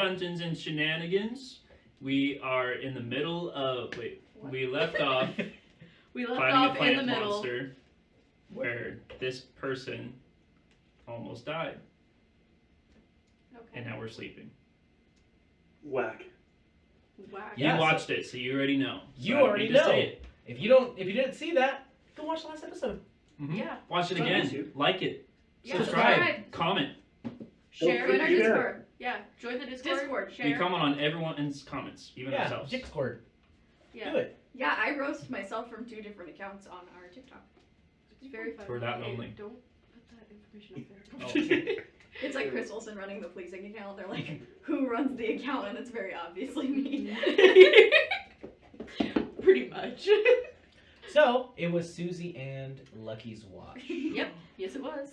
Dungeons and Shenanigans. We are in the middle of. Wait, we left off We left fighting a off in plant the middle. monster where this person almost died, Okay. and now we're sleeping. Whack. Wow. You Yeah, watched it, so you already know. So You I don't already need to know. say it. If you didn't see that, go watch the last episode. Mhm. Yeah. Watch it It's on again. YouTube. Like it. Yeah, Subscribe. Comment. Share Don't in our forget. Discord. Yeah. Join the Discord. Discord. Share. We comment on everyone's comments, even Yeah, ourselves. Discord. Yeah. Do it. Yeah, I roast myself from 2 different accounts on our TikTok. It's very fun. For that Hey, only. Don't put that information Oh. up there. It's like Chris Olsen running the policing account. They're like, who runs the account? And it's very obviously me. Pretty much. So it was Susie and Lucky's watch. Yep. Yes, it was.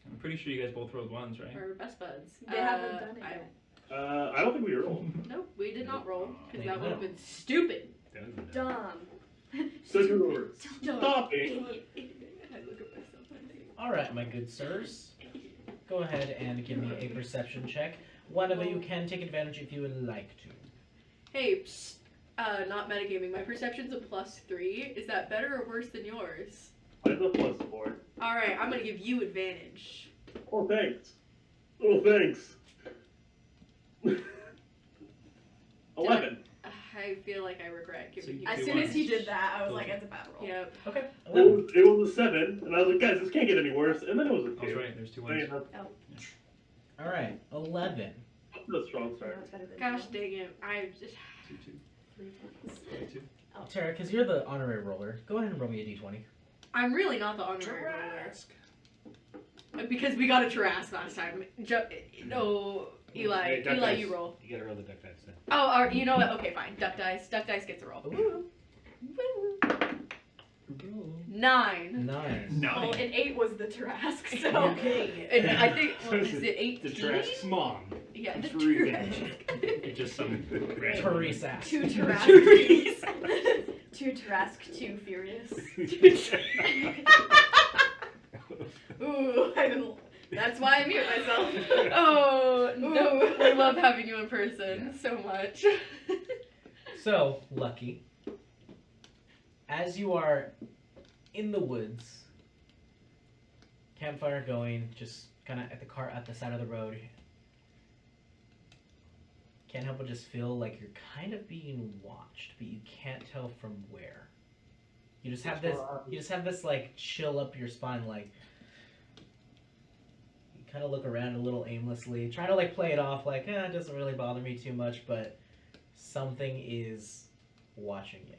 I'm pretty sure you guys both rolled ones, right? Our best buds. They haven't done it I- yet. I don't think we rolled. Nope, we did not roll because Maybe that would have no. been stupid. Dumb. So you Dumb. stop it. I look at myself and think, All right, my good sirs. Go ahead and give me a perception check. One of you can take advantage if you would like to. hey, psst, not metagaming. My perception's a +3. Is that better or worse than yours? Mine's a +4. All right, I'm gonna give you advantage. Oh, thanks. Oh, thanks. 11. I feel like I regret So giving you you. As do soon want as he to- did that, I was like, it's a bad roll. Yep. Okay. It 11. was a 7, and I was like, guys, this can't get any worse. And then it was a 2. That's right. There's two ones. All right. 11. That's a strong No, start. it's better than Gosh zero. dang it! I just. 2-2. 2. Tara, because you're the honorary roller, go ahead and roll me a d20. I'm really not the honorary roller. Because we got a Tarrasque last time. No, Eli. Hey, duck Eli, dice. you roll. You gotta roll the duck dice then. Oh, you know what? Okay, fine. Duck dice. Duck dice gets a roll. Ooh. Woo. 9. Nice. Well, No. an 8 was the Tarrasque, so. Okay. And I think, well, is it 18? The Tarrasque's mom. Yeah, the Three. Tarrasque. Just some random. Teresa. 2 Tarrasque. Teresa. 2 Tarrasque, 2 Furious. Ooh, I didn't. That's why I mute myself. Oh, no. Ooh. I love having you in person so much. So, Lucky, as you are in the woods, campfire going, just kind of at the side of the road, can't help but just feel like you're kind of being watched, but you can't tell from where. You just have this like chill up your spine, like you kind of look around a little aimlessly, try to like play it off like, it doesn't really bother me too much, but something is watching you.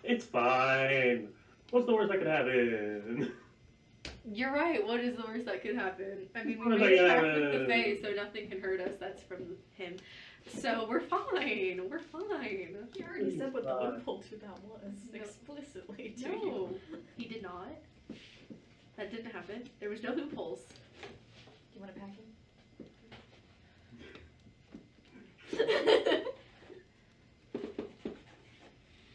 It's fine. What's the worst that could happen? You're right. What is the worst that could happen? I mean, we What is made a that pact with the gonna- Fae, so nothing can hurt us. That's from him. So we're fine. We're fine. You already said what the Uh, loophole to that was No. explicitly to No, you. he did not. That didn't happen. There was no loopholes. Do you want to pack him?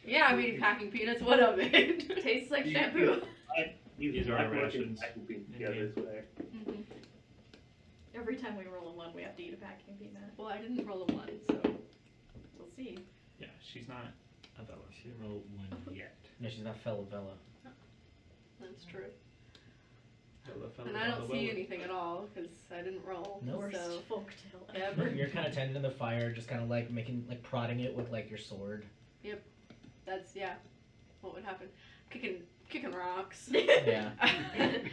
Yeah, I mean, packing peanuts. What of it? Tastes like You- shampoo. These are our rations. Together this way. Mhm. Every time we roll a 1, we have to eat a packing peanut. Well, I didn't roll a 1, so. We'll see. Yeah, she's not a Bella. She didn't roll one yet. No, she's not fellow Bella. That's true. Bella, And I don't see anything at all because I didn't roll. No. Worst So. folktale Yeah, ever. You're kind of tending the fire, just kind of like prodding it with like your sword. That's, yeah. What would happen? Kicking rocks. Yeah.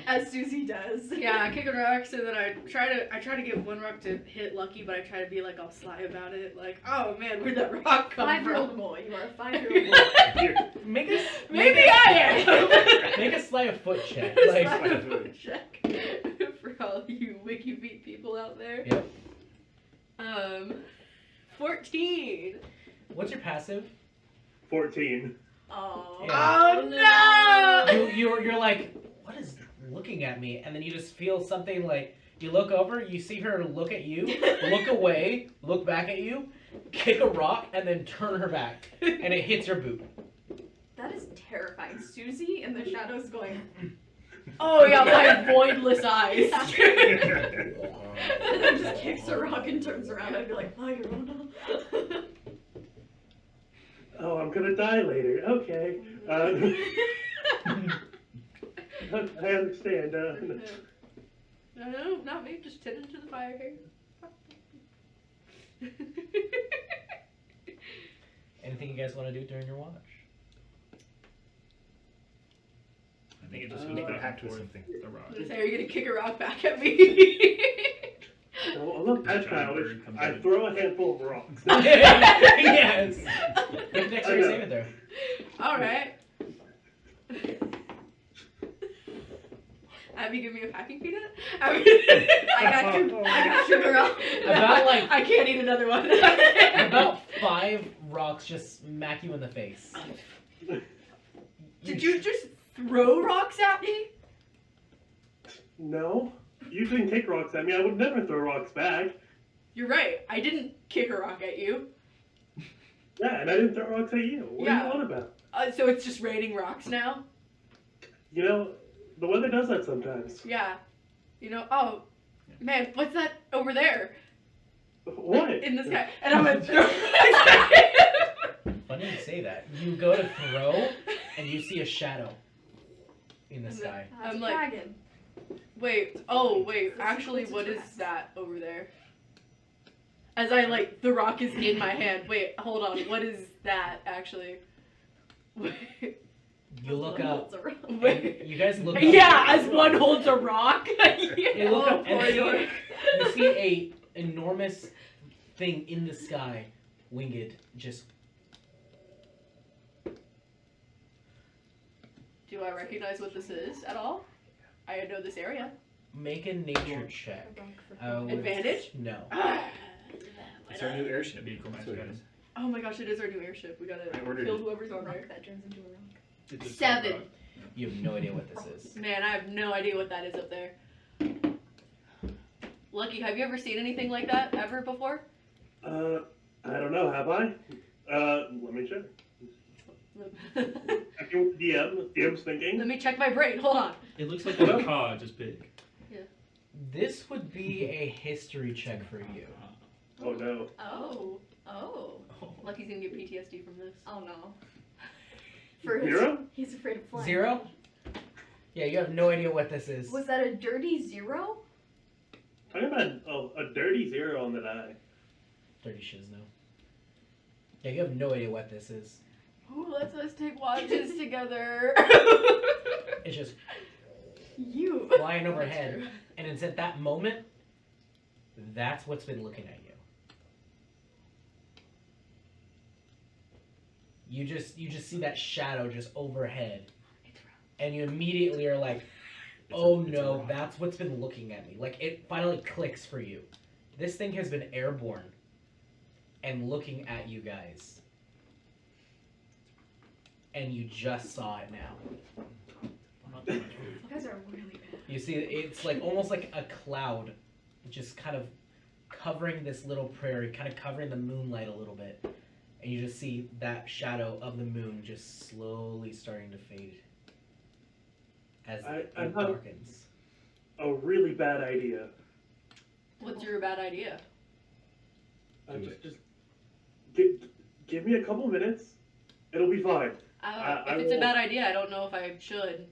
As Susie does. Yeah, kicking rocks, and then I try to get one rock to hit Lucky, but I try to be like all sly about it, like, oh man, where'd that rock come 5-year-old from? boy. You are a 5-year-old boy. Here. Make a Maybe I am. make a sleight of foot check. Sleight Like, of foot check for all you wiki beat people out there. Yep. 14. what's your passive? 14. Oh. Yeah. Oh no! You're like, what is looking at me? And then you just feel something like, you look over, you see her look at you, look away, look back at you, kick a rock, and then turn her back. And it hits your boot. That is terrifying. Susie in the shadows going, Oh yeah, my voidless eyes. And then just kicks a rock and turns around. I'd be like, "Hi, Rona." Oh, I'm gonna die later. Okay. I understand. No, not me. Just tend into the fire here. Anything you guys want to do during your watch? I think it just Uh, goes back back and to forth. something. The rock. Are you gonna kick a rock back at me? No, I'm not that childish. I throw a handful of rocks. Yes. Make an dexterity saving throw. All right. Abby, give me a packing peanut. Abby, I got you, girl. About, like- I can't eat another one. About 5 rocks just smack you in the face. Did you just throw rocks at me? No. You didn't kick rocks at me. I would never throw rocks back. You're right. I didn't kick a rock at you. Yeah, and I didn't throw rocks at you. What Yeah. are you on about? So it's just raining rocks now? You know, the weather does that sometimes. Yeah. You know, oh, man, what's that over there? What? In the sky. And I'm gonna throw Funny you say that. You go to throw, and you see a shadow in the sky. That's I'm a like- dragon. Wait, actually, what is that over there? As I, the rock is in my hand. Wait, hold on, what is that, actually? Wait, You look up. It's a rock. wait. And you guys look up. Yeah, as one holds a rock. You look up and poor York. you see a enormous thing in the sky, winged, just. Do I recognize what this is at all? I know this area. Make a nature check. With- Advantage? No. It's our new airship. Vehicle That's what it is. Oh my gosh, it is our new airship. We gotta I ordered kill it. whoever's A on there. rock that turns into a rock. It's just 7. rock. You have no idea what this is. Man, I have no idea what that is up there. Lucky, have you ever seen anything like that ever before? I don't know, have I? Let me check. Checking with DM. DM's thinking. Let me check my brain. Hold on. It looks like a car, just big. This would be a history check for you. Oh no. Oh. Lucky's gonna get PTSD from this. Oh no. For his, 0? he's afraid of flying. 0? Yeah, you have no idea what this is. Was that a dirty 0? Talking about a dirty 0 on the die. Dirty shiz, no. Yeah, you have no idea what this is. Who lets us take watches together? It's just You. flying overhead. And it's at that moment, that's what's been looking at you. You just see that shadow just overhead. And you immediately are like, oh It's a no, rock. that's what's been looking at me. Like, it finally clicks for you. This thing has been airborne and looking at you guys. And you just saw it now. Not that much food. You guys are really bad. You see, it's like almost like a cloud, just kind of covering this little prairie, kind of covering the moonlight a little bit. And you just see that shadow of the moon just slowly starting to fade as I it have- darkens. A really bad idea. What's your bad idea? Do Just give me a couple minutes. It'll be fine. I If it's a will- bad idea, I don't know if I should.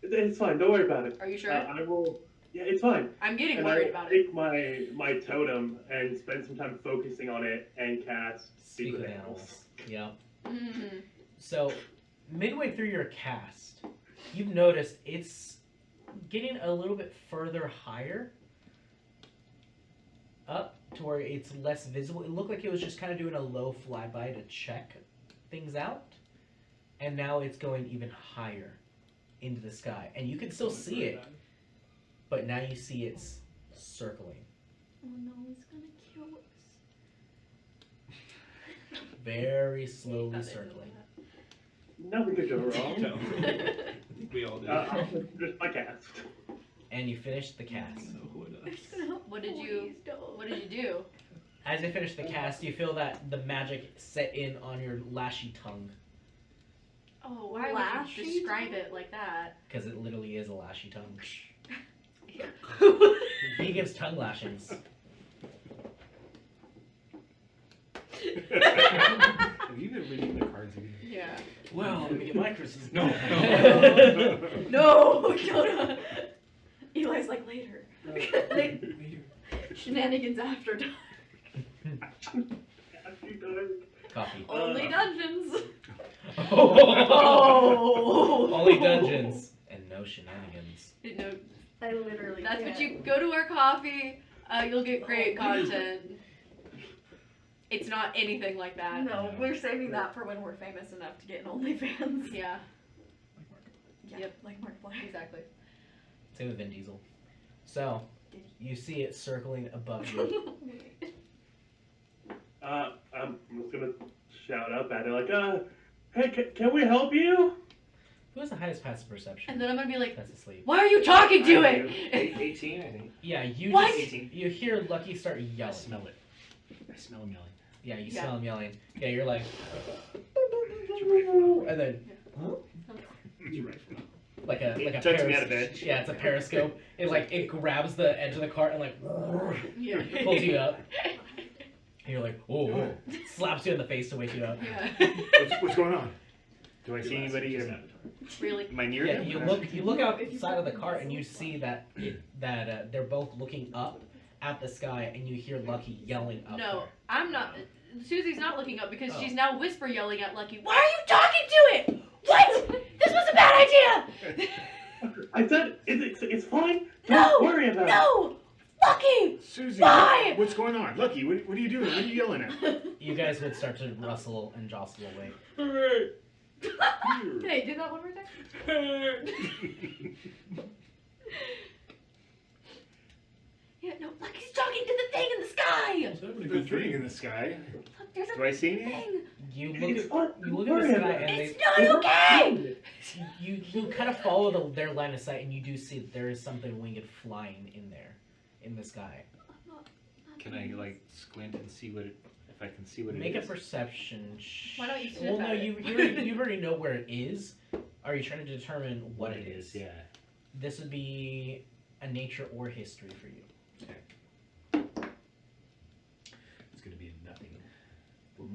It's fine. Don't worry about it. Are you sure? I will. Yeah, it's fine. I'm getting And worried I about will it. take my totem and spend some time focusing on it and cast Speak with animals. Yeah. Mm-hmm. So, midway through your cast, you've noticed it's getting a little bit further higher up to where it's less visible. It looked like it was just kind of doing a low flyby to check things out. And now it's going even higher into the sky. And you can still see it, but now you see it's circling. Oh no, he's gonna kill us. Very slowly circling. Nothing could go wrong. No. I think we all did. I'll finish my cast. And you finish the cast. No, who would I'm just gonna help. What did you- Please don't. What did you do? As you finish the cast, you feel that the magic set in on your lashy tongue. Oh, why Lashy would you describe tongue? it like that? Because it literally is a lashy tongue. He gives tongue lashings. Have you been reading the cards again? Yeah. Well, let me get my Christmas. No. No, Jonah. Eli's like later. Shenanigans after dark. Coffee. Only dungeons. Oh. Only dungeons and no shenanigans. No, I literally. that's can't. what you go to our coffee. You'll get great content. It's not anything like that. No, we're saving that for when we're famous enough to get an OnlyFans. Yeah, Yeah, Yep. like Markiplier. exactly. Same with Vin Diesel. So, you see it circling above you. I'm just gonna shout up at it like, hey, can we help you? Who has the highest passive perception? And then I'm gonna be like, That's asleep. why are you talking to it? 18, I think. Yeah, you What? just you hear Lucky start I yelling. smell it. I smell him yelling. Yeah, you Yeah. smell him yelling. Yeah, you're like, It's and then your rifle. like a Tucks me out of bed. Yeah, it's a periscope. It grabs the edge of the cart and like Yeah. pulls you up. And you're like, oh, slaps you in the face to wake you up. Yeah. What's going on? Do I see anybody? Really? Am I near Yeah, them? you look outside of the cart and you see that they're both looking up at the sky, and you hear Lucky yelling up No, I'm not. Susie's not looking up because Oh. she's now whisper yelling at Lucky. Why are you talking to it? What? This was a bad idea. I said it's fine. No, Don't worry about it. No, Lucky. Susie, Why? what's going on? Lucky, what are you doing? What are you yelling at? there. You guys would start to rustle and jostle away. Hey, do that one more time. Yeah, no, Lucky's talking to the thing in the sky. The thing in the sky. Look, there's a Do I see anything? thing. You It's look fine. you Don't look worry at the about sky it. and It's they, not okay. you kind of follow their line of sight, and you do see that there is something winged flying in there, in the sky. Can I like squint and see what it? If I can see what Make it a is? perception. Why don't you sniff Well, no, at it? you already know where it is. Are you trying to determine what it is? Yeah. This would be a nature or history for you. It's gonna be a nothing.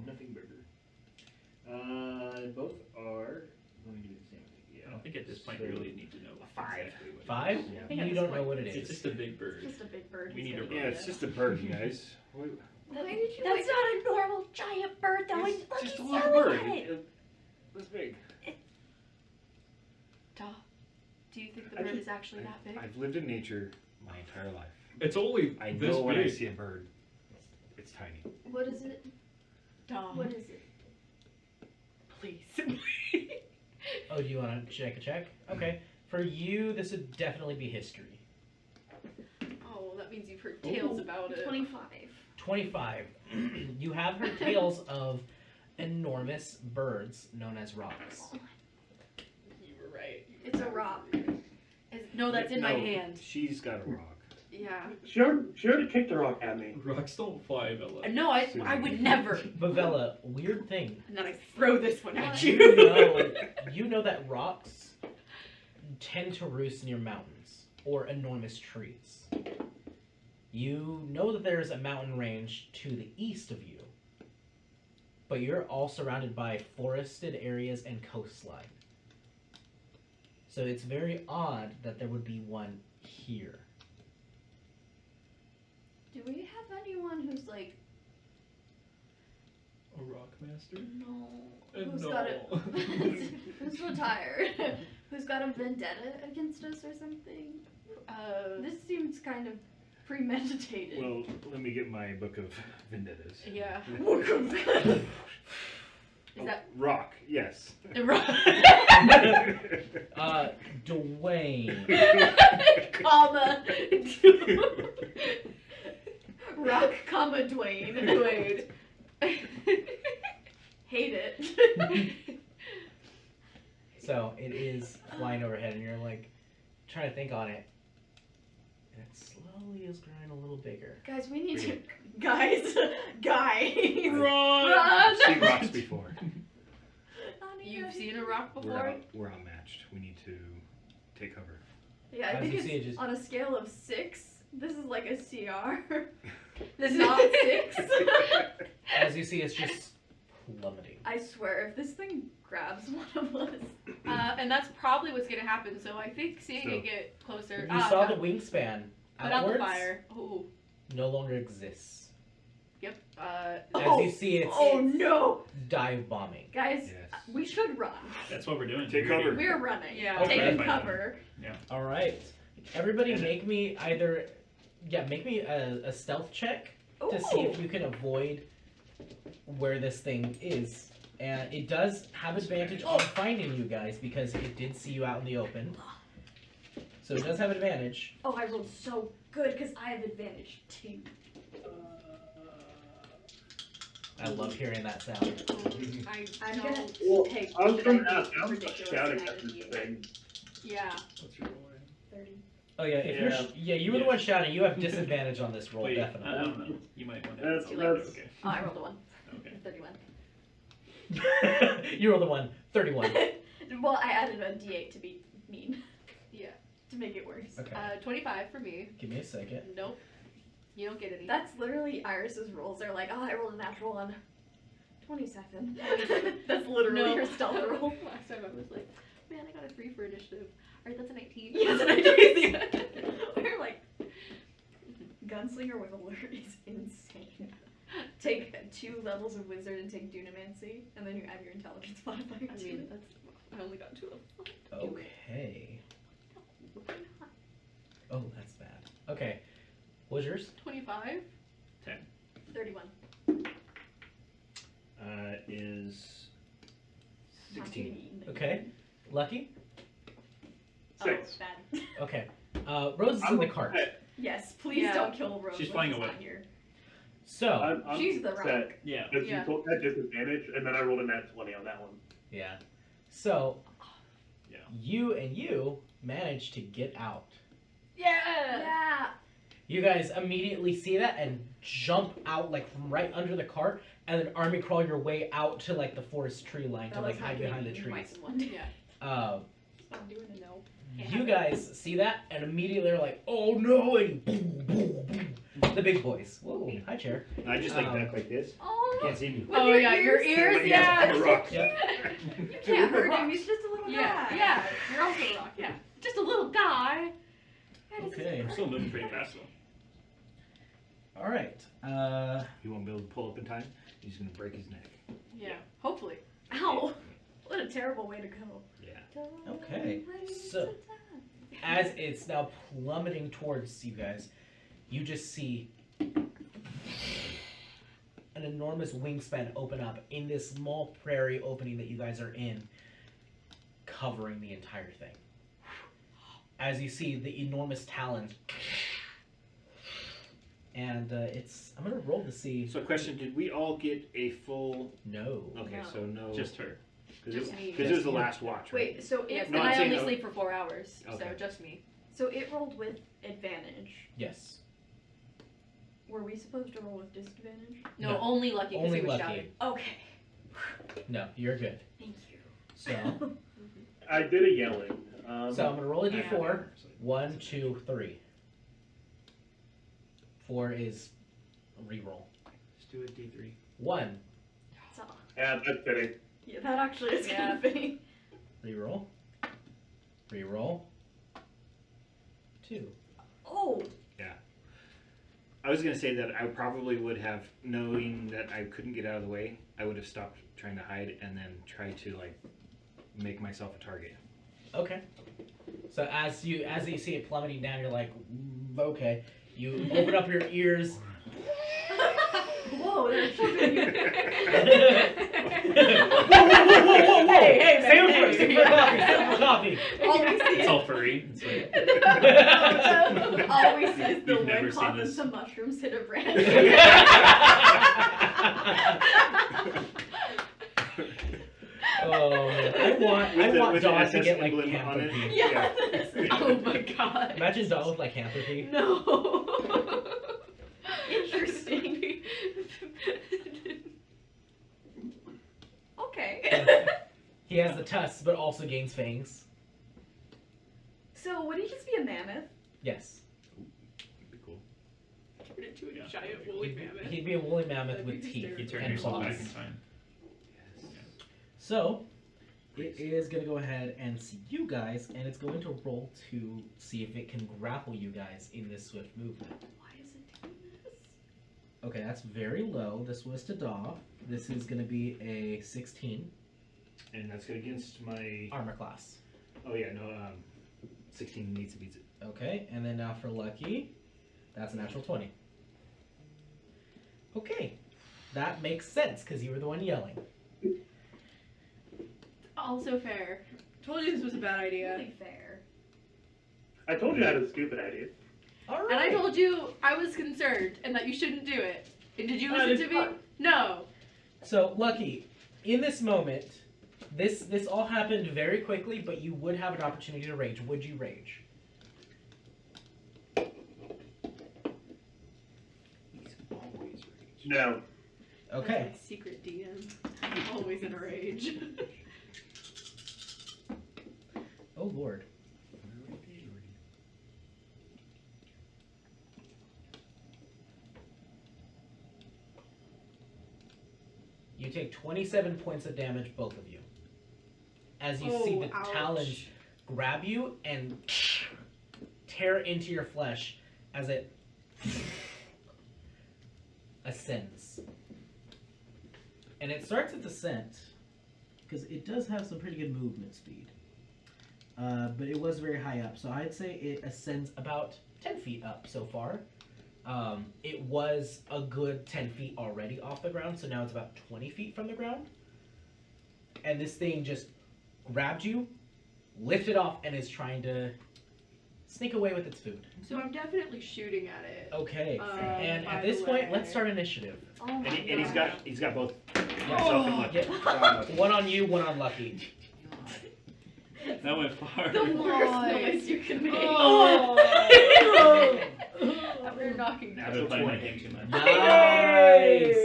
Nothing burger. Both are going to be the same thing. I Yeah. don't think at this point we really need to know. A 5. exactly what it 5? is. Yeah. think at You this don't know point what it It's is. just a big bird. Just a big bird. We He's need gonna a Yeah, eat it's it. just a bird, you guys. What- Why did you That's not a normal giant bird, though. It's Lucky's just a little yelling bird. at it. It's big. Duh. Do you think the bird is actually that big? I've lived in nature my entire life. It's only I this know when I big. see a bird, it's tiny. What is it? Duh. What is it? Please. Oh, do you want to check a check? Okay. For you, this would definitely be history. Oh, that means you've heard tales about it. 25. 25. You have heard tales of enormous birds known as rocks. You were right. It's a rock. No, that's in my No, hand. She's got a rock. Yeah. She already kicked the rock at me. Rocks don't fly, Bella. No, I would never. But Vela, weird thing. And then I throw this one at you. You know that rocks tend to roost near mountains or enormous trees. You know that there's a mountain range to the east of you, but you're all surrounded by forested areas and coastline. So it's very odd that there would be one here. Do we have anyone who's like, A rock master? no, Uh, who's no. got a, who's retired, who's got a vendetta against us or something? This seems kind of premeditated. Well, let me get my book of vendettas. Yeah. Is that Rock? Yes. Dwayne. comma? Rock, comma, Dwayne. Dwayne. Hate it. So it is flying overhead, and you're like trying to think on it, and it slowly is growing a little bigger. Guys, we need to. Guys. Run! Run! I've seen rocks before. You've seen a rock rock before. We're outmatched. We need to take cover. Yeah, I As think you it's see it just- on a scale of 6. This is like a CR. This is Not 6. As you see, it's just plummeting. I swear, if this thing grabs one of us. And that's probably what's gonna happen. So I think seeing So- it get closer. You saw the wingspan put out the outwards fire. Ooh. no longer exists. Yep. As you see, it's Oh no! dive bombing. Guys, Yes. we should run. That's what we're doing. Take We're cover. We're running. Yeah. Okay. Taking Fine. cover. All right, everybody, And- make me make me a stealth check to see if you can avoid where this thing is. And it does have advantage on finding you guys because it did see you out in the open. So it does have advantage. Oh, I rolled so good because I have advantage too. I love hearing that sound. I'm gonna Well, take. I was should going to do ask, I'm ridiculous shouting and at add this a D8? thing. Yeah. What's your roll? 30. Oh yeah, if you're you were the Yeah. one shouting. You have disadvantage on this roll, Wait, definitely. I don't know. You might want to. That's- Okay. Oh, I rolled a 1. Okay. 31. You were the one. 31. Well, I added a D8 to be mean. Yeah. To make it worse. Okay. 25 for me. Give me a second. Nope. You don't get any. That's literally Iris's rolls. They're like, oh, I rolled a natural 1. 27. That's literally No. her stealth roll. Last time I was like, man, I got a 3 for initiative. Alright, that's a 19. Yes, and I did. We're like, Gunslinger with alert is insane. Take 2 levels of wizard and take Dunamancy, and then you add your intelligence modifier I to mean, it. that's. I only got 2 of them. Okay. Oh, that's bad. Okay. What's yours? 25? 31. Is Not 16. gonna be eaten. Okay. Lucky? 6. Oh, bad. Okay. Rose is in the cart. Yes, please Yeah. don't kill Rose. She's when flying she's away. not here. So, I'm She's the rock. upset Yeah. because Yeah. you told that disadvantage, and then I rolled a nat 20 on that one. yeah. So, Yeah. you managed to get out. Yeah! Yeah. You guys immediately see that and jump out like from right under the cart and then army crawl your way out to like the forest tree line to That like was not hide gonna behind be the eaten trees. twice in one day. Yeah. I'm doing a no. You guys see that and immediately are like, oh no, and boom, boom, boom. The big boys. Whoa, hi chair. I just duck like this. Oh. Can't see me. With Oh, yeah, your ears, Somebody yeah. has to rock. Yep. You can't hurt him. He's just a little Yeah, guy. yeah. You're also a rock, yeah. Just a little guy. Okay. I'm still moving pretty fast though. All right. He won't be able to pull up in time. He's gonna break his neck. Yeah. Hopefully. Ow. What a terrible way to go. Yeah. Okay, so- as it's now plummeting towards you guys, you just see an enormous wingspan open up in this small prairie opening that you guys are in, covering the entire thing. As you see the enormous talons, and I'm gonna roll to see. So, question: did we all get a full? No. Okay, No. so no. Just her. Just me. Because it was the last watch, right? Wait, so Yes, it No, and I'm I saying only no. sleep for 4 hours, so Okay. just me. so it rolled with advantage. Yes. Were we supposed to roll with disadvantage? No, No. only lucky because Only he was lucky. shouting. Okay. No, you're good. Thank you. So, I did a yelling. so I'm gonna roll a Yeah. d4. 1, 2, 3. 4 is a reroll. Let's do a D3. 1, So, Yeah, that's fitting. yeah, that actually is kind of fitting. reroll, reroll, 2. Oh. I was gonna say that I probably would have, knowing that I couldn't get out of the way, I would have stopped trying to hide and then try to like make myself a target. Okay. So as you see it plummeting down, you're like, okay. You open up your ears. Whoa, there's children here. Whoa! Hey, Save man, it for, hey. save it for coffee. Save it for coffee. All we see It's is all furry. It's like, all we see is the You've never loincloth seen and this. some mushrooms hit a branch. Oh man, I want With the Dawn to SS get like emblem on it. canthropy. Yeah. Oh my god. Imagine Dawn with like canthropy. No. Interesting. Okay. He has the tusks, but also gains fangs. So would he just be a mammoth? Yes. Be cool. Turn into a Yeah. giant woolly mammoth. He'd be a woolly mammoth That'd with be teeth You turn and yourself back in claws. time. So, it is going to go ahead and see you guys, and it's going to roll to see if it can grapple you guys in this swift movement. Why is it doing this? Okay, that's very low. This was to Daw. This is going to be a 16 And that's good against my. armor class. Oh yeah, no. 16 needs to beat it. Okay, and then now for Lucky, that's a natural 20. Okay, that makes sense because you were the one yelling. Also fair. Told you this was a bad idea. Really fair. I told you I had a stupid idea. All And I told you I was concerned and that you shouldn't do it. And did you listen to me? No. So, Lucky, in this moment, this all happened very quickly, but you would have an opportunity to rage. Would you rage? He's always rage. No. Okay. That's my secret DM. I'm always in a rage. Oh, Lord. You take 27 points of damage, both of you. As you see the ouch. talons grab you and tear into your flesh as it ascends. And it starts its ascent because it does have some pretty good movement speed. But it was very high up, so I'd say it ascends about 10 feet up so far. It was a good 10 feet already off the ground, so now it's about 20 feet from the ground. And this thing just grabbed you, lifted off, and is trying to sneak away with its food. So I'm definitely shooting at it. Okay, and by at the this point, way. let's start initiative. Oh my And he's God. got both myself and Lucky. Yeah. One on you, one on Lucky. That went far. The worst noise you can make. Oh. We're knocking. Now I've it's been playing my 20. game too much. Nice!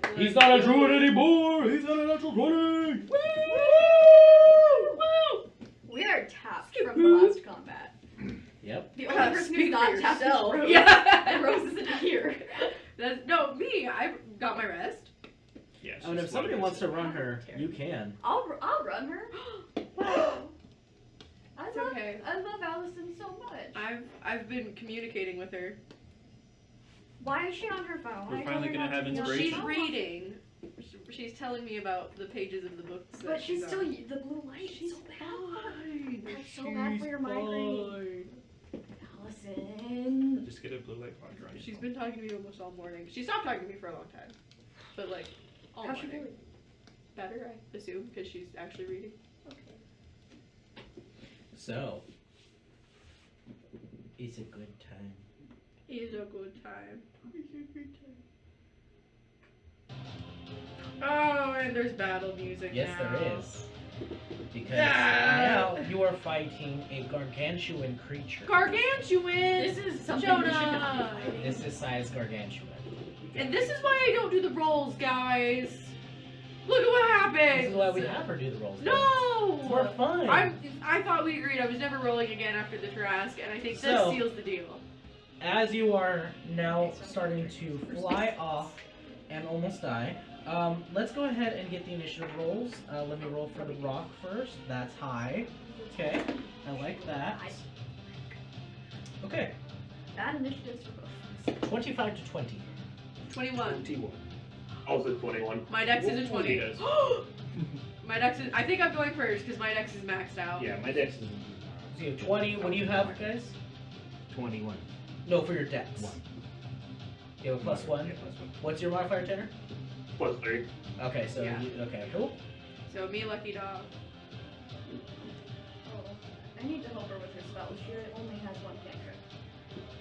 Let's He's not a go. druid anymore! He's not a natural 20! We are tapped from the last combat. Yep. The only person Speak who's for not tapped is yourself. Rose. Yeah. And Rose isn't here. No, me. I got my rest. Yeah, Oh, and if somebody wants to run her, you can. I'll run her. It's okay. I love Allison so much. I've been communicating with her. Why is she on her phone? We're I told finally her gonna not have to be on her inspiration. She's phone. reading. She's telling me about the pages of the books. That But she's on. still the blue light. She's so bad. fine. That's so bad for your migraine. Allison. Just get a blue light blocker on your She's phone. been talking to me almost all morning. She stopped talking to me for a long time, but like all How's she morning. feeling? Better, I assume, because she's actually reading. Okay. So, it's a good time. It's a good time. It's a good time. Oh, and there's battle music Yes, now. there is. Because Ah! now you are fighting a gargantuan creature. Gargantuan! This is something we should not Jonah! be fighting. This is size gargantuan. And this is why I don't do the rolls, guys. Look at what happens. This is why we have her do the rolls. No. It's more fun. I thought we agreed I was never rolling again after the Trask, and I think So- this seals the deal. As you are now starting to fly off and almost die, let's go ahead and get the initiative rolls. Let me roll for the rock first. That's high. Okay, I like that. Okay, Bad initiatives for both of us. 25 to 20. 21. T1. Also 21. My dex is a He 20. does. My dex is. I think I'm going first because my dex is maxed out. Yeah, my dex is So you have 20. What do you have, guys? 21. No, for your dex. 1. You have a plus 1. Yeah, plus 1. What's your modifier, Tanner? Plus 3. Okay, so Yeah. okay, cool. So me, lucky dog. Oh, I need to help her with her spells. She only has one cantrip.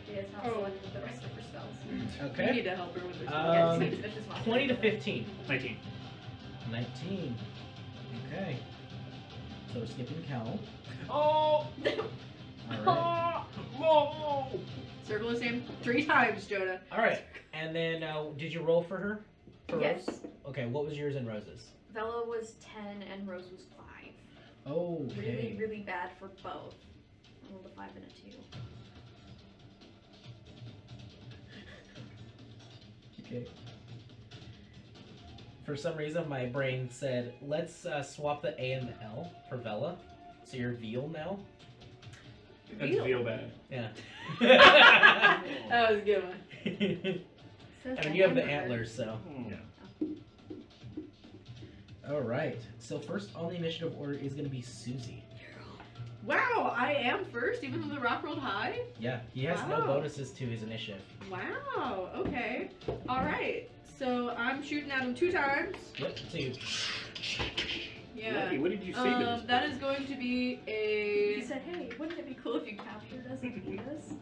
She has not Oh. selected the rest of her spells. We Okay. need to help her with her. Yeah, Um, just finish this one. 20 to 15. 19. 19. Okay. So skipping Cal. Oh! Alright. Circle his name 3 times, Jonah. Alright. And then did you roll for her? For Yes. Rose? Okay, what was yours and Rose's? Vela was 10 and Rose was 5. Okay. Really, really bad for both. I rolled a 5 and a 2. Okay. For some reason, my brain said, let's swap the A and the L for Vela. So you're Veal now? That's veal bad. Yeah. That was a good one. Says I the mean, you have the hamburger. antlers, so. Yeah. Alright. So first on the initiative order is going to be Susie. Wow, I am first, even though the rock rolled high? Yeah, he has no Wow. bonuses to his initiative. Wow, okay. Alright, so I'm shooting at him 2 times. Yep, so you. Yeah. Lucky, what did you say to this? That is going to be He a... said, hey, wouldn't it be cool if you captured us and beat us?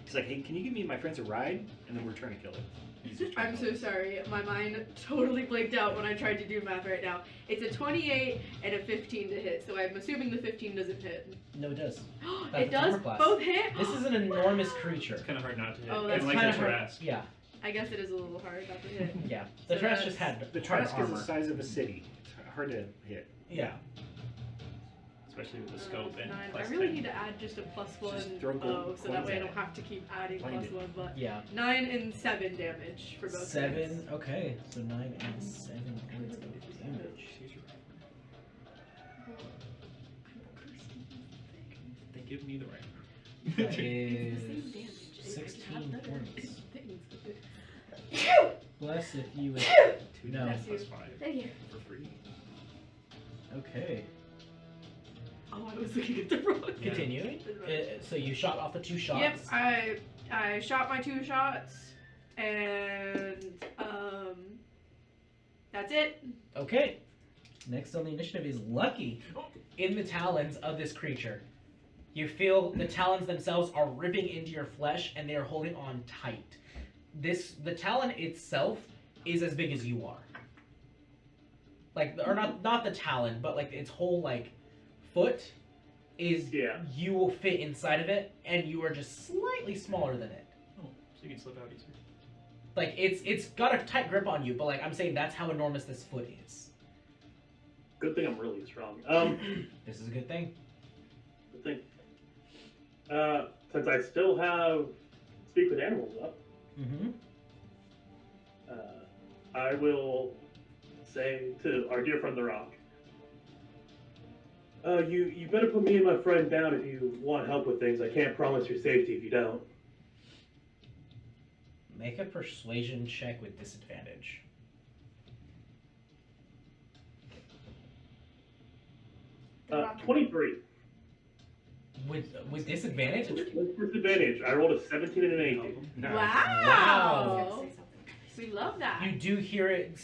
He's like, hey, can you give me and my friends a ride? And then we're trying to kill it. He's just trying I'm to so kill it. sorry. My mind totally blanked out when I tried to do math right now. It's a 28 and a 15 to hit, so I'm assuming the 15 doesn't hit. No, it does. It its does armor class. both hit? This is an enormous creature. It's kind of hard not to hit. Oh, I that's like kinda the hard. Trask. Yeah, I guess it is a little hard not to hit. yeah. The So trash that's- just had The hard Trask is armor. the size of a city. It's hard to hit. Yeah. Especially with the scope and 9. I plus really 10. need to add just a +1 Just throw bow, so that coins way I at don't it. have to keep adding Blind it. +1, but Yeah. 9 and 7 damage for both 7. hits. Okay, so 9 and 7 points of damage. They give me the right. That It's the is same damage. It could 16 have better points. things, but Bless if you would. 2 No. plus 5 Thank you. for free. Okay. Oh, I was looking at the wrong. Yeah. Continuing. So you shot off the 2 shots. Yep, I shot my 2 shots, and that's it. Okay. Next on the initiative is Lucky. In the talons of this creature. You feel the talons themselves are ripping into your flesh and they are holding on tight. The talon itself is as big as you are. Like, or not the talon, but like its whole like foot is, Yeah. you will fit inside of it, and you are just slightly smaller than it. Oh, so you can slip out easier. Like it's got a tight grip on you, but like I'm saying, that's how enormous this foot is. Good thing I'm really strong. This is a good thing. Good thing. Since I still have Speak with Animals up, Mm-hmm. I will say to our dear friend The Rock, you better put me and my friend down if you want help with things. I can't promise your safety if you don't. Make a persuasion check with disadvantage. The rock. 23. With disadvantage? With disadvantage, I rolled a 17 and an 18. No. I Wow. was gonna say something. We love that. You do hear it,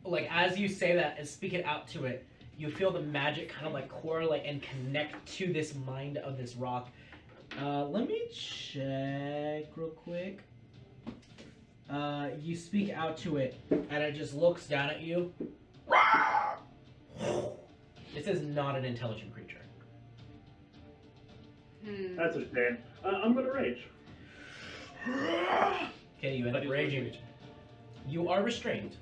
like as you say that and speak it out to it, you feel the magic kind of like correlate and connect to this mind of this rock. Let me check real quick. You speak out to it, and it just looks down at you. This is not an intelligent creature. That's a shame. I'm gonna rage. Okay, you end That up is raging. rage. You are restrained.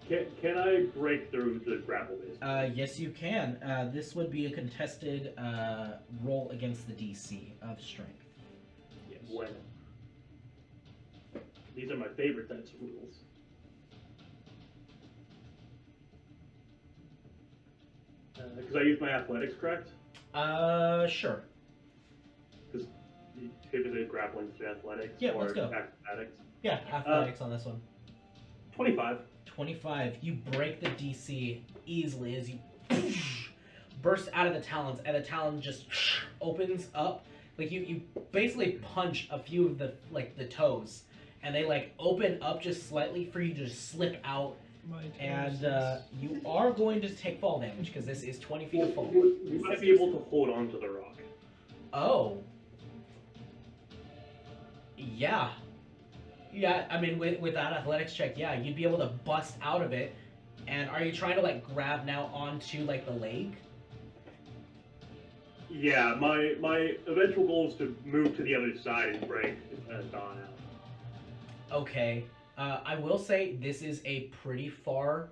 Can I break through the grapple base? Yes, you can. This would be a contested roll against the DC of strength. Yes. When? These are my favorite types of rules. Because I use my athletics, correct? Sure. Because typically grappling is athletics Yeah, or let's go. acrobatics. Yeah, athletics on this one. 25. 25. You break the DC easily as you burst out of the talons, and the talon just opens up. Like you basically punch a few of the toes, and they like open up just slightly for you to just slip out. And you are going to take fall damage because this is 20 feet of fall. We might be able to hold on to the rock. Oh. Yeah. Yeah, I mean, with that athletics check, yeah, you'd be able to bust out of it. And are you trying to, like, grab now onto, like, the leg? Yeah, my eventual goal is to move to the other side and break Dawn out. Okay. I will say this is a pretty far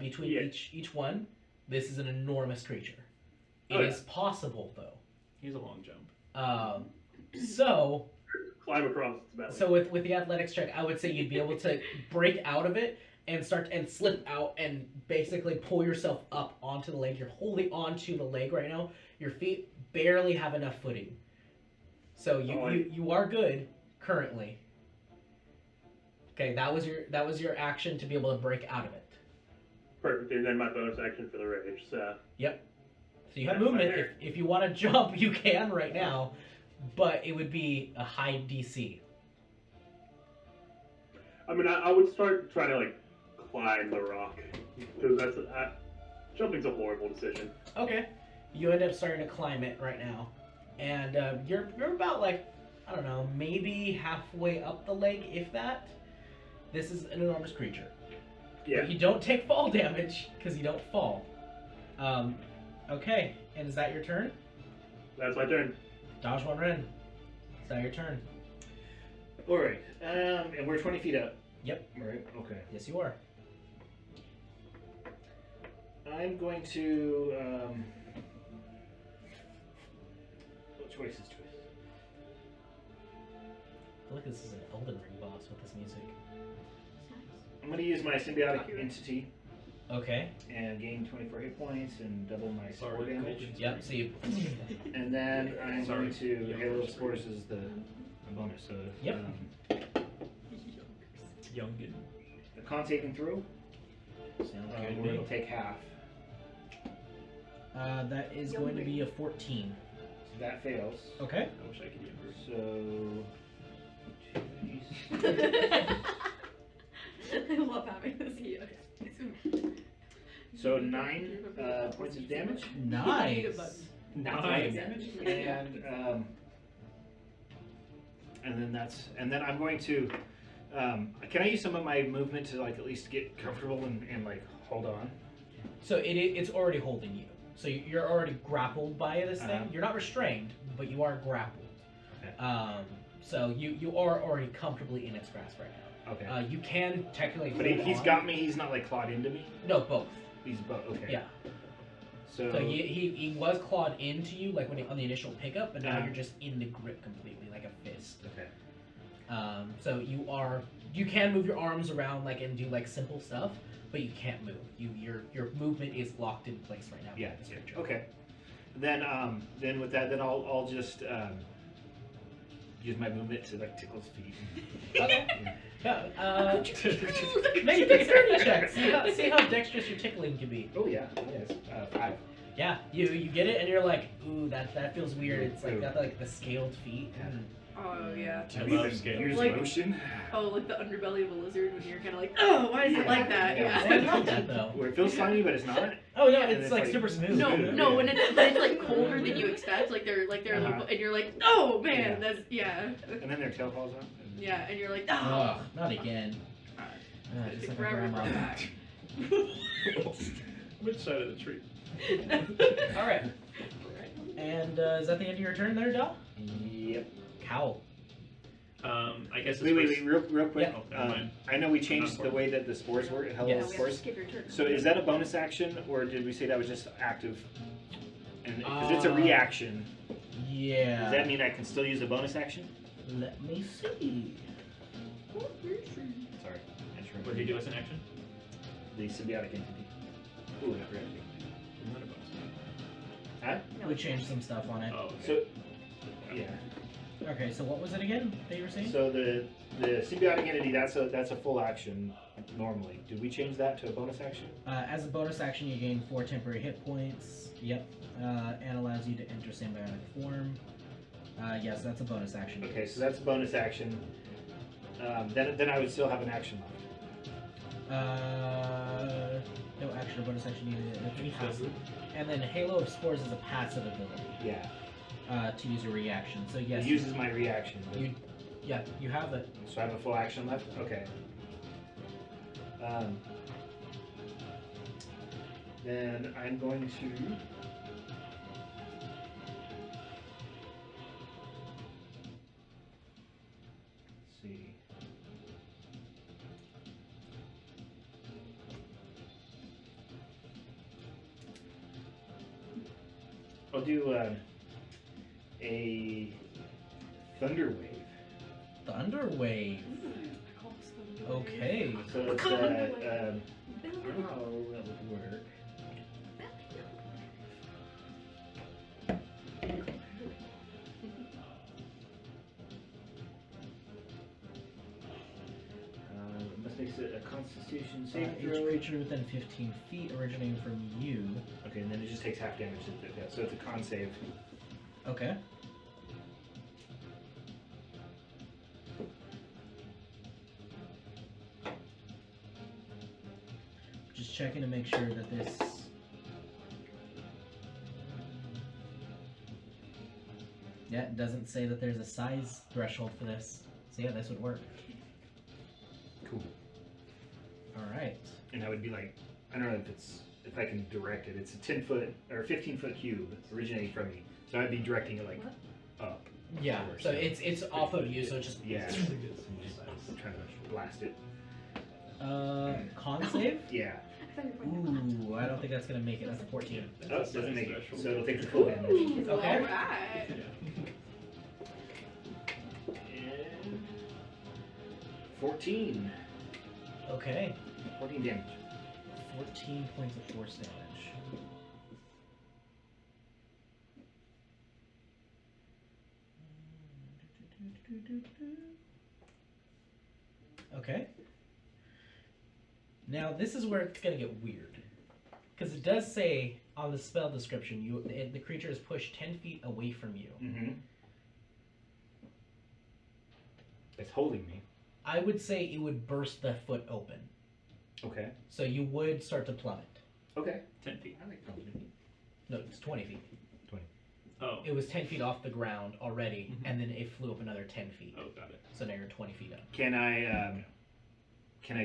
between Yeah. each one. This is an enormous creature. It Oh, is possible though. He's a long jump. So Climb across its belly. So with the athletics check, I would say you'd be able to break out of it and start and slip out and basically pull yourself up onto the leg. You're holding onto the leg right now. Your feet barely have enough footing. So you are good currently. Okay, that was your action to be able to break out of it. Perfect. And then my bonus action for the rage. So So you have That's movement. right there. If you want to jump, you can right now, but it would be a high DC. I mean, I would start trying to like climb the rock because jumping's a horrible decision. Okay. You end up starting to climb it right now, and you're about like, I don't know, maybe halfway up the leg, if that. This is an enormous creature. Yeah. But you don't take fall damage because you don't fall. Okay, and is that your turn? That's my turn. Dodge one Ren. Is that your turn? All right. And we're 20 feet up. Yep. Right. Okay. Yes, you are. I'm going to. Choices. I feel like this is an Elden Ring boss with this music. I'm going to use my symbiotic entity Okay. and gain 24 hit points and double my spore Sorry, damage. Golden Yep. So you. And then I'm Sorry. going to Halo of Spores is the bonus. So Yep. Youngin. The con saving throw. Sounds good to We're going me. to take half. That is going to be a 14. So that fails. Okay. I wish I could younger. So. 2d6. I love having this heat. So 9 points of damage. Nice. Nice. And then I'm going to. Can I use some of my movement to like at least get comfortable and like hold on? So it's already holding you. So you're already grappled by this Uh-huh. thing. You're not restrained, but you are grappled. Okay. So you are already comfortably in its grasp right now. Okay. You can technically. But hold he's on. got me. He's not like clawed into me. No, both. He's both. Okay. Yeah. So. So he was clawed into you like on the initial pickup, but now Uh-huh. you're just in the grip completely, like a fist. Okay. So you can move your arms around like and do like simple stuff, but you can't move. Your movement is locked in place right now. Yeah. with this Yeah. creature. Okay. Then with that, then I'll just use my movement to like tickle his feet. Okay. Yeah, make a dexterity check. See how dexterous your tickling can be. Oh yeah. Yes. 5. Yeah, you get it, and you're like, ooh, that feels weird. It's like got like the scaled feet. Oh yeah. I love scales. Here's Like- motion. Oh, like the underbelly of a lizard when you're kind of like, oh, why is it like that? Yeah. Oh, I Yeah. love that though. Where it feels slimy, but it's not. Oh no, And it's it's like like- super smooth. No, Yeah. no, when it's like colder than you expect, like they're Uh-huh. and you're like, oh man, Yeah. that's yeah, And then their tail falls off. yeah, and you're like, oh, Ugh, not again. Just like my Grab her grandma. back. Which side of the tree? All right. And is that the end of your turn there, Del? Yep. Cowl. I guess it's Wait, real quick. Yeah. Oh, never mind. I know we changed I'm the not way that the spores work. Hello, Yes. We have to spores. skip your turn. So is that a bonus action, or did we say that was just active? And because it's a Uh, reaction, Yeah. does that mean I can still use a bonus action? Let me see. Sorry. What did you do as an action? The symbiotic entity. Ooh, I forgot. Isn't that a bonus? Huh? No, We changed some stuff on it. Oh, okay. So, yeah. Okay, so what was it again that you were saying? So the symbiotic entity, that's a full action normally. Did we change that to a bonus action? As a bonus action, you gain 4 temporary hit points. Yep. And allows you to enter symbiotic form. Yes, that's a bonus action. Okay, so that's a bonus action. Then I would still have an action left. No action or bonus action needed. It's passive. And then Halo of Spores is a passive ability Yeah. to use a reaction. So yes, It uses my reaction. you have it. So I have a full action left? Okay. Then I'm going to. Let's see. I'll do a thunder wave. Thunder wave. Okay. So it's I don't know how that would work. Must make it a Constitution saving Each throw. creature within 15 feet originating from you. Okay, and then it just takes half damage. So it's a con save. Okay. Just checking to make sure that this. Yeah, it doesn't say that there's a size threshold for this. So yeah, this would work. Cool. Alright. And that would be like, I don't know if I can direct it. It's a 10-foot or 15-foot cube originating from me. So I'd be directing it like up. Yeah, Of course, so yeah. it's off of you, so it just. Yeah. I'm just trying to blast it. Con save? Yeah. I thought you were pointing Ooh, I don't think that's gonna make it. That's a 14. Oh, it doesn't make it. So it'll take the full damage. Ooh, Okay. alright. And 14. Okay. 14 damage. 14 points of force damage. Okay. Now this is where it's gonna get weird, because it does say on the spell description the creature is pushed 10 feet away from you. Mm-hmm. It's holding me. I would say it would burst the foot open, Okay. so you would start to plummet. Okay. 10 feet. I like pumping. No, it's 20 feet. Oh. It was 10 feet off the ground already, Mhm. and then it flew up another 10 feet. Oh, got it. So now you're 20 feet up. Can I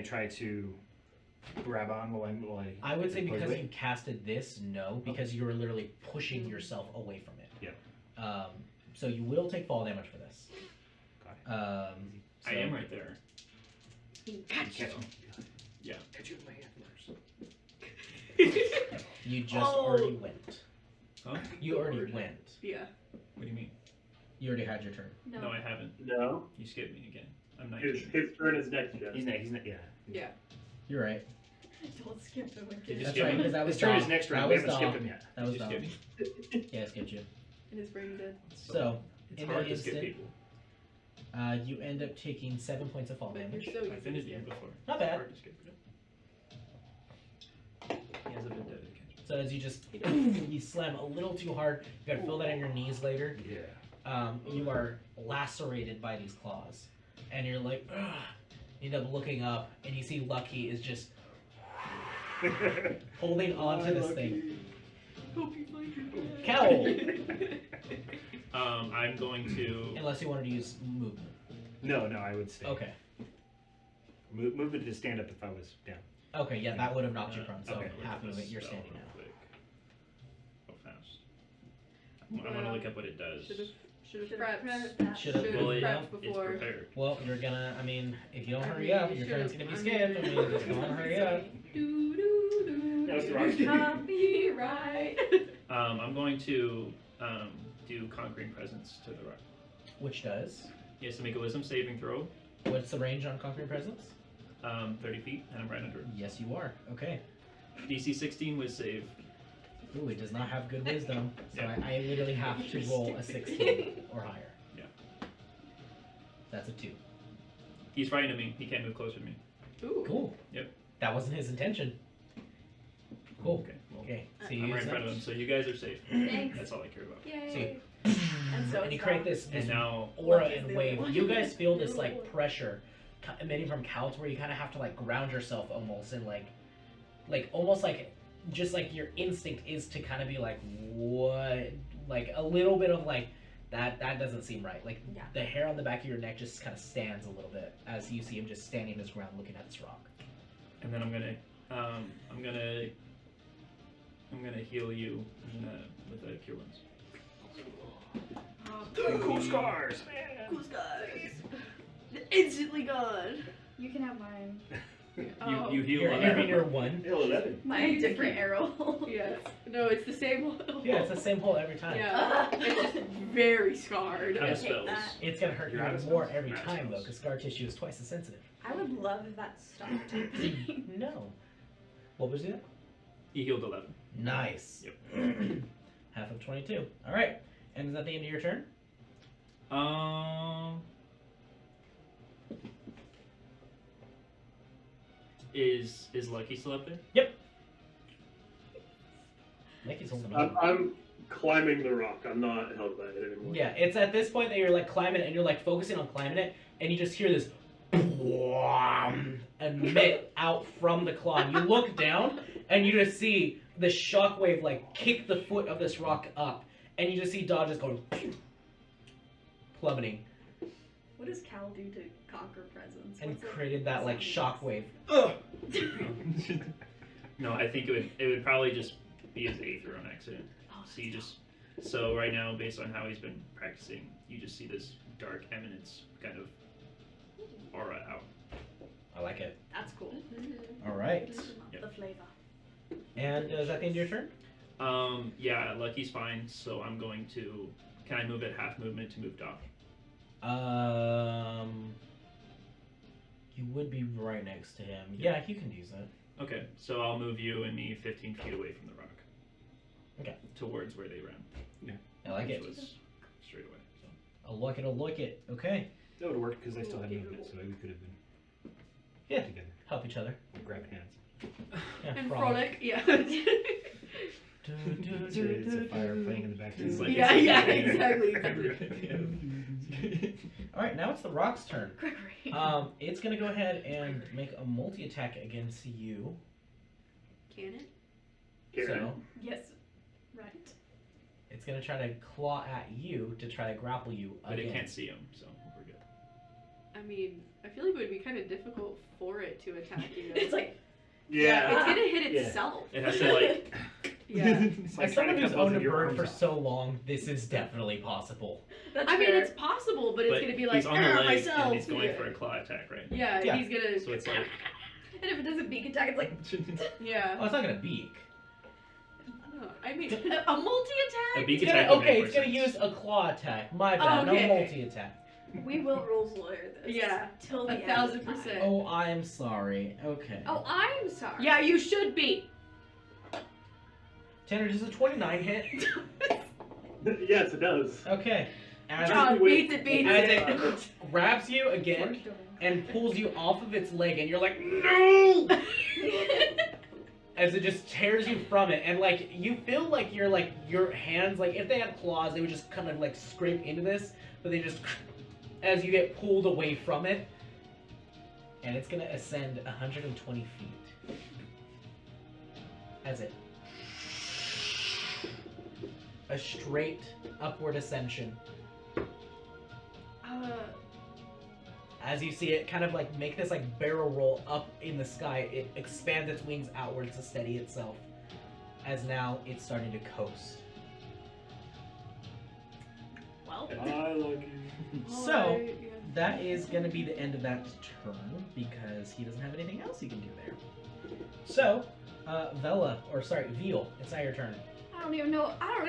try to grab on while I I would say deploy because away? you casted this, no, because you were literally pushing yourself away from it. Yeah. So you will take fall damage for this. Got it. I am right there. You catch me. Yeah. Catch you in my antlers. You just Oh. already went. Huh? You already went. Yeah. What do you mean? You already had your turn. No, I haven't. No. You skipped me again. I'm His 19. turn is next gen. He's not. Yeah. Yeah. You're right. Don't skip the wicked. Did you That's skip right, me? because that was His turn is Dom. next round. That We was haven't skipped Dom. him yet. That was Did you Dom. skip me? Yeah, I skipped you. And his brain did. So, It's in hard that to skip instant, people. you end up taking 7 points of fall But damage. you're so I easy finished to you skip. before. Not It's bad. hard to skip it. He has a vendetta against me. So as you just you slam a little too hard, you gotta feel that in your knees later. Yeah. You are lacerated by these claws, and you're like, ugh. You end up looking up, and you see Lucky is just holding on to this thing. Hope you find your dad. Cowl! I'm going to. Unless you wanted to use movement. No, I would stay. Okay. Movement to stand up if I was down. Okay, yeah, that would have knocked you prone. So Okay, half look at movement, this you're spell standing real now. quick. How fast? I want to look up what it does. Should've Should've prepped. prepped that. Should've Well, Should've yeah, prepped it's before. prepared. Well, you're gonna. I mean, if you don't I hurry mean, up, you your turn's should've- gonna be I skipped. I mean, mean, just go on, hurry up. That was the wrong Copyright. I'm going to do Conquering Presence to the rock. Which does. He has to make a wisdom saving throw, What's the range on Conquering Presence? 30 feet, and I'm right under it. Yes, you are. Okay. DC 16 with save. Ooh, it does not have good wisdom, so Yeah. I literally have to roll a 16 or higher. Yeah. That's a 2. He's frightened of me. He can't move closer to me. Ooh. Cool. Yep. That wasn't his intention. Cool. Okay. Well, Okay. So I'm you right use in front of that. him, so you guys are safe. Thanks. That's all I care about. Yay. And, so you it's create not- this And now, aura Lucky's and the wave. only You one. guys feel this You're the like only one. pressure emanating from Cal to where you kind of have to like ground yourself almost, and like almost like just like your instinct is to kind of be like what, like a little bit of like that doesn't seem right. Like Yeah. the hair on the back of your neck just kind of stands a little bit as you see him just standing his ground looking at this rock. and then I'm gonna heal you with a cure wounds. Cool scars. Cool guys. Instantly gone. You can have mine. You heal You're 11. near 1. Hell, 11. My different arrow. Yes. No, it's the same one. Yeah, it's the same hole every time. Yeah. It's just very scarred. Out of Take spells. that. It's gonna hurt you You're out of even more spells? every Out of time though, spells. because scar tissue is twice as sensitive. I would love if that stopped happening. No. What was it? He healed 11. Nice. Yep. Half of 22. All right. And is that the end of your turn? Is Lucky still up there? Lucky's holding on. I'm climbing the rock. I'm not held by it anymore. Yeah, it's at this point that you're like climbing and you're like focusing on climbing it, and you just hear this emit out from the claw. And you look down and you just see the shockwave like kick the foot of this rock up, and you just see Dodge just going plummeting, What does Cal do to conquer presence? and What's it- created that like sound? shockwave. No, I think it would probably just be his 8th throw on accident. Oh, So you just right now, based on how he's been practicing, you just see this dark eminence kind of aura out. I like it. That's cool. All right. Yep. The flavor. And is that the end of your turn? Yeah, Lucky's fine. So I'm going to. Can I move at half movement to move Doc? You would be right next to him. Yeah, you can use that. Okay, so I'll move you and me 15 feet away from the rock. Okay. Towards where they ran. I like it. Which was straight away. So. I'll look it. Okay. That would have worked because I still had movement, so we could have been Yeah. together, Help each other. grabbing hands. Yeah, And frolic. Frolic, yeah. It's a fire playing in the background. It's like- Yeah, yeah, exactly. All right, now it's the rock's turn. Gregory. It's gonna go ahead and make a multi-attack against you. Can it? So Yes. Right. it's gonna try to claw at you to try to grapple you But again. it can't see him, so we're good. I mean, I feel like it would be kind of difficult for it to attack you. It's like Yeah. It's gonna hit Yeah. itself. It has to like. Yeah. It's like As trying someone to who's cut both owned a of your bird arms for off. so long, this is definitely possible. that's I mean, fair. it's possible, but it's But gonna be like, he's on the leg myself. and he's going yeah. for a claw attack, right? Yeah, Yeah. he's gonna. So it's like. And if it does a beak attack, it's like Yeah. Oh, it's not gonna beak. I mean, a multi-attack? A beak It's attack gonna, would make okay, more it's gonna sense. use a claw attack. My bad, Okay. no multi-attack. we will rules lawyer this. Yeah, Till the 1,000%. Oh, I'm sorry. Okay. Oh, I'm sorry. Yeah, you should be. Tanner, does a 29 hit? Yes, it does. Okay. As John, wait. beats as it. it grabs you again Foreshadowing. and pulls you off of its leg, and you're like, no! As it just tears you from it, and like you feel like your hands, like if they had claws, they would just kind of like scrape into this, but they just as you get pulled away from it, and it's gonna ascend 120 feet. As it a straight upward ascension. As you see it kind of like make this like barrel roll up in the sky, it expands its wings outwards to steady itself. As now it's starting to coast. Well, I like you. So that is going to be the end of that turn because he doesn't have anything else he can do there. So, Veal, it's now your turn. I don't even know what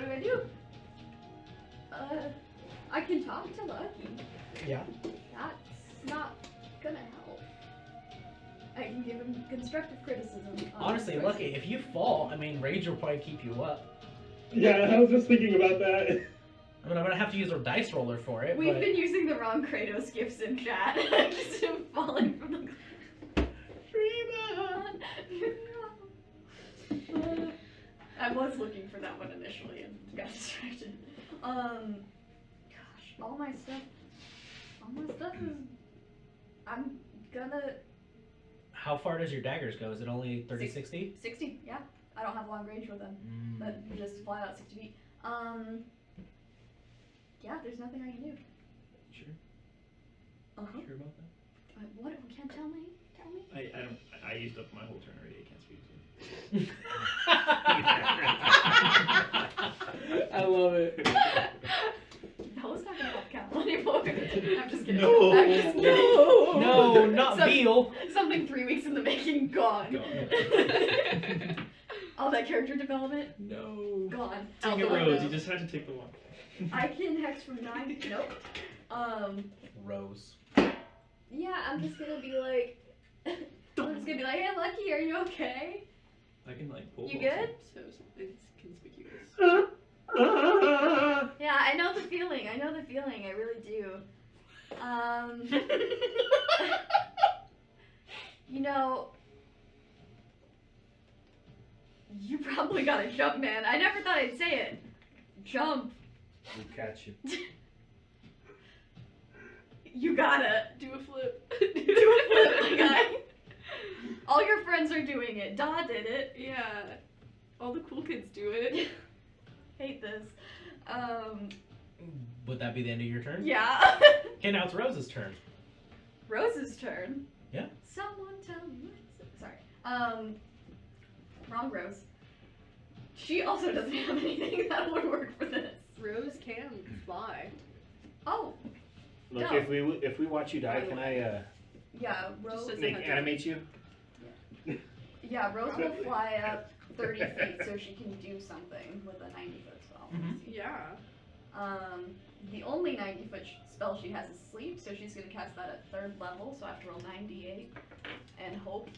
do I do? I can talk to Lucky. Yeah. That's not gonna help. I can give him constructive criticism. on Honestly, his Lucky, if you fall, I mean, Rage will probably keep you up. Yeah, I was just thinking about that. I mean, I'm going to have to use a dice roller for it. We've but... been using the wrong Kratos gifts in chat. Just him falling from the. I was looking for that one initially and got distracted. Gosh, all my stuff is. I'm gonna. How far does your daggers go? Is it only 30, 60? 60, yeah. I don't have long range with them. But just fly out 60 feet. Yeah, there's nothing I can do. Sure. Uh-huh. Sure about that? What? Can't tell me? Tell me? I don't. I used up my whole turn already. I can't speak to you. I love it. That was not gonna help Cal anymore. I'm just kidding. No. I'm just kidding. No. No, not So something 3 weeks in the making, gone. Gone. All that character development, No. gone. Out Take the a rose. window. You just had to take the one. I can hex from 9. Nope. Rose. Yeah, I'm just gonna be like, I'm just gonna be like, hey, Lucky, are you okay? I can like pull. You good? So it's conspicuous. Yeah, I know the feeling. I really do. You know, you probably gotta jump, man. I never thought I'd say it. Jump. We'll catch you. You gotta Do a flip. do a flip, my guy. All your friends are doing it. Da did it. Yeah. All the cool kids do it. Hate this. Would that be the end of your turn? Yeah. Okay, now it's Rose's turn. Rose's turn. Yeah. Someone tell me what's sorry. Wrong Rose. She also doesn't have anything that would work for this. Rose can fly. Oh, Look, No. if we watch you die, can I yeah, Rose. Just make animate you? Yeah, Rose will fly up 30 feet so she can do something with a 90-foot spell. Mhm. Yeah. The only 90-foot spell she has is sleep, so she's gonna cast that at 3rd level. So I have to roll 98 and hope.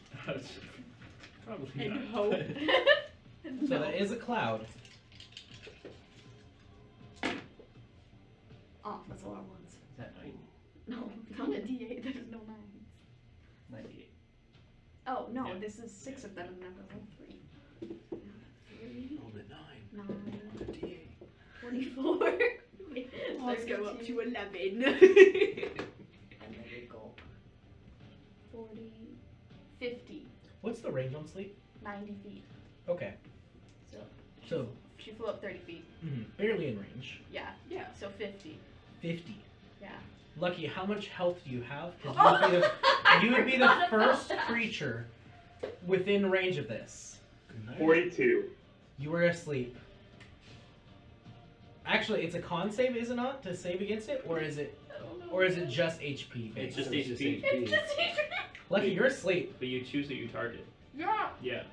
Probably And not. hope. So that is a cloud. Oh, that's a lot of ones. Is that 9? No, not a D8. There's no 9s. 98. Oh no, Yeah. this is 6 of them, and I'm gonna roll 3. 3, Rolled a 9. 9, Rolled a D8. 24. Let's go up to 11. And then we go 40, 50, What's the range on sleep? 90 feet. Okay. So, She flew up 30 feet. barely in range. Yeah. Yeah. So 50. 50. Yeah. Lucky, how much health do you have? 'Cause I you would be the forgot about first that. creature within range of this. Good night. 42. You were asleep. Actually, it's a con save, is it not, to save against it, or is it just HP It's based? just It's just HP. It's just Lucky, you're asleep. But you choose who you target. Yeah. Yeah.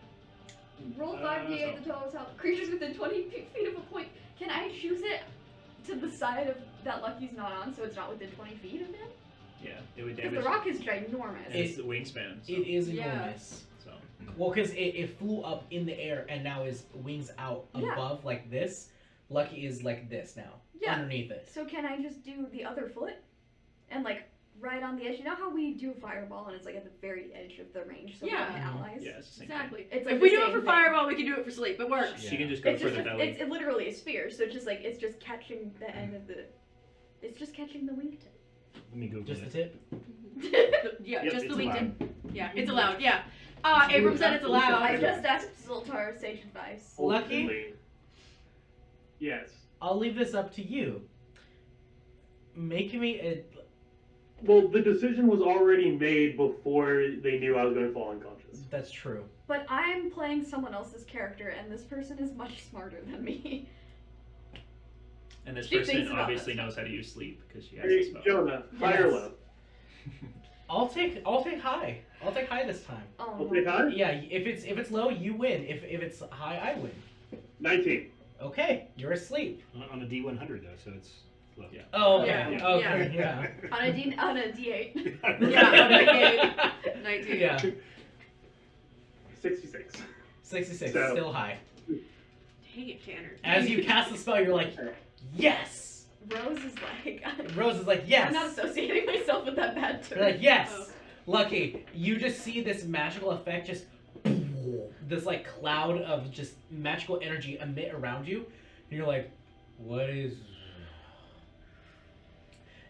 Roll 5d8 the total health. Creatures within 20 feet of a point. Can I choose it to the side of that Lucky's not on, so it's not within 20 feet of him? Yeah. It would Because damage. the rock is ginormous. And it's the wingspan. So. It is Yeah. enormous. so. Well, because it flew up in the air and now is wings out Yeah. above like this. Lucky is like this now, Yeah. underneath it. So can I just do the other foot? And like right on the edge? You know how we do fireball and it's like at the very edge of the range so Yeah. we have allies? Yeah, it's the same Exactly. It's like If we the do it same for thing. fireball, we can do it for sleep. It works. Thing. She can just go It's for just the belly. it's literally a sphere, so it's just like it's just catching the end of the it's just catching the wingtip. Let me Google Just the it. tip. Yeah, Yep, just the it's wingtip. Yeah, it's allowed. Yeah. Abram said it's I allowed. just asked Zoltar sage advice. Lucky? Ultimately, yes. I'll leave this up to you. Make me a. Well, the decision was already made before they knew I was going to fall unconscious. That's true. But I'm playing someone else's character and this person is much smarter than me. And this She thinks person about obviously that knows how to use sleep because she has Hey, a spell. Jonah, high or Yes. low? I'll take high. I'll take high this time. Oh, I'll take high? Yeah, if it's low, you win. If it's high, I win. 19. Okay, you're asleep. On a D100 though, so it's low. Yeah. Oh, Yeah, okay. yeah. Okay, yeah. on a D8. Yeah, 19. Yeah. 66. 66, So- still high. Dang it, Tanner. As you cast the spell, you're like, yes! Rose is like Rose is like, yes! I'm not associating myself with that bad turn. You're like, yes! Oh. Lucky, you just see this magical effect just this like cloud of just magical energy emit around you, and you're like, what is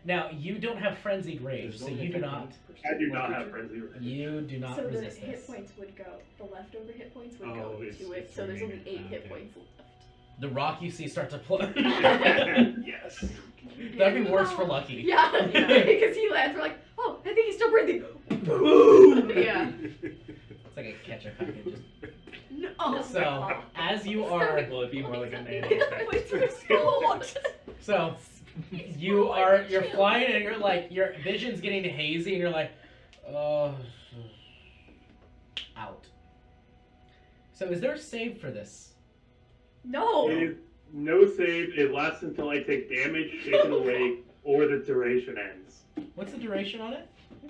now you don't have frenzied rage, so you do not I do not have frenzy rage. you do not So the resist hit this. points would go, the leftover hit points would Oh, go it's- to it, it's so there's only remaining. 8 hit Okay. points left. The rock you see start to plug. Yes. That'd be worse for Lucky. Yeah, because he lands, we're like, oh, I think he's still breathing. Yeah. It's like a ketchup packet. Just... No. Oh, So as you are, Well, it'd be more like a mayonnaise Hit pack. points explode. so you're flying and you're like your vision's getting hazy and you're like, oh, So is there a save for this? No! It is no save. It lasts until I take damage, shaken awake, or the duration ends. What's the duration on it?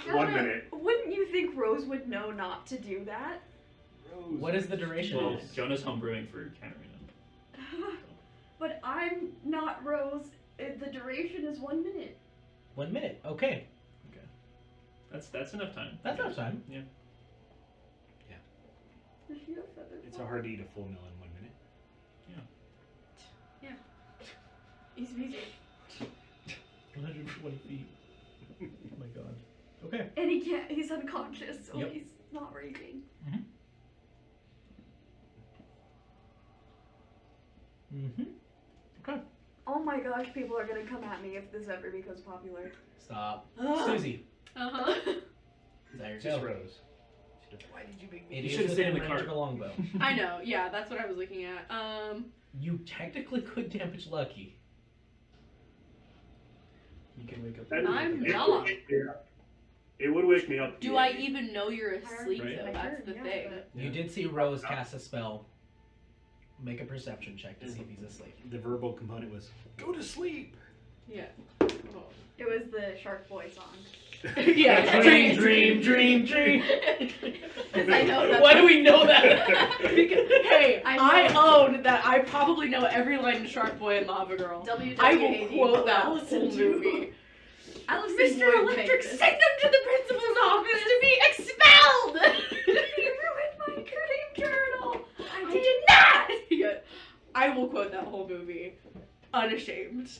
1 minute. Wouldn't you think Rose would know not to do that? What is the duration Well, of this? Jonah's homebrewing for countering them. But I'm not Rose. The duration is 1 minute. 1 minute. Okay. That's enough time. That's enough time. It's hard to eat a full meal in 1 minute. Easy peasy. 120 feet. Oh my god. Okay. And he can't, he's unconscious, so Yep. he's not raging. Mm-hmm. Okay. Oh my gosh, people are gonna come at me if this ever becomes popular. Stop. Ugh. Susie. Uh-huh. There you Just go. Rose. Why did you make me? You It is should've stayed in within the range cart. of a longbow. I know. Yeah, that's what I was looking at. You technically could damage Lucky. You can wake up. That is- I'm it not. would wake me up. It would wake me up. Do I even know you're asleep Right. though? That's the thing. You did see Rose cast a spell. Make a perception check to see if he's asleep. The verbal component was, go to sleep! Yeah. It was the Shark Boy song. Yeah. Dream, dream, dream, dream. Because I know that. Why do we know that? Because, hey, I I own that I probably know every line in Shark Boy and Lava Girl. WWAD I will quote that whole listen to. movie. I listen Mr. to Electric, send them to the principal's office to be expelled! You ruined my dream journal. I did not! Yeah, I will quote that whole movie. Unashamed.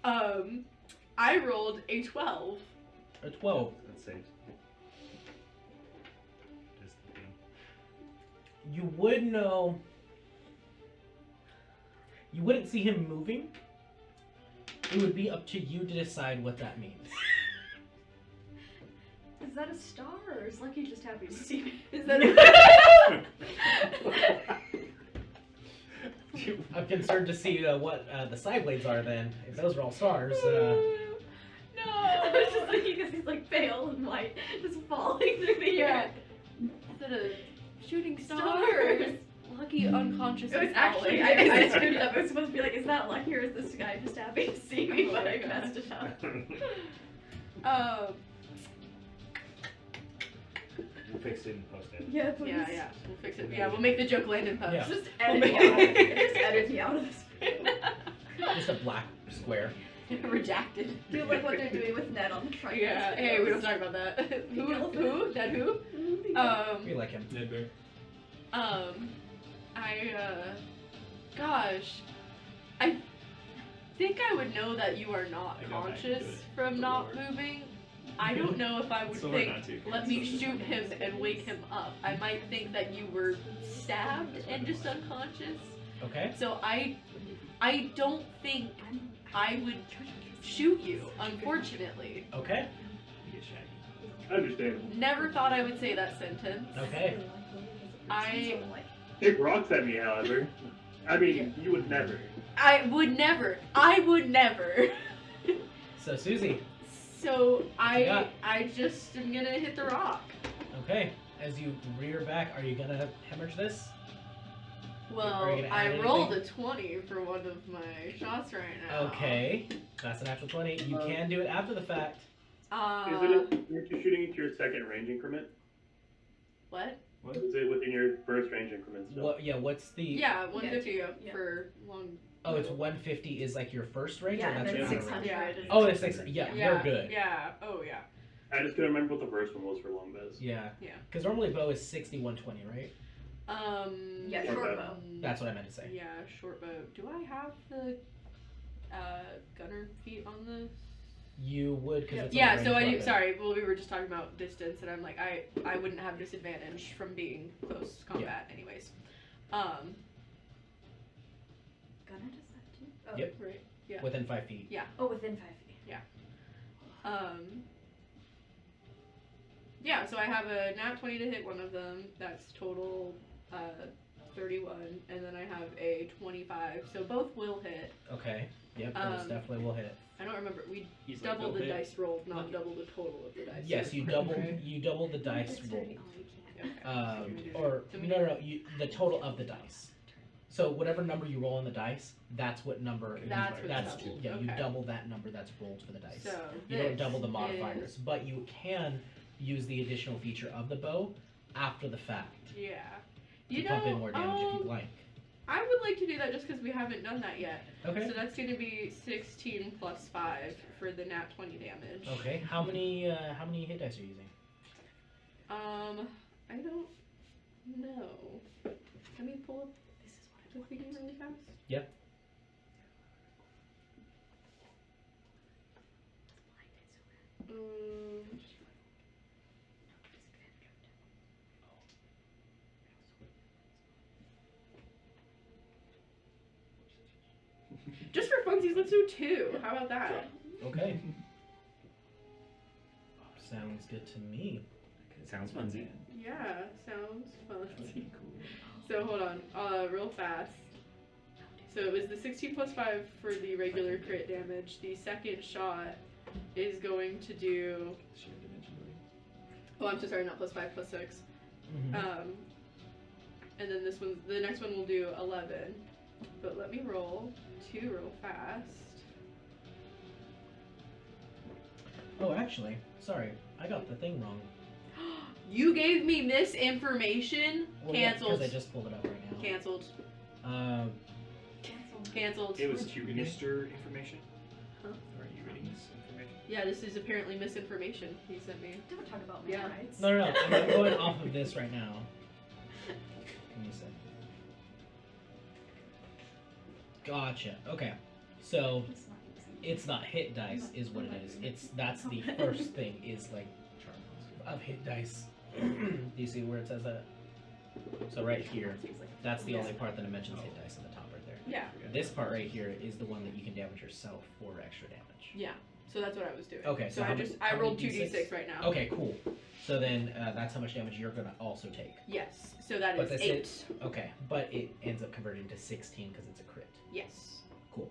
I rolled a 12. A 12. That saves. Just the thing. You would know. You wouldn't see him moving. It would be up to you to decide what that means. Is that a star or is Lucky just happy to see me? Is that I'm concerned to see what the side blades are then. If those are all stars. I was just thinking because he's like pale and white, just falling through the air. Is that a shooting star? Stars. Lucky unconscious. It was and actually, falling. I screwed it up. I was supposed to be like, is that Lucky or is this guy just happy to see me? Oh But my I God. messed it up. We'll fix it in post-edit. Yeah, please. Yeah, we'll fix it. Yeah, we'll make the joke land in post. Yeah. Just We'll edit make me out. Just edit me out of this. Just a black square. Redacted. Do like what they're doing with Ned on the trike. Yeah, hey, we don't talk about that. Who? That who? We like him. Ned Bear. Gosh, I think I would know that you are not I know I can do conscious it. from Good not lord. moving. I don't know if I would So think, hard not to. let me shoot him and wake him up. I might think that you were stabbed and just unconscious. Okay. So I don't think I would shoot you, unfortunately. Okay. You get shaggy. Understandable. Never thought I would say that sentence. Okay. I Take rocks at me, however. I mean, you would never. would never. I would never. So Susie. So you I got? just am gonna hit the rock. Okay. As you rear back, are you gonna hemorrhage this? Well, Are you gonna add I rolled a anything? 20 for one of my shots right now. Okay. That's an actual 20. You can do it after the fact. Isn't it? Aren't you shooting into your second range increment? What? Is it within your first range increment still? What? Yeah. What's the? Yeah, 150 Yeah. for long. Oh, it's 150 is like your first range, Yeah, or and that's then your Yeah. 600. Yeah. is- Oh, it's 600. Yeah, you're good. Yeah. Oh yeah. I just couldn't remember what the first one was for longbows. Yeah. Yeah. Because normally bow is 60, 120, right? Yeah, Short short bow. bow. That's what I meant to say. Yeah, short bow. Do I have the gunner feet on this? You would, because it's Yeah, a so I ranged do. weapon. Sorry, well, we were just talking about distance, and I'm like, I wouldn't have disadvantage from being close combat, anyways. Gunner does that too? Oh, Yep. Right. Yeah. Within 5 feet. Oh, within 5 feet. Yeah. So I have a nat 20 to hit one of them. That's total 31, and then I have a 25. So both will hit. Okay. Yep, those definitely will hit. I don't remember. We He's like, double "Go the hit." dice rolled, not double the total of the dice. Yes, you rolled, double right? you double the dice roll. Oh, you can't. Okay. Or So we no, the total of the dice. So whatever number you roll on the dice, that's what number. That's what that's doubled. yeah. You Okay. double that number that's rolled for the dice. So You don't this double the is- modifiers, but you can use the additional feature of the bow after the fact Yeah. to You pump in know, more damage if you'd like. I would like to do that just because we haven't done that yet. Okay. So that's going to be 16 plus 5 for the nat 20 damage. Okay. How many hit dice are you using? I don't know. Let me pull up the thingy really fast. Yep. Just for funsies, let's do 2. How about that? Okay. Sounds good to me. Sounds funsy. Yeah, sounds fun. Cool. So hold on, real fast. So it was the 16 plus 5 for the regular crit damage. The second shot is going to do. Oh, I'm so sorry, not plus 5, plus 6. Mm-hmm. And then the next one will do 11. But let me roll 2 real fast. Oh, actually, sorry, I got the thing wrong. You gave me misinformation. Well, yeah, Canceled. because I just pulled it up right now. Canceled. Cancel. Canceled. It was Mr. Information? Huh? Or are you reading this information? Yeah, this is apparently misinformation he sent me. Don't talk about Yeah. rights. No, I'm going off of this right now. Give me a second. Gotcha. Okay, so It's not easy. it's not hit dice, is what it is. That's the first thing is like of hit dice. Do you see where it says that? So right here, that's the only part that it mentions hit dice on the top right there. Yeah. This part right here is the one that you can damage yourself for extra damage. Yeah. So that's what I was doing. Okay, So so how I many- just how I many rolled D6? 2d6 right now. Okay, cool. So then that's how much damage you're gonna also take. Yes. So that But is this 8. is- Okay, but it ends up converting to 16 because it's a crit Yes. Cool.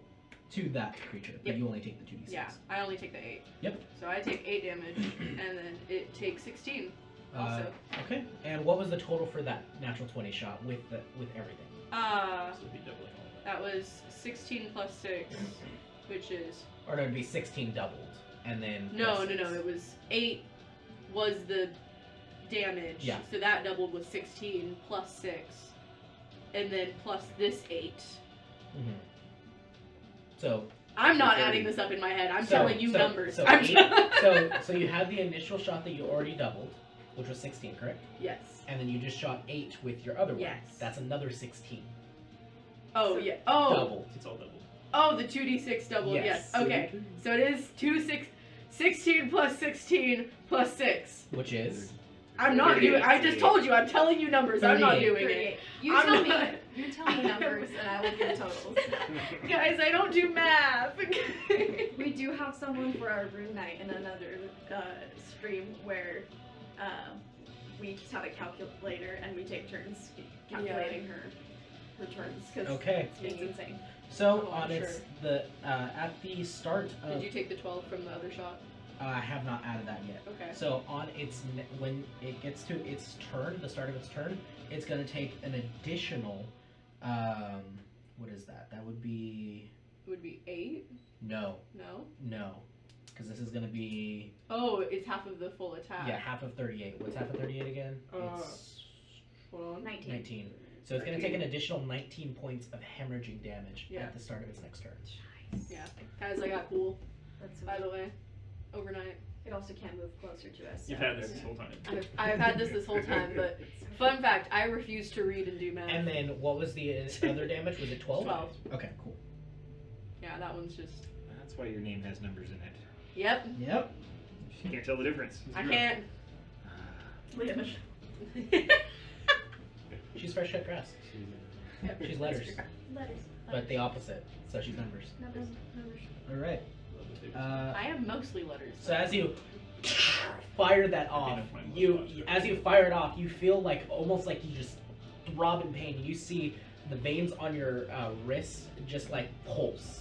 To that creature, but Yep. you only take the 2d6. Yeah. I only take the 8. Yep. So I take 8 damage, and then it takes 16. Also. Okay. And what was the total for that natural 20 shot with everything? So it'd be doubling all that. That was 16 plus 6, which is Or no, it'd be 16 doubled, and then no. plus six. It was 8 was the damage. Yeah. So that doubled was 16 plus 6, and then plus this 8. Mhm. So I'm not 30. adding this up in my head. I'm So- telling you so- numbers. so I'm eight- so you had the initial shot that you already doubled, which was 16, correct? Yes. And then you just shot 8 with your other one. Yes. That's another 16 Oh So- yeah. Oh. doubled. It's all double. Oh, the 2d6 double. Yes. Yes. Okay. So it is 16 plus 16 plus 6. Which is I'm not doing. I just told you. I'm telling you numbers. I'm not 38. doing it. You I'm tell not- me. You tell me numbers, and I will give totals. Guys, I don't do math. We do have someone for our room night in another stream where we just have a calculator and we take turns calculating her turns because okay. it's insane. So Oh, on sure. its the at the start of Did you take the 12 from the other shot? I have not added that yet. Okay. So on its when it gets to its turn, the start of its turn, it's gonna take an additional. What is that? That would be It would be 8. no, No. because this is gonna be Oh, it's half of the full attack. yeah half of 38. What's half of 38 again? It's Hold on. 19. 19. So it's gonna take an additional 19 points of hemorrhaging damage Yeah. at the start of its next turn. Guys, I got cool. That's By the way, overnight. it also can't move closer to us. You've so- had this whole time. I've had this whole time, but fun fact, I refuse to read and do math. And then what was the other damage? Was it 12? 12. Okay, cool. Yeah, that one's just. That's why your name has numbers in it. Yep. Yep. You can't tell the difference. I can't. Liam. She's fresh cut grass. She's letters, Letters. but the opposite. So she's numbers. Numbers. All right. I am mostly letters. So as you fire that off, as you fire it off, you feel like almost like you just throb in pain. You see the veins on your wrists just like pulse,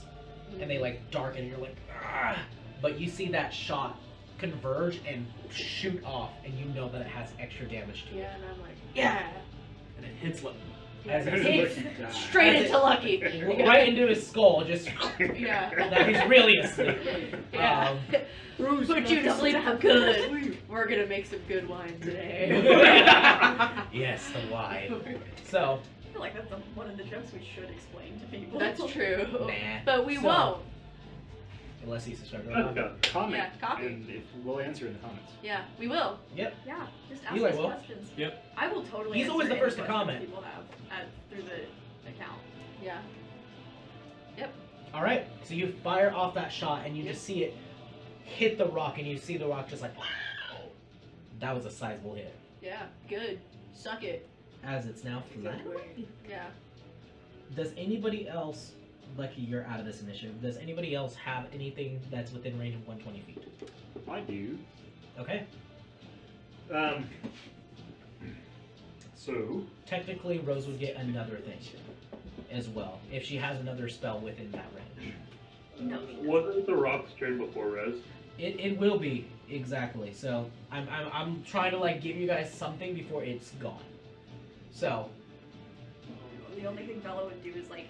and they like darken. And you're like, ah! But you see that shot converge and shoot off, and you know that it has extra damage to it. Yeah, and I'm like, yeah. And it hits Lucky. As it Hits hits straight As into Lucky. right into his skull, just Yeah. that he's really asleep. Yeah. Rose, Put you to not sleep to for have good. sleep. We're gonna make some good wine today. Yes, the wine. So, I feel like that's one of the jokes we should explain to people. That's true. nah. But we So, won't. Unless he's subscribed. Okay. Comment. Yeah, copy. And if, we'll answer in the comments. Yeah, we will. Yeah, just ask Eli us will. questions. Yep. I will totally He's answer always the any first to questions comment. people have through the account. Yeah. All right. So you fire off that shot, and you just see it hit the rock, and you see the rock just like, wow. That was a sizable hit. Yeah. Good. Suck it. As it's now flat. Yeah. Does anybody else, Lucky, you're out of this initiative. Does anybody else have anything that's within range of 120 feet? I do. Okay. So Technically, Rose would get another thing as well if she has another spell within that range. No. Wasn't the rock's turn before Res? It will be exactly. So I'm trying to like give you guys something before it's gone. So The only thing Bella would do is like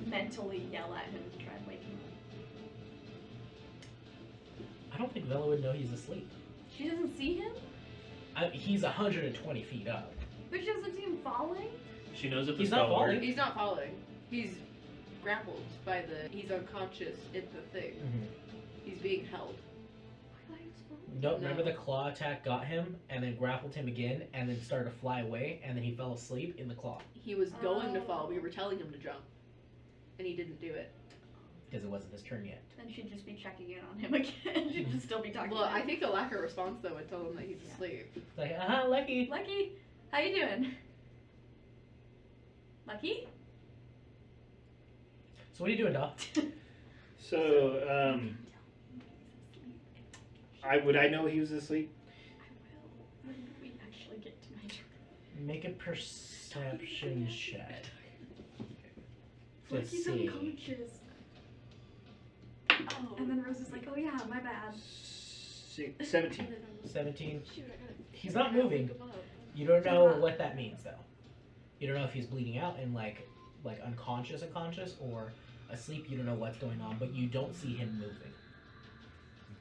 mentally yell at him to try and wake him up. I don't think Vela would know he's asleep. She doesn't see him, He's 120 feet up. but she doesn't see him falling. She knows if the He's not spell falling. works. He's not falling. He's grappled by the. He's unconscious in the thing. He's being held. I thought he was falling. No, No. remember the claw attack got him and then grappled him again and then started to fly away and then he fell asleep in the claw He was going to fall. Oh. We were telling him to jump, and he didn't do it. because it wasn't his turn yet. Then she'd just be checking in on him again. She'd just still be talking. Well, to I him. think the lack of response though would tell him that he's Yeah. asleep. It's like, Lucky. Lucky, how you doing? Lucky? So what are you doing, Doc? So would I know he was asleep? I will when we actually get to my turn. Make a perception check. To Lucky's see. unconscious. Oh. And then Rose is like, oh yeah, my bad. 17. 17. Shoot, I gotta- He's not moving. Wake him up. You don't know what that means though. You don't know if he's bleeding out and like unconscious or asleep. You don't know what's going on, but you don't see him moving.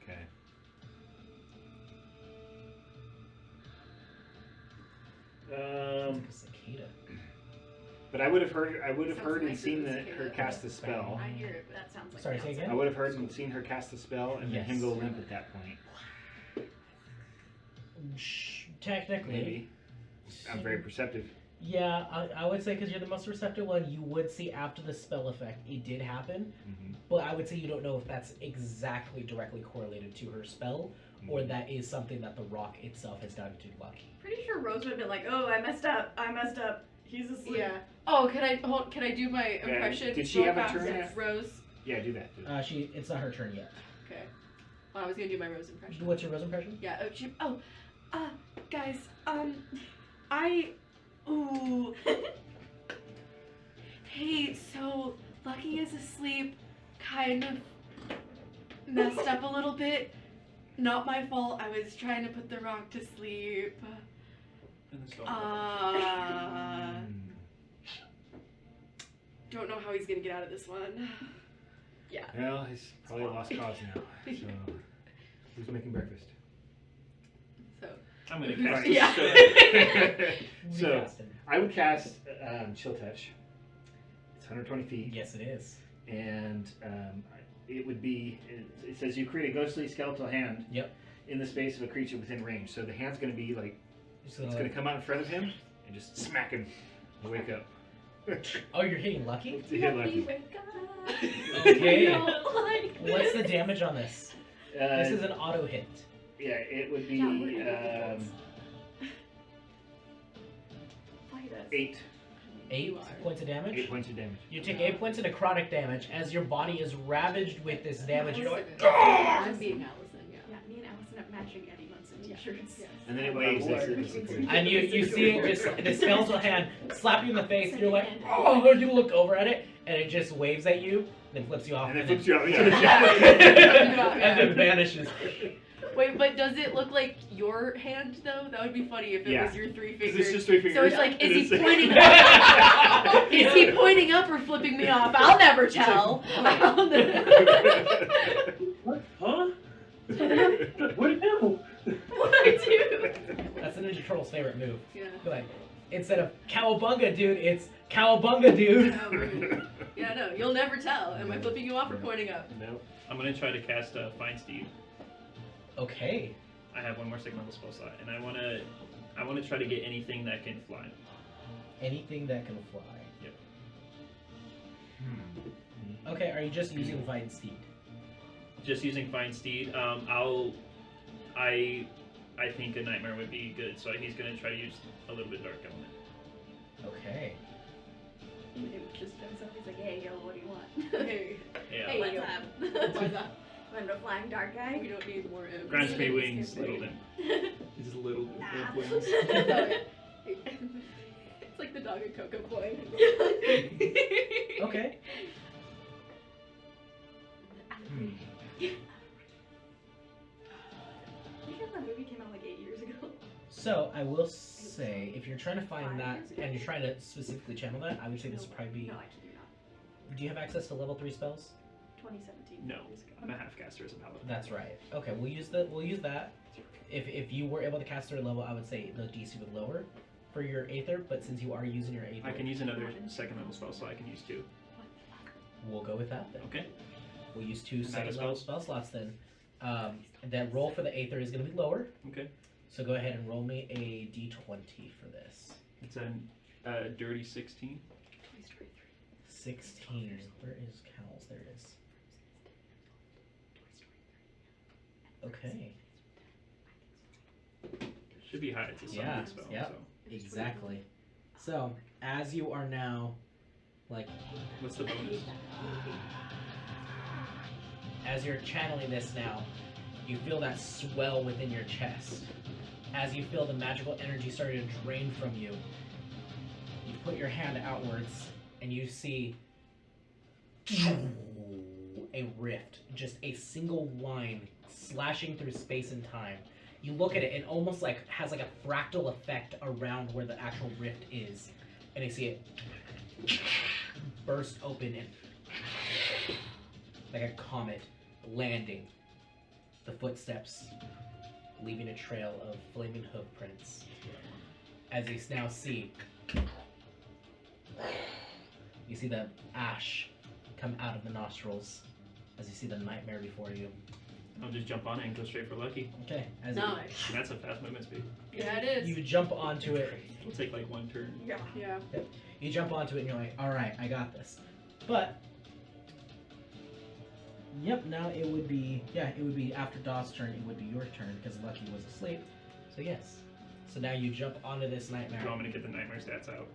Okay. It's like a cicada. But I would have heard Sounds and nicer seen than her cicada. cast the spell. I hear it, but That sounds like Sorry, an say outside. again? I would have heard and seen her cast the spell and then him Yes. go limp at that point. Technically. Maybe. I'm very perceptive. Yeah, I would say because you're the most receptive one, you would see after the spell effect it did happen, Mm-hmm. but I would say you don't know if that's exactly directly correlated to her spell, or that is something that the rock itself has done to Lucky. Pretty sure Rose would have been like, oh, I messed up. He's asleep. Yeah. Oh, can I do my impression? Did she real have a fast? turn Yes. Rose. Yeah, do that. It's not her turn yet. Okay. Well, I was gonna do my Rose impression. What's your Rose impression? Yeah. Guys. Ooh. Hey, so Lucky is asleep. Kind of messed up a little bit. Not my fault. I was trying to put the rock to sleep. And the spell. Don't know how he's gonna get out of this one. Yeah. Well, he's probably a lost cause now. So who's making breakfast? So. I'm gonna cast Yeah. So Recast him. I would cast Chill Touch. It's 120 feet. Yes, it is. And it would be. It says you create a ghostly skeletal hand. Yep. In the space of a creature within range. So the hand's going to be like So, it's going to come out in front of him and just smack him. And wake up. oh, you're hitting Lucky? To hit Lucky. Wake up. Okay. I don't like What's this. the damage on this? This is an auto hit. Yeah, it would be Yeah, we're gonna do Fight us. 8 8 points of damage. 8 points of damage. You take 8 points of necrotic damage as your body is ravaged with this damage. You're like, I'm being Allison, yeah. Yeah, me and Allison have matching Eddie Munson t-shirts. Yes. And then it waves as and you see it just the skeletal hand slap you in the face. You're like, oh, you look over at it, and it just waves at you, then flips you off, And it then flips you out. Yeah. and then vanishes. Wait, but does it look like your hand though? That would be funny if it Yeah. was your 3 'Cause fingers. it's just 3 fingers. So it's like, And is he it's- pointing up? Is he pointing up or flipping me off? I'll never tell. I'll never. What? Huh? What do? What do I do? That's the Ninja Turtle's favorite move. Yeah. Be like, instead of cowabunga, dude, it's cowabunga, dude. Oh, rude. Yeah, no, you'll never tell. Am I flipping you off or pointing up? No. I'm gonna try to cast Find Steed. Okay. I have one more second level spell slot, and I wanna try to get anything that can fly. Anything that can fly. Yep. Okay, are you just using Find Steed? Just using Find Steed. I think a nightmare would be good, so he's gonna try to use a little bit dark element. Okay. It just jumps up. He's like, "Hey, yo, what do you want?" Hey, Yeah. Hey, what's yo. up? what's up? Want a flying dark guy? We don't need more imps. Grants me wings, little imp. These little Nah. wings. It's like the dog and Coco boy. Okay. You know that movie came out like 8 years ago. So I will say, if you're trying to find that and you're trying to specifically channel that, I would say this would probably be. No, I can do not. Do you have access to level 3 spells? 2017. No, I'm a half caster as a paladin. That's right. Okay, we'll use that. If you were able to cast third level, I would say the DC would lower for your Aether, but since you are using your Aether, I can use another second level spell slot. I can use 2. we'll go with that then. Okay. We'll use 2 And that second is level spells? spell slots then. That roll for the Aether is going to be lower, Okay. so go ahead and roll me a d20 for this. It's a dirty 16. 16. Where is Cowls? There it is. Okay. Should be high. It's a summoning Yeah, spell. yep. So. Exactly. So, as you are now, like, What's the bonus? as you're channeling this now, you feel that swell within your chest. As you feel the magical energy starting to drain from you, you put your hand outwards and you see a rift, just a single line slashing through space and time. You look at it and almost like has like a fractal effect around where the actual rift is, and you see it burst open and like a comet landing. The footsteps leaving a trail of flaming hoof prints. As you now see, you see the ash come out of the nostrils. As you see the nightmare before you. I'll just jump on it and go straight for Lucky. Okay. As Nice. And that's a fast movement speed. Yeah, it is. you jump onto it, It'll take like 1 turn. Yeah. Yeah. you jump onto it and you're like, all right, I got this. But yep, now it would be after Daw's turn. It would be your turn because Lucky was asleep. So yes. So now you jump onto this nightmare. Do you want me to get the nightmare stats out?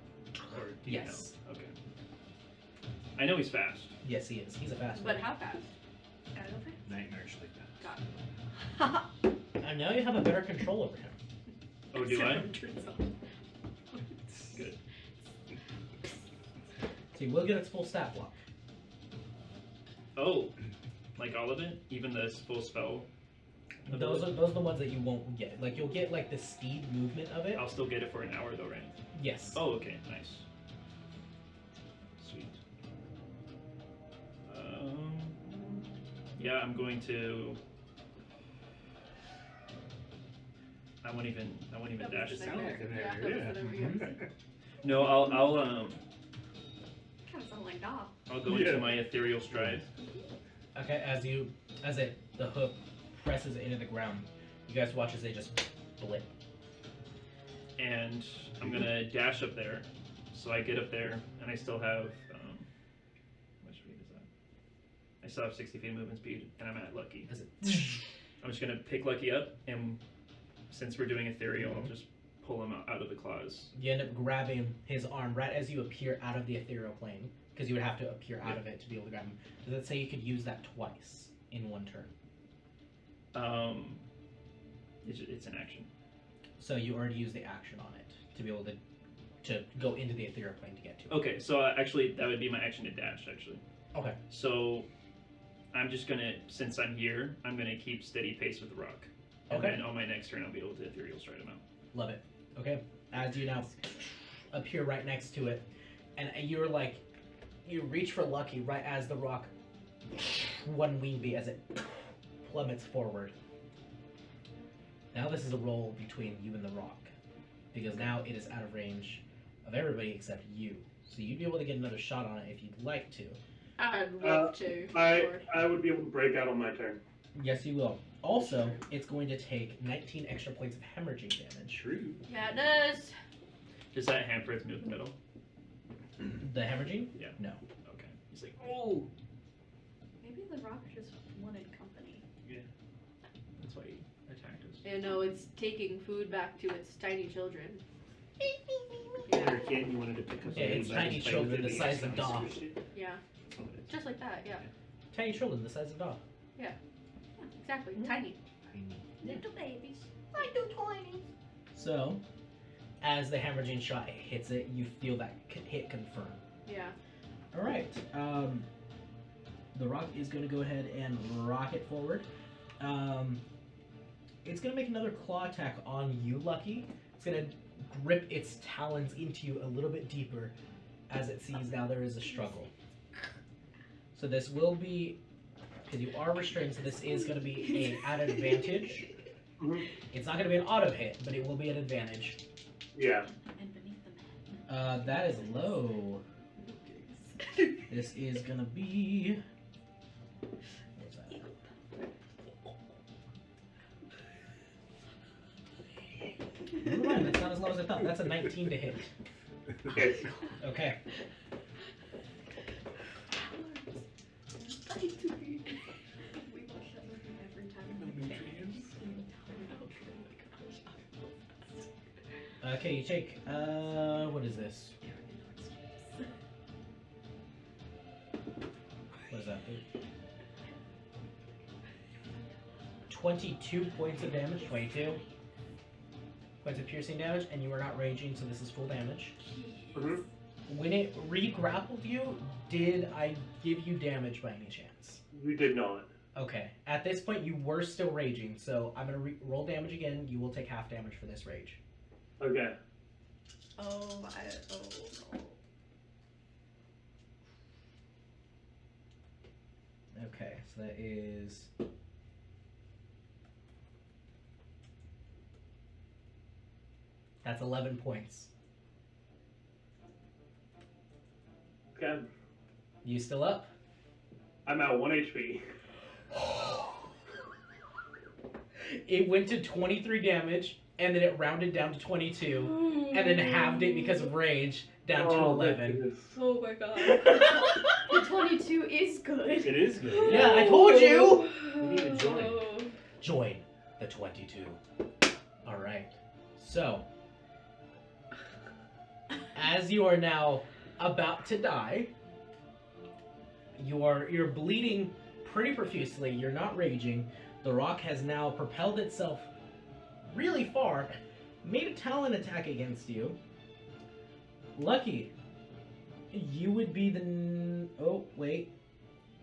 Or do you Yes. know? Okay. I know he's fast. Yes, he is. He's a fast But one. how fast? Nightmarish like that. And now you have a better control over him. Oh, do I? Turns on. Good. So you will get its full stat block. Oh, like all of it? Even the full spell? Those are the ones that you won't get. Like you'll get like the speed movement of it. I'll still get it for an hour though, right? Yes. Oh, okay, nice. Sweet. Yeah, I'm going to. I won't even dash was the it. nightmare. Yeah, Yeah, that was the nightmare. No, I'll Kind of sound like Doc. I'll go into my ethereal stride. Okay. As the hoof presses into the ground, you guys watch as they just blip. And I'm gonna dash up there. So I get up there, and I still have what speed is that? I still have 60 feet of movement speed, and I'm at Lucky. As it I'm just gonna pick Lucky up, and since we're doing ethereal, I'll just pull him out of the claws. You end up grabbing his arm right as you appear out of the ethereal plane, because you would have to appear out of it to be able to grab him. Does that say you could use that twice in one turn? It's an action. So you already used the action on it to be able to go into the ethereal plane to get to it. Okay, so actually that would be my action to dash. Actually, Okay. So I'm just gonna, since I'm here, I'm gonna keep steady pace with the rock. And Okay. then on my next turn, I'll be able to ethereal stride him out. Love it. Okay. As you now appear right next to it, and you're like, you reach for Lucky right as the rock, one wing beat as it plummets forward. Now this is a roll between you and the rock, because now it is out of range of everybody except you. So you'd be able to get another shot on it if you'd like to. I'd love to. I would be able to break out on my turn. Yes, you will. Also, it's going to take 19 extra points of hemorrhaging damage. True. Yeah, it does. Does that hamper its move in the middle? The hemorrhaging? Yeah. No. Okay. He's like, oh. Maybe the rock just wanted company. That's why he attacked us. You know, it's taking food back to its tiny children. When you were a kid, you wanted to pick up Yeah, it's something, tiny but children play with the it, size but of you dog. squished it. Yeah, That's all it is. just like that. Yeah, Tiny children the size of dog. yeah, exactly. Mhm. Tiny. Tiny. Little babies. So, as the hemorrhaging shot hits it, you feel that hit confirm. Yeah. All right. The rock is going to go ahead and rocket forward. It's going to make another claw attack on you, Lucky. It's going to grip its talons into you a little bit deeper as it sees now there is a struggle. So this will be, because you are restrained, so this is going to be at an advantage. Mhm. It's not going to be an auto hit, but it will be an advantage. Yeah. And beneath the mat. That is low. This is going to be... What's that? Never mind, that's not as low as I thought. That's a 19 to hit. Okay. Okay. We watch that movie every time. Okay, you take, what is this? What is that? 22 points of damage, 22 points of piercing damage, and you are not raging, so this is full damage. Mhm. When it re-grappled you, did I give you damage by any chance? You did not. Okay, at this point you were still raging, so I'm gonna roll damage again. You will take half damage for this rage. Okay. Oh no. Okay, so that is... That's 11 points. Okay. You still up? I'm at 1 HP. It went to 23 damage, and then it rounded down to 22, and then halved it because of rage down to 11. Oh my god. The 22 is good. It is good. Yeah, I told you! You need to join. Join the 22. Alright. So, as you are now about to die, you're bleeding pretty profusely, you're not raging. The rock has now propelled itself really far, made a talon attack against you. Lucky, you would be the... Oh, wait.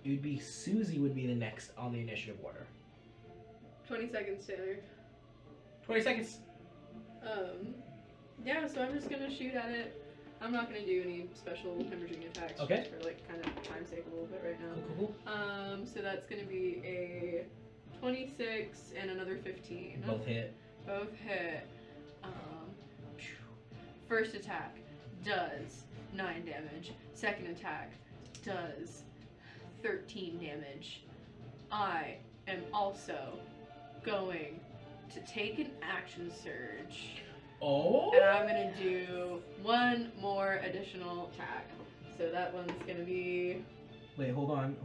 It would be Susie would be the next on the initiative order. 20 seconds, Taylor. 20 seconds. Yeah, so I'm just gonna shoot at it. I'm not gonna do any special hemorrhaging attacks. Okay. Just for like kind of time's sake a little bit right now. Cool, cool. So that's gonna be a 26 and another 15. Both hit. Both hit. First attack does 9 damage. Second attack does 13 damage. I am also going to take an action surge. Oh! And I'm gonna do one more additional attack. So that one's gonna be Wait, hold on.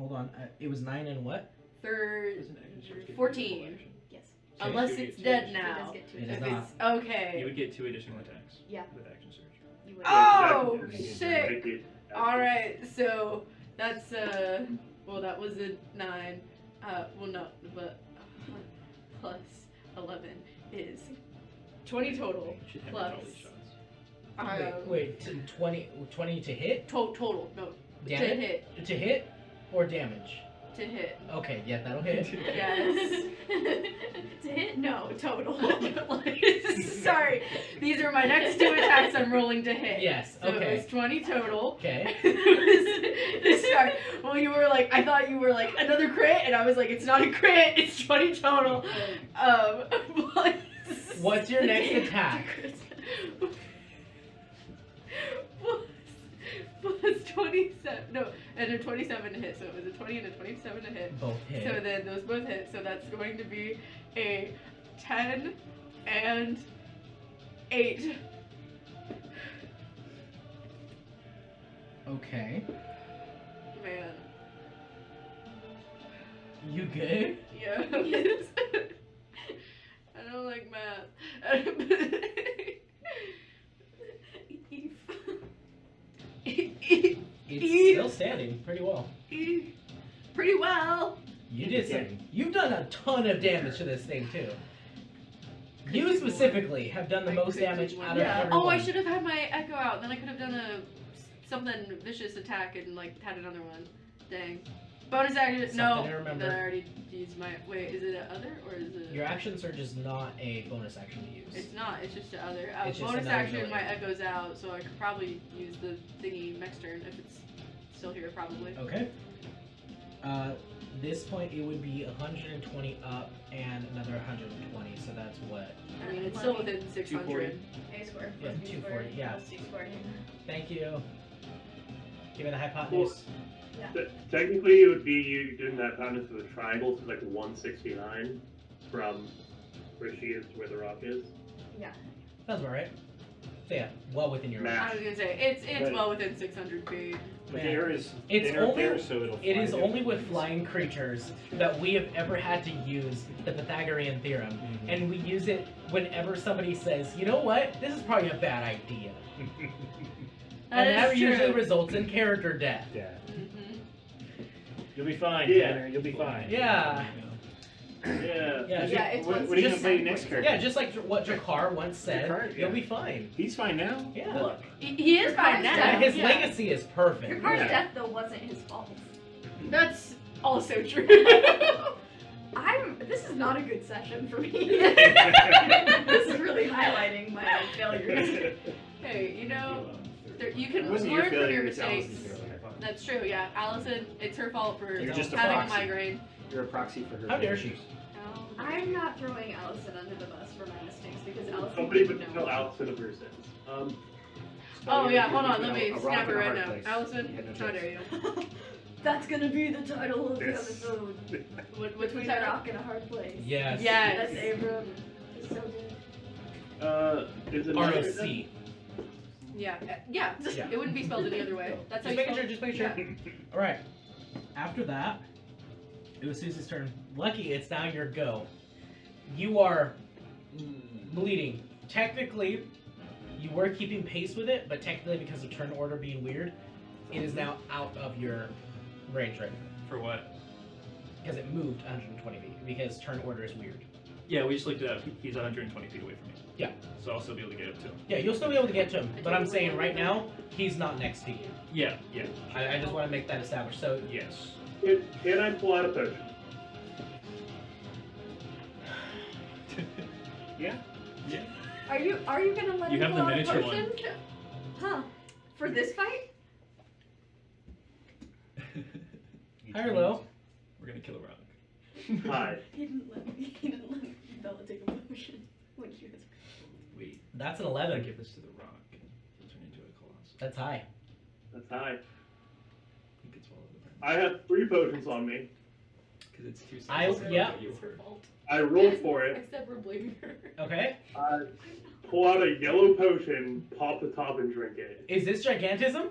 It was 9 and what? third, Doesn't action surge give you a 14. full action? Yes. Okay. Unless You it's get dead two now. He does get two It is If attacks. it's okay. You would get 2 additional attacks. Yeah. With action surge. You would. Oh, Yeah, shit. Thank you. Alright, so that's well that was a 9. Well no, but plus 11 is 20 total. You should have Plus. all these shots. Wait, 20 to hit? Total, no. Damn to it. hit. To hit? or damage? To hit. Okay, yeah, that'll hit. Yes. To hit? No, total. Sorry. These are my next 2 attacks I'm rolling to hit. Yes, So it okay. was 20 total. Okay. Sorry. Well, you were like, I thought you were like, another crit, and I was like, it's not a crit, it's 20 total. But What's your next attack? Plus 27. No, and a 27 to hit. So it was a 20 and a 27 to hit. Both hit. So then those both hit. So that's going to be a 10 and 8. Okay. Man. You good? Yeah. I don't like math. It's still standing pretty well. Pretty well. You did some, you've done a ton of damage to this thing too. You specifically have done the most damage out of everyone. Oh, I should have had my echo out. Then I could have done something vicious attack and like had another one. Dang. Bonus action. Something No. to remember. Then I already used my. Wait, is it a other or is it? Your action surge is not a bonus action to use. It's not. It's just a other. It's just Bonus another action. ability. My echo's out, so I could probably use the thingy next turn if it's still here. Probably. Okay. This point it would be 120 up and another 120, so that's what? I mean, it's still within 600. A square. Yeah, plus B 240, squared yeah. plus C squared. Thank you. Give me the hypotenuse. Technically, it would be you doing that hypotenuse of a triangle, so like 169 from where she is to where the rock is. Yeah. Sounds about right. So yeah, well within your range. Math. I was gonna say it's But- well within 600 feet. But the air is It's thinner up only- there, so it'll It fly is only with differently. flying creatures that we have ever had to use the Pythagorean theorem. Mhm. And we use it whenever somebody says, you know what, this is probably a bad idea. That and that is usually true. results in character death. Yeah. Mhm. You'll be fine, Yeah. Tanner. You'll be fine. Yeah. Yeah. Yeah, What- Yeah, it's what, what- what are you gonna just- play next character? Yeah, just like what Jakar once said, Jakar, you'll yeah. be fine. He's fine now. Yeah. Look, He is Your fine car's now. Yeah, his yeah. legacy is perfect. your car's Yeah. death though wasn't his fault. That's also true. This is not a good session for me. This is really highlighting my failures. Hey, you know, you It can wasn't your learn from failure, your it's mistakes. Allison's failure, I thought. That's true, yeah. Allison, it's her fault for You're just a having a proxy. migraine. You're a proxy for her. How dare she? I'm not throwing Allison under the bus for my mistakes because Allison Somebody didn't would know. tell Allison of her sins. Oh yeah, hold on, You let know, me a rock snap in her a right hard now. place. Allison, You had no how choice. dare you? That's gonna be the title of the Yes. episode. What's Between that a rock and a hard place. Yes. Yes. That's Abram. It's so good. Is it ROC. Yeah, Yeah. it wouldn't be spelled any other way. That's how Just you making spell sure, just making sure. Alright. After that, it was Susie's turn. Lucky, it's now your go. You are bleeding. Technically, you were keeping pace with it, but technically because of turn order being weird, it is now out of your range right now. For what? Because it moved 120 feet. Because turn order is weird. Yeah, we just looked it up. He's 120 feet away from me. Yeah. So I'll still be able to get up to him. Yeah, you'll still be able to get to him, but I'm saying right now, he's not next to you. Yeah, yeah. I just want to make that established. So, Yes. Can I pull out a potion? Yeah. Yeah. Are you gonna let You him have pull the out a miniature potion? Huh? For this fight? high or low? We're gonna kill a rock. Hi. He didn't let Bella take a potion when he was. Wait. That's an I 11. give this to the rock. He'll turn into a colossus. That's high. That's high. He could swallow the burn. I have 3 potions on me. Because it's too I- sensitive. yeah. It's her fault. I rolled for it. Except we're blaming her. Okay. I pull out a yellow potion, pop the top, and drink it. Is this gigantism?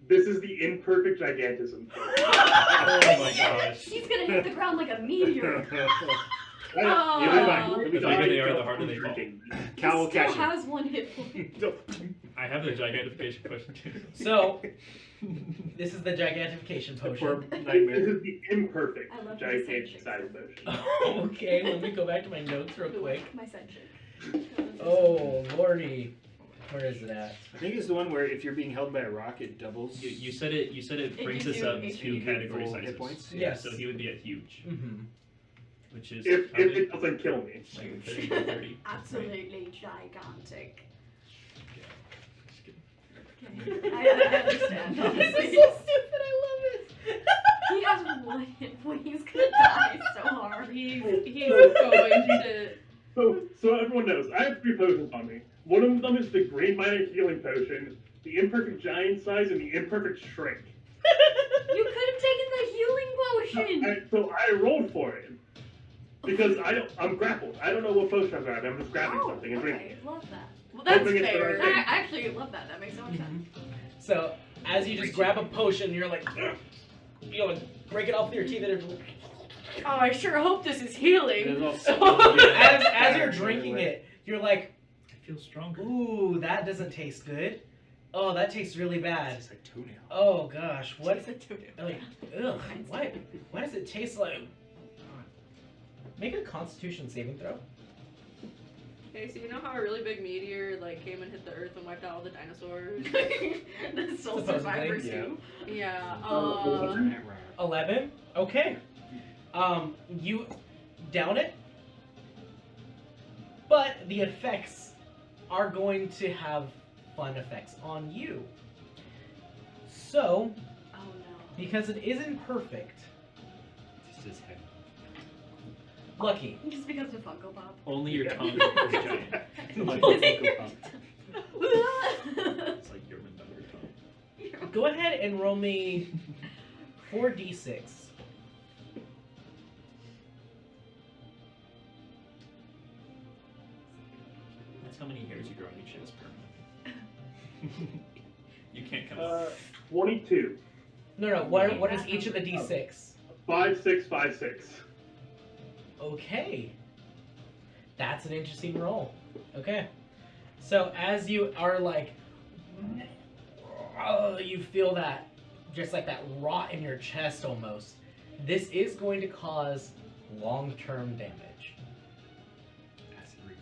This is the imperfect gigantism. Oh my gosh. He's gonna hit the ground like a meteor. You'll be fine. You'll be The fine. bigger they are, the harder they fall. Cal will He still catch you. has 1 hit point. I have the gigantification question too. So, this is the gigantification The poor potion. This nightmare. is the imperfect I love my side gigantic chicks. size potion. Okay, let me go back to my notes real quick. My side chick. Oh, lordy. Where is it at? I think it's the one where if you're being held by a rock, it doubles. You said it. You said it It brings gives us you up HP. to category Full sizes. hit points. Yeah, Yes. so he would be at huge, Mm-hmm. which is If how big? it doesn't kill me. Like 30 by 30. Absolutely gigantic. Just kidding. Okay. I understand. This Honestly. is so stupid. I love it. He has one hit point. He's gonna die so hard. He's going to. So everyone knows, I have 3 potions on me. One of them is the Green Minor Healing Potion, the Imperfect Giant Size, and the Imperfect Shrink. You could have taken the healing potion. So I rolled for it. Because I'm grappled. I don't know what potion I'm grabbing. I'm just grabbing Oh, something and drinking. okay. Love that. Well, that's Hoping it's the fair. right I thing. actually love that. That makes so much sense. So as you just grab a potion, you're like, you know, break it off with your teeth, and Oh, I sure hope this is healing. as you're drinking it, you're like, I feel stronger. ooh, that doesn't taste good. Oh, that tastes really bad. It's like toenail. Oh gosh, what? It's a totem. Like, ugh, why does it taste like? Make a Constitution saving throw. Okay, so you know how a really big meteor like came and hit the Earth and wiped out all the dinosaurs? The Soul Supposedly, Survivor yeah. too. Yeah. 11. Okay. You down it, but the effects are going to have fun effects on you. So, Oh no. because it isn't perfect, Just his head. Lucky. Just because of Funko Pop. Only your tongue is giant. Like Funko Pop. It's like your tongue. Go ahead and roll me 4d6. That's how many hairs you grow on each head is permanent. You can't come. 22. No. What is each of the d6? 5, 6, 5, 6. Okay. That's an interesting roll. Okay. So as you are like, you feel that, just like that rot in your chest almost. This is going to cause long-term damage. Acid reflux.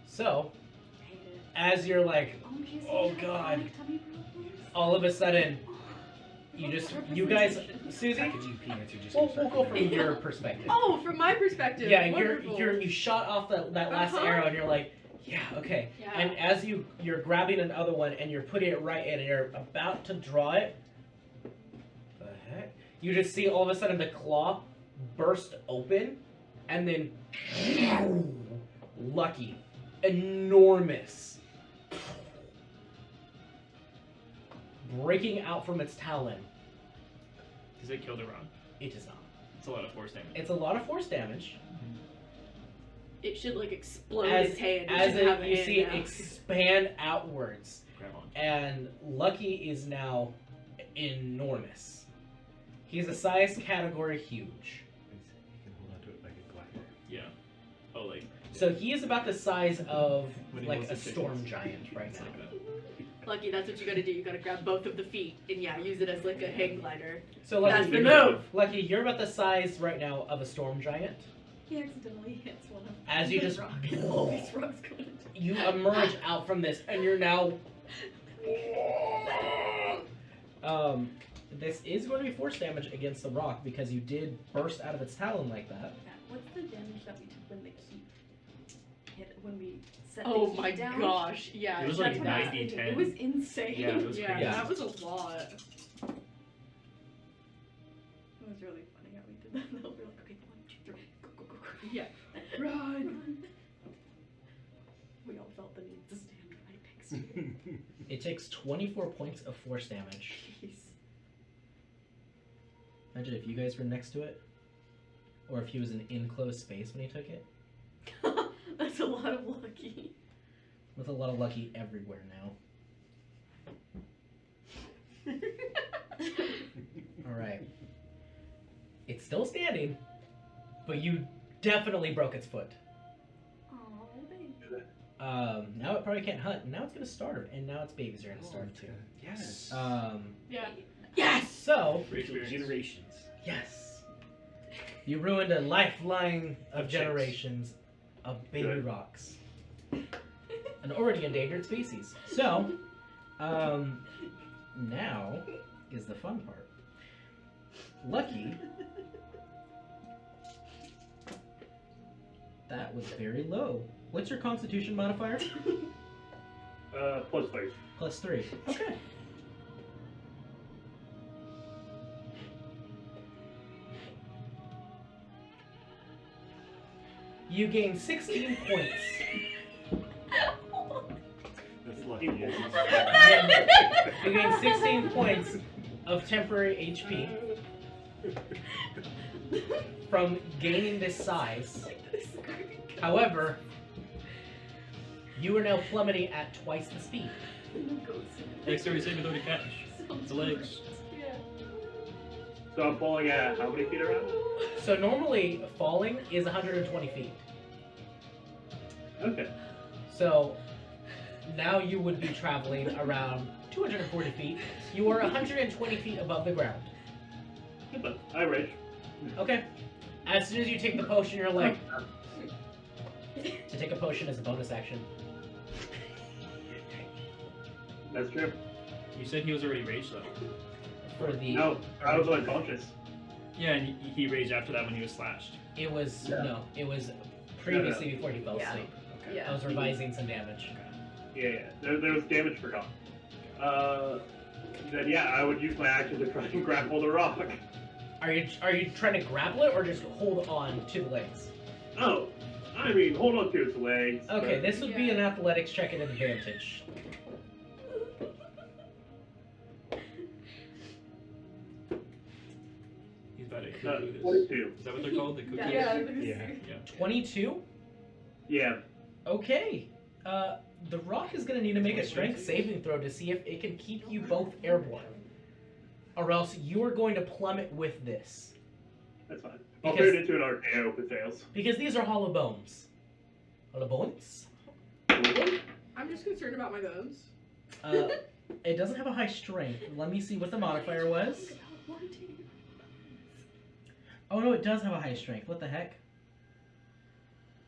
So, I hate it. as you're like, she's oh such a god, chronic tummy problems. all of a sudden, you guys, Susie, Packaging peanuts are just we'll gonna go start from coming your out. perspective. Oh, from my perspective. Yeah, wonderful. you shot off that last Uh-huh. arrow and you're like, yeah, okay. Yeah. And as you're grabbing another one and you're putting it right in and you're about to draw it, the heck? You just see all of a sudden the claw burst open and then Lucky, enormous, breaking out from its talon. Does it kill the rock? It does not. It's a lot of force damage. It's a lot of force damage. It should like explode As, his hand. as should have a you hand see it now. expand outwards, Grab on. and Lucky is now enormous. He's a size category huge. You can hold on to it like a glider. Yeah. Oh, like. So he is about the size of When he like holds a his fishes. storm giant right It's now. like that. Lucky, that's what you gotta do. You gotta grab both of the feet and yeah, use it as like a hang glider. So That's Lucky, the move. Lucky, you're about the size right now of a storm giant. He accidentally hits one of As you the just- rock. All these rocks go into You emerge out from this, and you're now. This is going to be force damage against the rock because you did burst out of its talon like that. Yeah, what's the damage that we took when the key hit when we set Oh the key my down? gosh, yeah. It was That's like what I was 90, thinking. 10. It was insane. Yeah, it was Yeah, crazy. that was a lot. It was really funny how we did that. We were like, okay, 1, 2, 3, go, go, go, go. Yeah. Run. We all felt the need to stand right next to it. It takes 24 points of force damage. Jeez. Imagine if you guys were next to it, or if he was in enclosed space when he took it. That's a lot of lucky. With a lot of Lucky everywhere now. Alright. It's still standing, but you definitely broke its foot. Oh, baby. Now it probably can't hunt. Now it's gonna starve, and now its babies are gonna starve too. Yes. Yeah. Yes! So, Free experience. Generations. yes. You ruined a lifeline of Of chicks. generations of baby Good. rocks. an already endangered species. So, now is the fun part. Lucky. That was very low. What's your Constitution modifier? +3. +3. Okay. You gain 16 points. That's lucky. Yes. You gain 16 points of temporary HP from gaining this size. However, you are now plummeting at twice the speed. Dexterity saving throw to catch. The legs. So I'm falling at how many feet around? So normally falling is 120 feet. Okay. So now you would be traveling around 240 feet. You are 120 feet above the ground. But I rage. Okay. As soon as you take the potion, you're like, to take a potion is a bonus action. That's true. You said he was already raged though. For the No, I was unconscious. Yeah, and he raged after that when he was slashed. it was Yeah. no, it was previously before he fell Yeah. asleep. Okay. I was revising some damage. Yeah. There was damage forgotten. Then yeah, I would use my action to try and grapple the rock. Are you trying to grapple it or just hold on to the legs? Oh, I mean, hold on to its legs. Okay, but- this would be an athletics check at advantage. He's about to Uh, cuckoo this. 22. Is that what they're called? The cookies? Yeah. 22. Yeah. Okay. The rock is going to need to make a strength saving throw to see if it can keep you both airborne. Or else you are going to plummet with this. That's fine. I'll Because- turn it into an RKO if it fails. Because these are hollow bones. Hollow bones? I'm just concerned about my bones. It doesn't have a high strength. Let me see what the modifier was. Oh no, it does have a high strength. What the heck?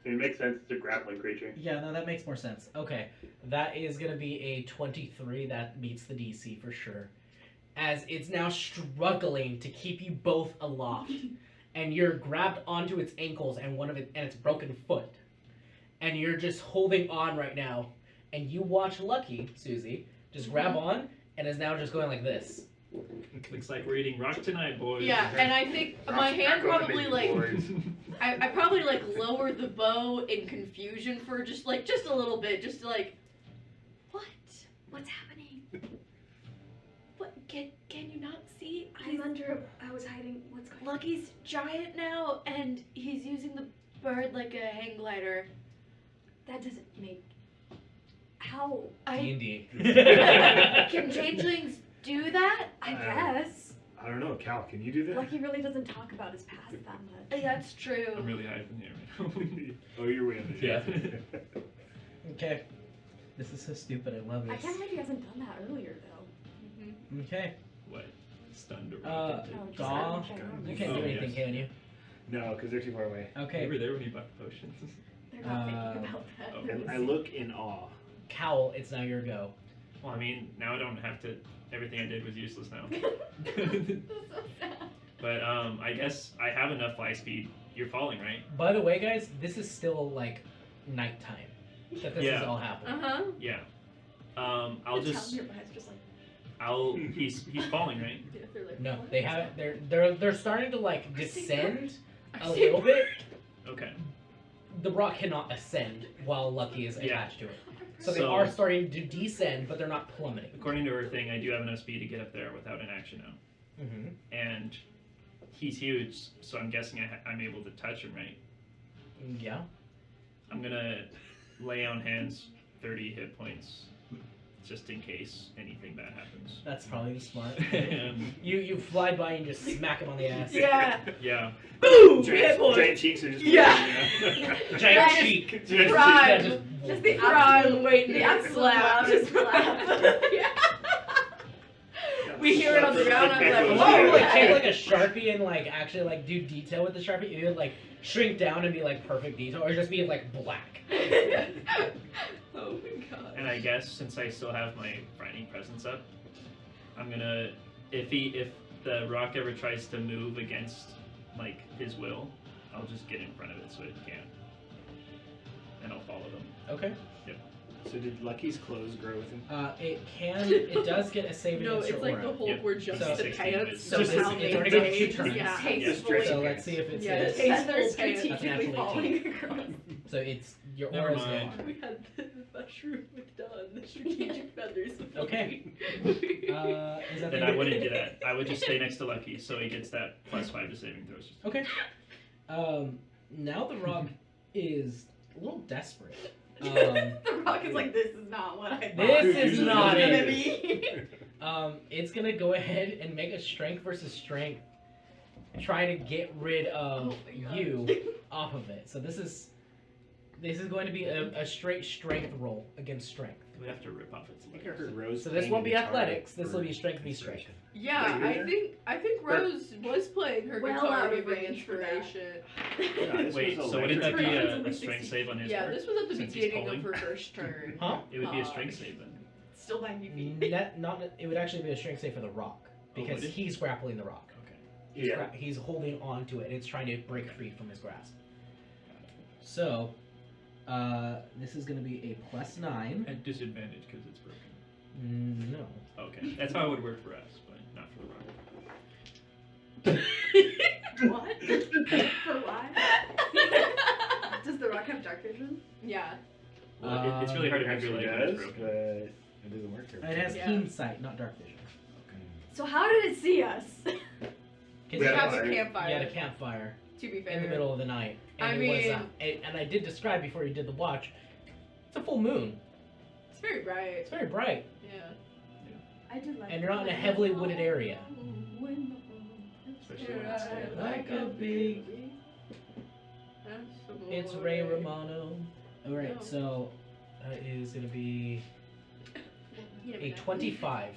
It makes sense. It's a grappling creature. Yeah, no, that makes more sense. Okay, that is going to be a 23. That meets the DC for sure. As it's now struggling to keep you both aloft. And you're grabbed onto its ankles and its broken foot. And you're just holding on right now. And you watch Lucky, Susie, just grab on and is now just going like this. Looks like we're eating rock tonight, boys. Yeah, and I think my hand probably like Boys. I probably like lowered the bow in confusion for just a little bit, just to like, what's happening? What can you not see? I was hiding. What's going on? Lucky's giant now, and he's using the bird like a hang glider. That doesn't make. How? D&D. Can changelings do that? I guess. I don't know, Cal, can you do that? Lucky really doesn't talk about his past that much. That's true. I'm really high from here. Oh, you're way under. Yeah. Okay. This is so stupid. I love I this. can't believe he hasn't done that earlier though. Okay. What? Stunned or Uh, rock? No, just Gaw, in general. you can't do Oh, anything, yes. can you? No, because they're too far away. You Okay. were there when you bought the potions. They're not thinking Uh, about that. oh. They're And I listening. look in awe. Cowl, it's now your go. Well, I mean, now I don't have to. Everything I did was useless now. That's so sad. But I guess I have enough fly speed. You're falling, right? By the way, guys, this is still like nighttime that this is Yeah. all happening. huh. Yeah. I'll The just. town nearby is just like. He's falling, right? Yeah, they're like, No, what? they haven't. They're starting to like descend I a see little bit. Okay. The rock cannot ascend while Lucky is Yeah. attached to it. So they So- are starting to descend, but they're not plummeting. According to her thing, I do have enough speed to get up there without an action now. Mm-hmm. And he's huge, so I'm guessing I'm able to touch him, right? Yeah. I'm gonna lay on hands 30 hit points, just in case anything bad happens. That's probably the smart. And, You fly by and just smack him on the ass. Yeah. yeah. Boom! Giant, Hit point. giant cheeks are just. Yeah. Giant Just cheek. Giant Yeah, Prime. just- Just the Prime absolute, waiting the to absolute slap. loudest slap. Yeah. We hear it on the ground. I'm like, Or whoa. like take like a Sharpie and like actually like do detail with the Sharpie. You would like shrink down and be like perfect detail, or just be like black. Oh Oh my god. And I guess since I still have my Frightening Presence up, I'm gonna if the rock ever tries to move against like his will, I'll just get in front of it so it can't, and I'll follow them. Okay. So did Lucky's clothes grow with him? It does get a save No, against it's your like the aura. Hulk Yep. where just So- the 16 pants is- So Just this, somehow it's already got 2 made. turns. Yeah. Tastefully. So let's see if it's Yeah, his. it's Feathers Tasteful pants. strategically That's falling across. So it's your Never aura's mind. gone. We had the mushroom with Dawn, the strategic feathers. With Okay. Is that Then the- I wouldn't do that. I would just stay next to Lucky so he gets that +5 to saving throws. Okay. Now the rock is a little desperate. The rock is like, this is not what I thought This it is was not gonna it. be. It's gonna go ahead and make a strength versus strength, try to get rid of Oh my God. you off of it. So this is going to be a straight strength roll against strength. We have to rip off its I think I legs. heard Rose. So this playing won't be guitar athletics. This for will be strength v strength. inspiration. Yeah, Wait, I think Rose was playing her Well guitar out to of bring range for that. inspiration. Yeah, this Wait, was so wouldn't that be electric. a Only strength 60. save on his Yeah, part? this was at the Since he's beginning pulling? of her first turn. Huh? It would be a strength save then. Still 90 feet. It would actually be a strength save for the rock because would it? he's grappling the rock. Okay. Yeah. He's holding on to it and it's trying to break free from his grasp. So, this is going to be a +9. At disadvantage because it's broken. No. Okay. That's how it would work for us, but not for the rock. What? For what? Does the rock have dark vision? Yeah. Well, it's really hard to Actually manipulate when it's does, broken. but it doesn't work here. It has Yeah. keen sight, not dark vision. So how did it see us? Because We We had have a a fire. you had a campfire, campfire to be fair. in the middle of the night. And I it was, mean- and I did describe before you did the watch, it's a full moon. It's very bright. It's very bright. Yeah. I did like And you're not in a heavily wooded area. Especially when it's still- Like a big- It's Ray Romano. Alright, No. so that is going to be a 25.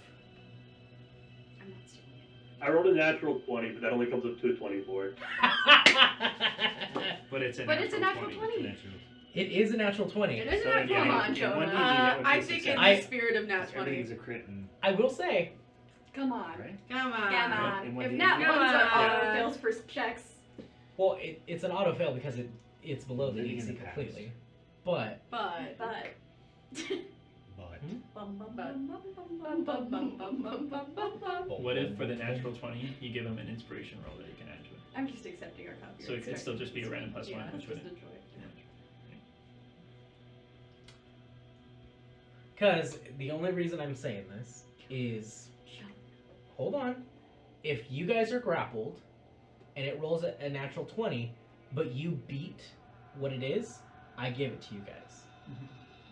I'm not stealing it. I rolled a natural 20, but that only comes up to a 24. But it's a But it's a natural 20. 20. Natural. It is a natural 20. It is So a in natural one- one. in one Jonah. DD, that would be I a think success. in I- the spirit of Nat 20. Everything's a crit and I will say, Come on. right. Come on. Come In on. one If D8. Nat Come ones are on. auto fails for checks. well, it's an auto fail because it's below the Living in DC the past. completely. But But. But. But Bum, bum, But- bum, bum, bum, bum, bum, bum, bum, bum, bum. What if for the natural 20, you give him an inspiration roll that you can add to it? I'm just accepting our copy. So it could still just be a random +1, Yeah, which just would enjoy it. because the only reason I'm saying this is, hold on, if you guys are grappled and it rolls a natural 20, but you beat what it is, I give it to you guys.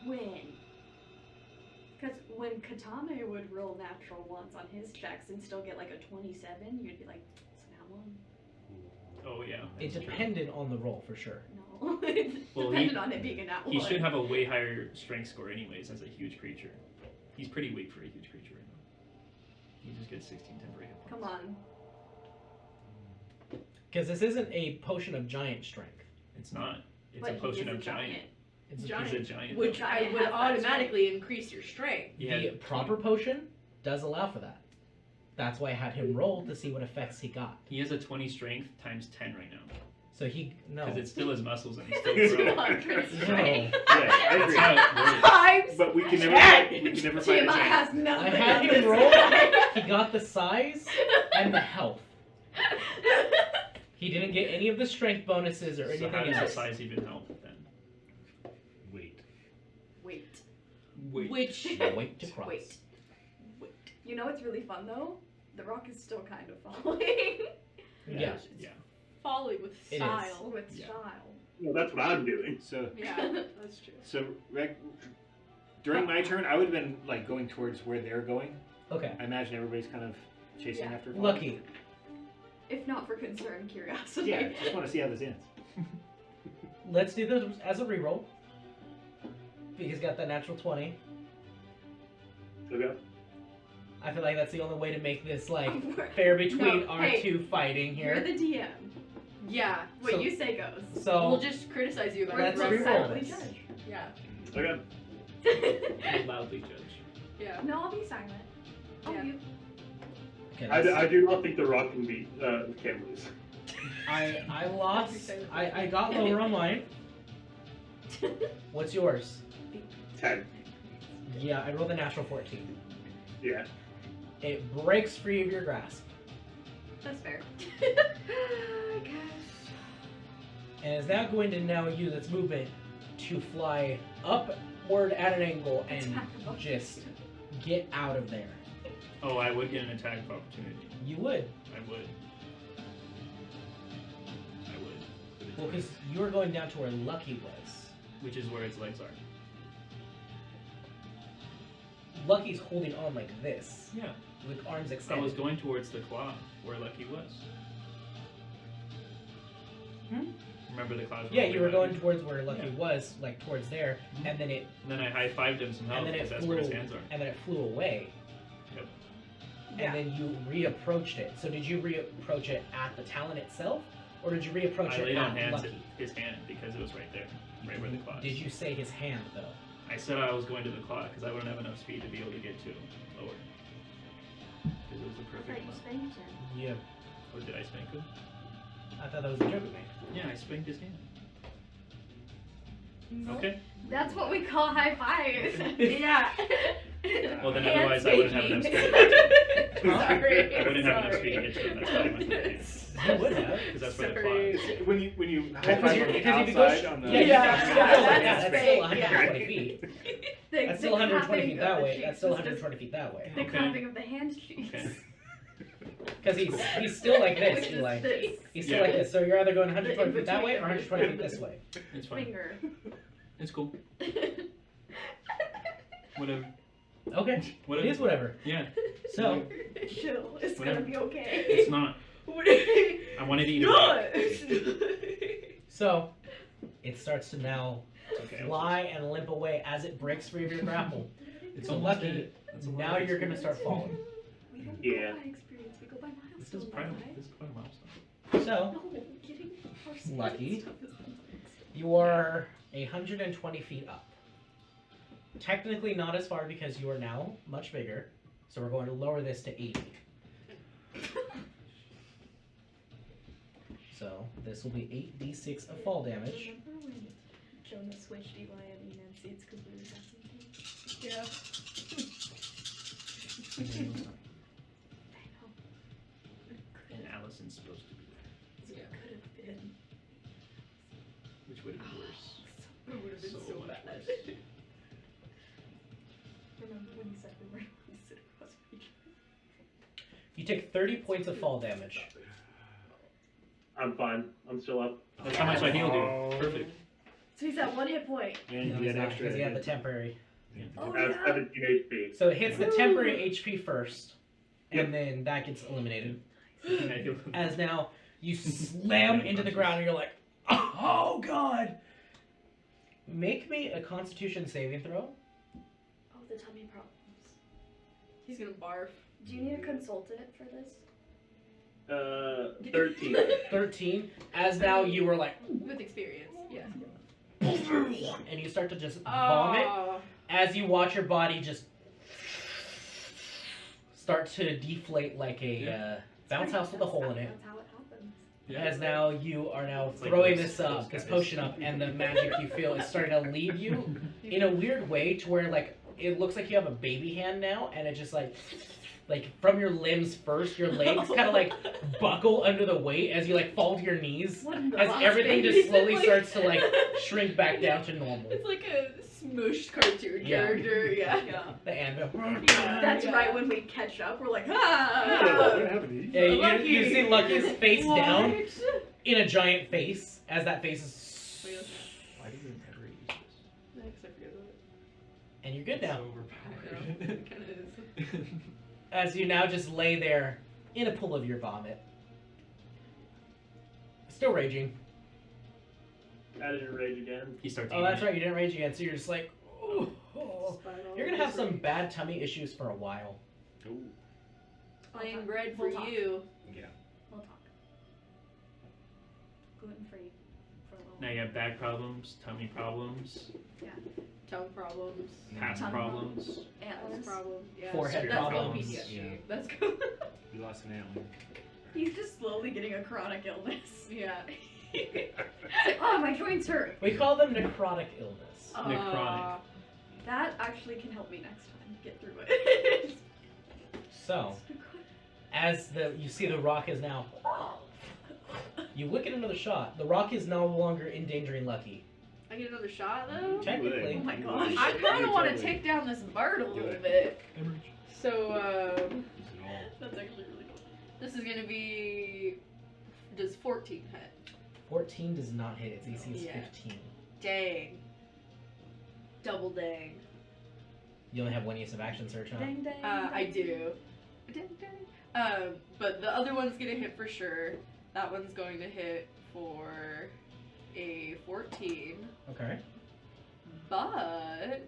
When? Because when Katame would roll natural ones on his checks and still get like a 27, you'd be like, it's now one. Oh yeah. It that's true. depended on the roll for sure. No. It Well, depended he- on it being a nat He one. should have a way higher strength score anyways as a huge creature. He's pretty weak for a huge creature right now. He just gets 16 temporary hit points. Come on. Because this isn't a potion of giant strength. It's not. It's But a he potion is of giant. It's Giant. He's a giant. Which though. I Giant would has that automatically increase your strength. He had the proper potion does allow for that. That's why I had him roll to see what effects he got. He has a 20 strength times 10 right now. So he no. Because it's still his muscles and he's still It's growing. 200 No. strength. yeah, I That's agree. how it works. Times. But we can never Ten. we can never find a TMI chance. has nothing. I had on him this roll. guy. He got the size and the health. He didn't get any of the strength bonuses or So anything how does the else. size even help then? Wait. Wait. Which. Wait to cross. Wait. You know what's really fun though? The rock is still kind of falling. Yeah. Yeah. Following with It is. style. With Yeah. style. Well, that's what I'm doing. So Yeah, that's true. during my turn, I would have been like going towards where they're going. Okay. I imagine everybody's kind of chasing Yeah. after. Lucky. If not for concern, curiosity. Yeah, just want to see how this ends. Let's do this as a reroll. He's got that natural 20. Okay. I feel like that's the only way to make this like fair between No, our hey, two fighting You're here. the DM. Yeah. What So- you say goes. So We'll just criticize you about Let's it. reroll Silently this. judge. Yeah. Okay. I'll loudly judge. Yeah. No, I'll be silent. I'll Yeah. mute. Okay, I do not think the Rock can beat can lose. I lost. I got lower on mine. What's yours? 10. Yeah, I rolled a natural 14. Yeah. It breaks free of your grasp That's fair. and is now going to now use its movement to fly upward at an angle and just get out of there. Oh, I would get an attack of opportunity. You would. I would. Well, because you were going down to where Lucky was. Which is where its legs are. Lucky's holding on like this, Yeah. with arms I extended. was going towards the claw where Lucky was. Remember the claws? Yeah, you were going. going towards where Lucky Yeah. was, like towards there, and then it And then I high-fived him some help and then because it that's flew where his hands are. and then it flew away. Yep. Yeah. And then you reapproached it. So did you reapproach it at the talon itself, or did you reapproach I it laid on at hands at Lucky? his hand because it was right there, right where the claw is. Did you say his hand though? I said I was going to the claw because I wouldn't have enough speed to be able to get to lower. Because it was the I perfect thought you one. spanked him. Yeah. Oh, did I spank him? I thought that was a joke we made. Yeah, I spanked his hand. Okay. That's what we call high fives. Yeah. Well, then Hand otherwise I wouldn't have enough speed. spanking. Sorry. I wouldn't have enough Sorry. speed to get to him. That's why I went to the hand. You would have. Because that's where the claw Sorry. is. When you Well, high five on the because if you go outside sh- on the yeah, Yeah, that's that's still fake, 120 feet. That's still 120 feet that way. That's still 120 feet that way. The Okay. clapping of the hand cheeks. Okay. Because he's still like this. Which He is like this he's still Yeah. like this. So you're either going 120 The feet that way or in-between. 120 feet this way. It's fine. finger. It's cool. Whatever. Okay. It Whatever. is whatever. Yeah. So Chill. It's Whatever. gonna be okay. It's not. I wanted to eat it. so it starts to now It's okay. fly and limp away as it breaks free of your grapple. It's So almost lucky. dead. That's a lot Now of you're gonna start experience. falling. We don't Yeah. go by experience. We go by This milestones. is prime. right? This is quite a milestone. So No, getting our speed Lucky. stuff is not- you are 120 feet up. Technically not as far because you are now much bigger. So we're going to lower this to 80. So this will be 8d6 of fall damage. Remember when Jonah switched Eli and Enan seats because we were testing things? Yeah. I know. And Allison's supposed to be there, It could have been. which would have been worse. It would have been so much bad. worse. Remember when you said we weren't going to sit across from each other? You take 30 points of fall damage. I'm fine. I'm still up. That's how much I healed you. Perfect. So he's at 1 hit point. And No, you he's get not, extra. because he had the temporary. Oh, I have yeah. 17 HP. So it hits the temporary HP first, and then that gets eliminated. Yeah, I healed him. As now you slam into the ground and you're like, oh god! Make me a Constitution saving throw. Oh, the tummy problems. He's gonna barf. Do you need a consultant for this? 13. 13. As now you were like, With experience. Yeah. and you start to just vomit. Oh. As you watch your body just start to deflate like a bounce house with a hole in it. That's how it happens. Yeah. As now you are now It's like throwing those this guys. potion up, and the magic you feel is starting to leave you in a weird way to where like it looks like you have a baby hand now, and it just like from your limbs first, your legs kind of like buckle under the weight as you like fall to your knees, What in the as box, everything baby? just slowly starts to like shrink back down to normal. It's like a smooshed cartoon Yeah. character. Yeah. The anvil. That's Yeah. right when we catch up. We're like, What ah! happened? Yeah, you see Lucky's face What? down in a giant face as that face is, Why do you ever use this? Next, I forget about it. and you're good now. So overpowered. It kind of is. As you now just lay there in a pool of your vomit. Still raging. I didn't rage again. He starts Oh, eating that's it. right, you didn't rage again, so you're just like, oh, oh. You're gonna have some bad tummy issues for a while. Ooh. Plain bread for We'll talk. you. Yeah. We'll talk. Gluten free for a little Now you have back problems, tummy problems. tongue problems, Past Tongue problems. eyes Antlers. problems, yeah. Forehead That's problems. Wikipedia. Yeah. That's good. You lost an antler. He's just slowly getting a chronic illness. Yeah. It's like, oh, my joints hurt. We call them necrotic illness. Necrotic. That actually can help me next time get through it. So, as you see the rock is now, you look at another shot. The rock is no longer endangering Lucky. I get another shot though. Technically. Oh my gosh. I kind of want to Totally. take down this bird a Do little it. bit. Hemorrhage. So Use it all. That's actually really cool. this is gonna be. Does 14 hit? 14 does not hit. Its AC is Yeah. 15. Dang. Double dang. You only have one use of action search, huh? Dang, dang, I dang. do. Dang, dang. But the other one's gonna hit for sure. That one's going to hit for a 14. Okay. But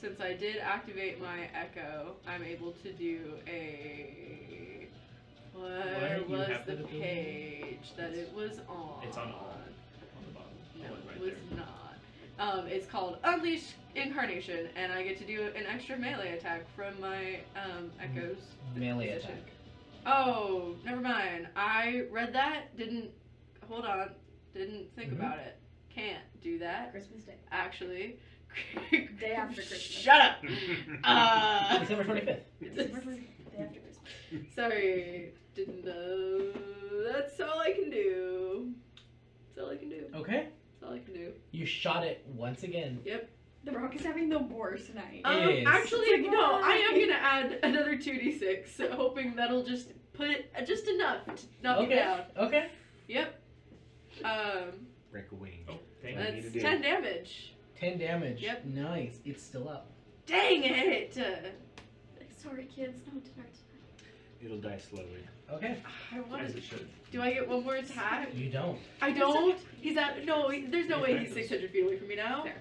since I did activate my echo, I'm able to do a. Where You was have the that ability? page that it was on? It's on all. On the bottom. No, Oh, it right was there. not. It's called Unleash Incarnation, and I get to do an extra melee attack from my echoes. Melee position. attack. Oh, never mind. I read that. Didn't hold on. Didn't think Mhm. about it. Can't do that. Christmas Day. Actually. Day after Christmas. Shut up. December 25th. December 25th, day after Christmas. Sorry. Didn't know. That's all I can do. That's all I can do. Okay. That's all I can do. You shot it once again. The Rock is having the worst night. It is. Actually, It's like, no. I am why? gonna add another 2d6, hoping that'll just put it just enough to knock it Okay. down. Okay. Yep. Break a wing. Oh, dang What it. do you That's need to do? 10 damage. 10 damage. Yep. Nice. It's still up. Dang it! Sorry, kids. No dinner tonight. It'll die slowly. Okay. I want As to. it should. Do I get one more attack? You don't. I don't. He's at no. There's no way he's 600 feet away from me now. Fair.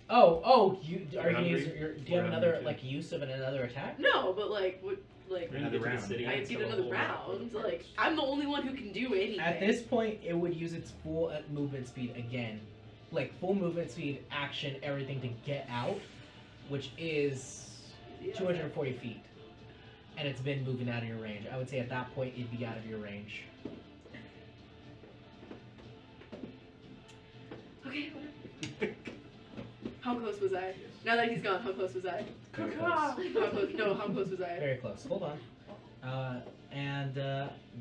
Oh, you are You're you gonna use hungry? your, do you have We're another hungry, too. use of another attack? No, but like, what, like, We're gonna Another get to the round. city I and get sell a another whole lot of round. parts. Like, I'm the only one who can do anything. At this point, it would use its full movement speed again, like full movement speed, action, everything to get out, which is 240 feet, and it's been moving out of your range. I would say at that point it'd be out of your range. Okay. How close was I? Now that he's gone, how close was I? Very How close. close? No, how close was I? Very close. Hold on. And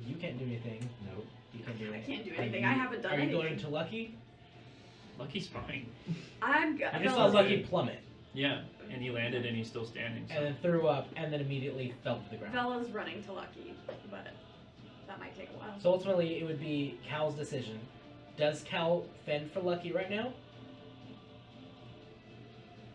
you can't do anything. Nope. You can't do I anything. can't do Are anything. you- I haven't done Are you anything. going into Lucky? Lucky's fine. I'm good. You just saw Bella's Lucky good. plummet, Yeah, and he landed and he's still standing. So. and then threw up, and then immediately fell to the ground. Bella's running to Lucky, but that might take a while. So ultimately, it would be Cal's decision. Does Cal fend for Lucky right now?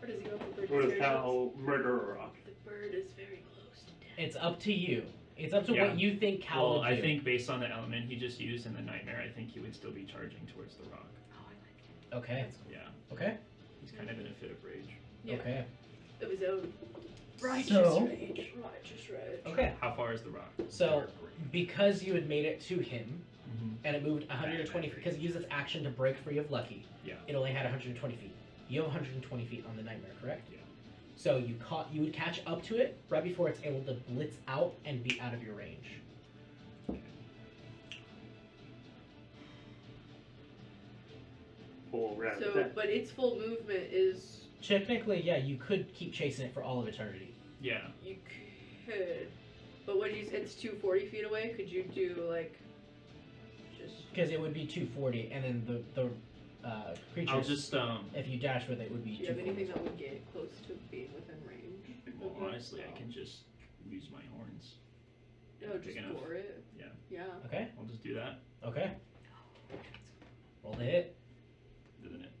Or does he go for bird? Or is Cal murder a rock? The bird is very close to death. It's up to you. It's up to Yeah. what you think Cal Well, would I do. think based on the element he just used in the nightmare, I think he would still be charging towards the rock. Oh, I like it. Okay. Yeah, Okay. he's kind of in a fit of rage. Yeah. Okay. Of his own. Righteous So- rage. Righteous rage. Okay. How far is the rock? So, because you had made it to him, Mm-hmm. and it moved 120 feet, because it used its action to break free of Lucky. Yeah. It only had 120 feet. You have 120 feet on the nightmare, correct? Yeah. So you would catch up to it right before it's able to blitz out and be out of your range. Full round So, attack. but its full movement is. Technically, yeah, you could keep chasing it for all of eternity. Yeah. You could. But when you said it's 240 feet away, could you do like. Just. Because it would be 240, and then the creatures, I'll just if you dash with it, would be Do you have 240. anything that would get close to being within range? Well, honestly, I can just use my horns. No, just Big enough. bore it. Yeah. Yeah. Okay, I'll just do that. okay. Roll the hit. Doesn't it?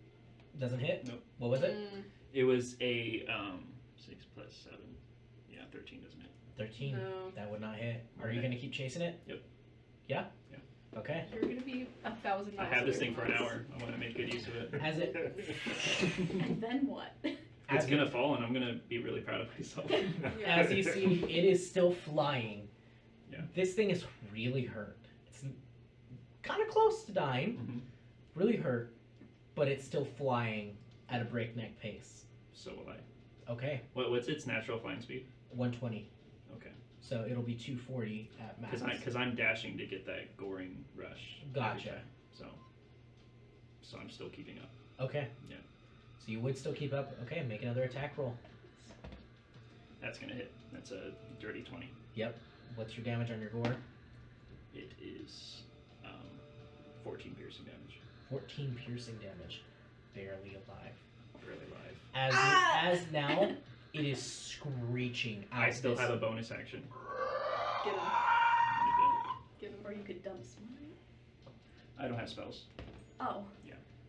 Doesn't hit? Nope. What was it? Mm, It was a 6 plus 7. Yeah, 13, doesn't it? 13. no. That would not hit. Are you Okay. going to keep chasing it? Yep. Yeah? Yeah. Okay. You're gonna be 1,000 I miles have this away thing for from an us. hour. I want to make good use of it. As it And then what? It's as gonna fall, and I'm gonna be really proud of myself. as you see, it is still flying. Yeah. This thing is really hurt. It's kind of close to dying. Mhm. Really hurt, but it's still flying at a breakneck pace. So will I. Okay, What's its natural flying speed? 120. Okay. So it'll be 240 at max. Because I'm dashing to get that goring rush. every Gotcha. time. So I'm still keeping up. Okay. Yeah. So you would still keep up. Okay, make another attack roll. That's gonna hit. That's a dirty 20. Yep. What's your damage on your gore? It is 14 piercing damage. 14 piercing damage. Barely alive. Barely alive. As now, it is screeching out. I still this- have a bonus action. Get him. I'm Get him. Or you could dump smite. I don't have spells. Oh.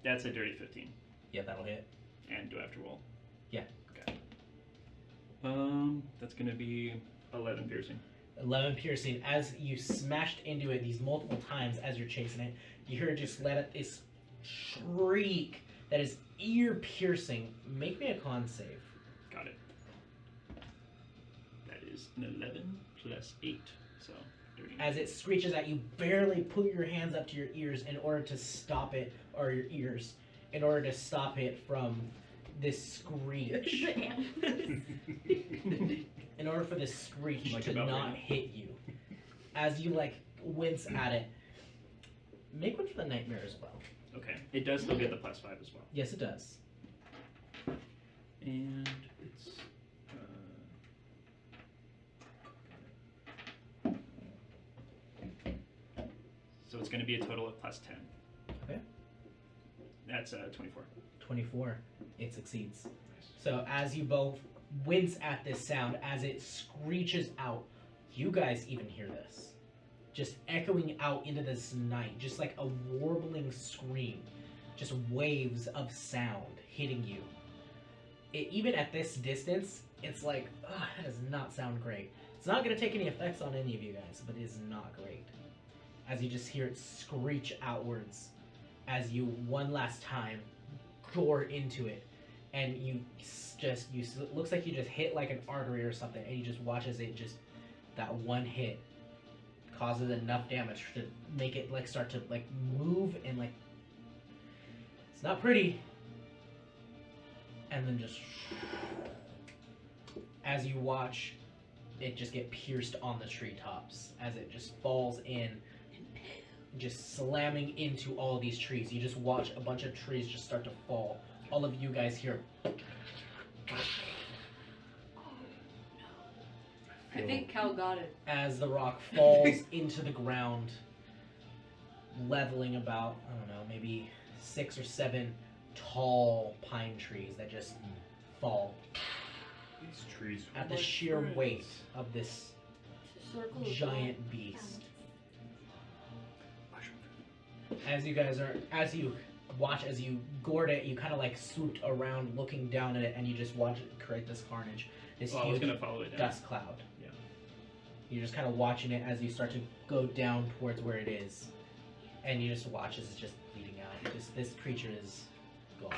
That's a dirty 15. Yeah, that'll hit. And do I have to roll? Yeah. Okay. That's gonna be 11 piercing. 11 piercing. As you smashed into it these multiple times as you're chasing it, you hear it just let out this shriek that is ear piercing. Make me a con save. Got it. That is an 11 plus 8. So dirty. As it screeches at you, barely put your hands up to your ears in order to stop it, or your ears, in order to stop it from this screech. In order for this screech Like to about not right. hit you. As you like wince at it, make one for the nightmare as well. Okay. It does still get the plus 5 as well. Yes, it does. And it's so it's going to be a total of plus 10. Okay. That's 24. 24. It succeeds. So as you both wince at this sound, as it screeches out, you guys even hear this. Just echoing out into this night, just like a warbling scream. Just waves of sound hitting you. Even at this distance, it's like, that does not sound great. It's not going to take any effects on any of you guys, but it is not great. As you just hear it screech outwards, as you one last time gore into it, and it looks like you just hit like an artery or something, and you just watch as it just, that one hit causes enough damage to make it like start to like move and like, it's not pretty. And then just, as you watch it just get pierced on the treetops, as it just falls in, just slamming into all these trees. You just watch a bunch of trees just start to fall. All of you guys hear. I think Cal got it. As the rock falls into the ground, leveling about, I don't know, maybe 6 or 7 tall pine trees that just fall These trees. at the sheer weight of this giant beast. As you guys are, as you watch, as you gored it, you kind of like swooped around looking down at it, and you just watch it create this carnage, this Well, I was huge gonna follow it down. dust cloud. Yeah. You're just kind of watching it as you start to go down towards where it is, and you just watch as it's just bleeding out. This creature is gone.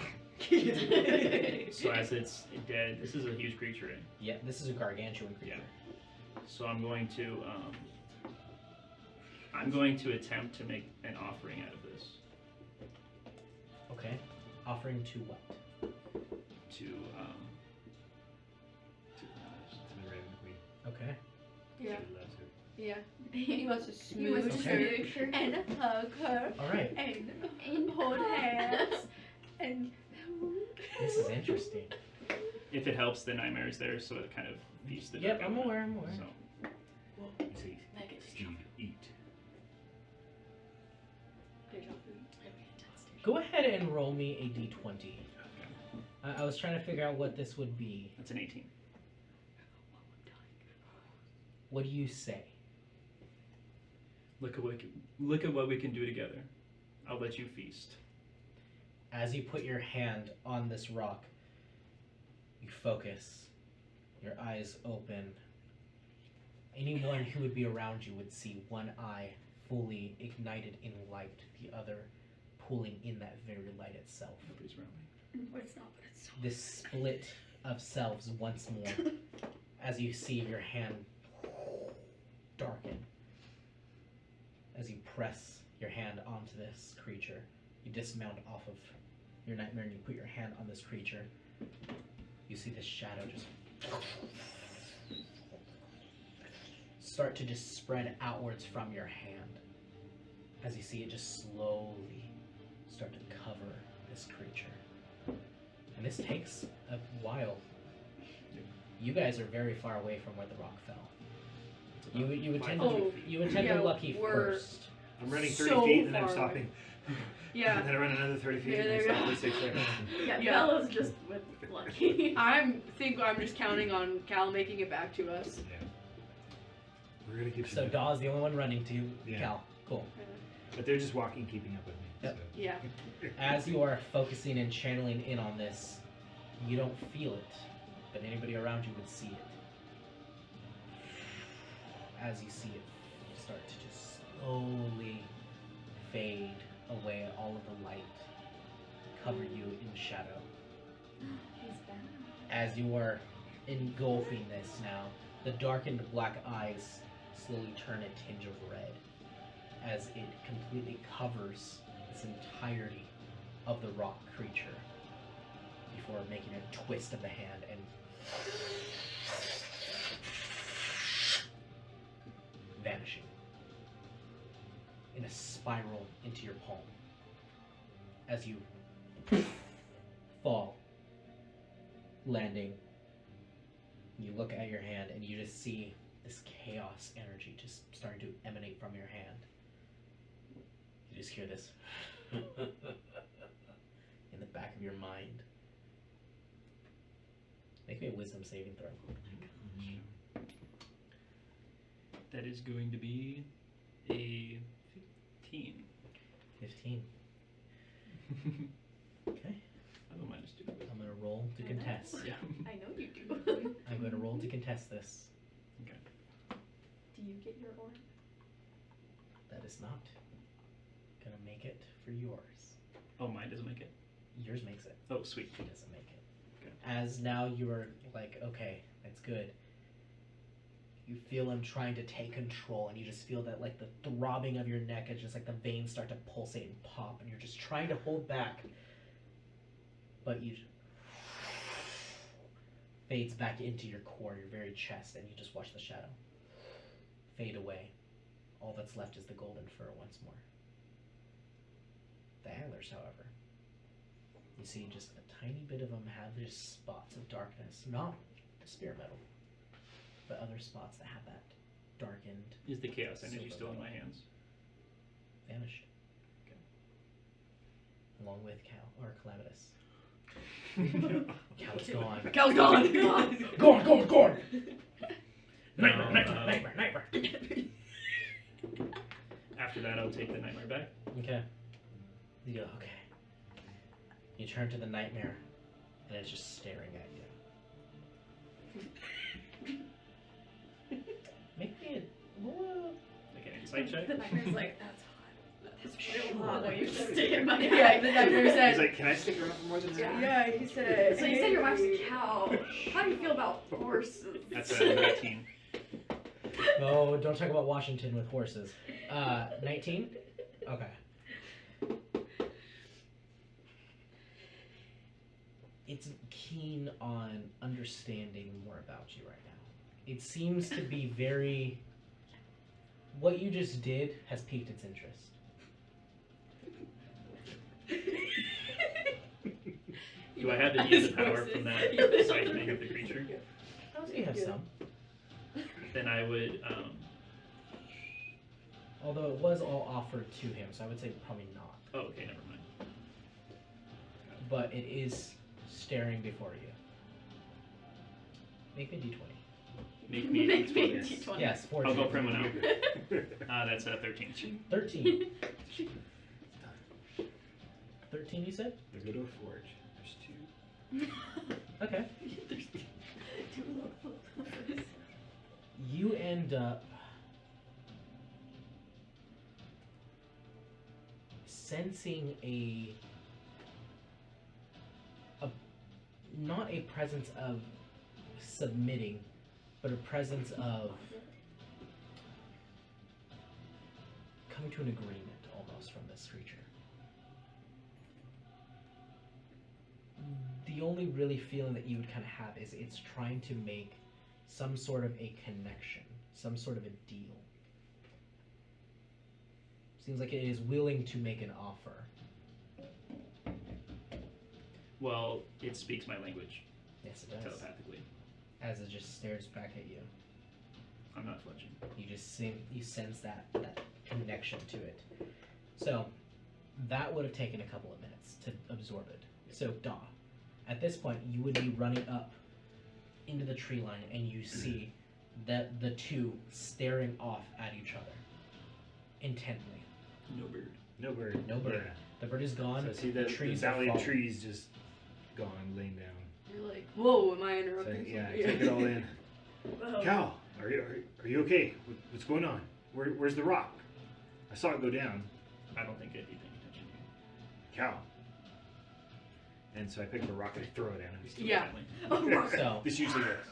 So as it's dead, this is a huge creature. Eh? Yeah, this is a gargantuan creature. So I'm going to attempt to make an offering out of this Okay. Offering to what? to To the Raven Queen. Okay. Yeah. She loves it. Yeah. He wants to He wants smooth to Okay. smooch her and hug her All right. and hold hands and This is interesting. if it helps, the nightmare is there, so it kind of feeds the Yep, dark I'm element. aware. I'm aware. So You see, Steve, eat. Go ahead and roll me a d20. I was trying to figure out what this would be. that's an 18. What do you say? Look at what we can do together. I'll let you feast. As you put your hand on this rock, you focus, your eyes open. Anyone who would be around you would see one eye fully ignited in light, the other pulling in that very light itself. Nobody's around me. Well, it's not, but it's so. This split of selves once more as you see your hand darken. As you press your hand onto this creature, you dismount off of your nightmare and you put your hand on this creature, you see this shadow just start to just spread outwards from your hand as you see it just slowly start to cover this creature. And this takes a while. You guys are very far away from where the rock fell. You would tend to yeah, be lucky we're- first. I'm running 30 So feet and I'm far stopping. Yeah. And then I run another 30 feet Yeah, and I there stop you for 6 seconds. Yeah, Yeah. Bella's just with lucky. I'm just counting on Cal making it back to us. Yeah. We're gonna keep So Daw's the only one running to Yeah. Cal. Cool. But they're just walking, keeping up with me. Yep. So. Yeah. As you are focusing and channeling in on this, you don't feel it, but anybody around you would see it. As you see it start to just slowly fade away, all of the light cover you in shadow. He's back. As you are engulfing this now, the darkened black eyes slowly turn a tinge of red as it completely covers this entirety of the rock creature before making a twist of the hand and vanishing in a spiral into your palm as you fall, landing. You look at your hand and you just see this chaos energy just starting to emanate from your hand. You just hear this in the back of your mind. Make me a wisdom saving throw. That is going to be a 15. 15. Okay. I don't mind just doing it. I'm going to roll to contest. Yeah. I know you do. I'm going to roll to contest this. Do you get your orb? That is not going to make it for yours. Oh, mine doesn't make it. Yours makes it. Oh, sweet. She doesn't make it. Okay. As now you are like, okay, that's good. You feel him trying to take control, and you just feel that like the throbbing of your neck, it's just like the veins start to pulsate and pop, and you're just trying to hold back, but you fades back into your core, your very chest, and you just watch the shadow fade away. All that's left is the golden fur once more. The antlers, however, you see just a tiny bit of them have just spots of darkness, not the spear metal, but other spots that have that darkened, Is the chaos energy still in my hands? vanished. Okay. Along with Cal, or Calamitous. Cal's gone. Cal's gone. Gone. No, Nightmare. After that, I'll take the nightmare back. Okay. You go, okay. You turn to the nightmare, and it's just staring at you. Make me a roll. Like an insight check. The nightmare's like, that's hot. That's real hot when you stick in my Yeah, the nightmare He's said. like, can I stick around for more than that? Yeah, he said. So you said your wife's a cow. How do you feel about horses? That's a 19. No, don't talk about Washington with horses. 19? Okay. It's keen on understanding more about you right now. It seems to be very... What you just did has piqued its interest. Do I have any of the power from that siphoning of the creature? I would say you have some. Then I would, Although it was all offered to him, so I would say probably not. oh, okay, never mind. But it is staring before you. Make me a d20. Make me a Make me a D20. D20. Yes, 4 I'll go primo now. That's a 13. 13. 13, you said? Let's go to a forge. There's 2. Okay. You end up sensing a not a presence of submitting, but a presence of coming to an agreement almost from this creature. the only really feeling that you would kind of have is it's trying to make some sort of a connection, some sort of a deal. Seems like it is willing to make an offer. Well, it speaks my language Yes, it does. telepathically. As it just stares back at you. I'm not flinching. You sense that connection to it. So that would have taken a couple of minutes to absorb it. So Daw, at this point you would be running up into the tree line and you see that the two staring off at each other intently. No bird. No bird. No bird. Yeah. The bird is gone. So I see the trees are valley of falling. trees just gone, laying down. You're like, whoa, am I So, interrupting yeah, somebody? take it all in. Whoa. Cal, are you okay? What's going on? Where's the rock? I saw it go down. I don't think I'd be paying attention. Cal. And so I pick up a rock and I throw it at him. Still Yeah. friendly. Oh, So, This usually does.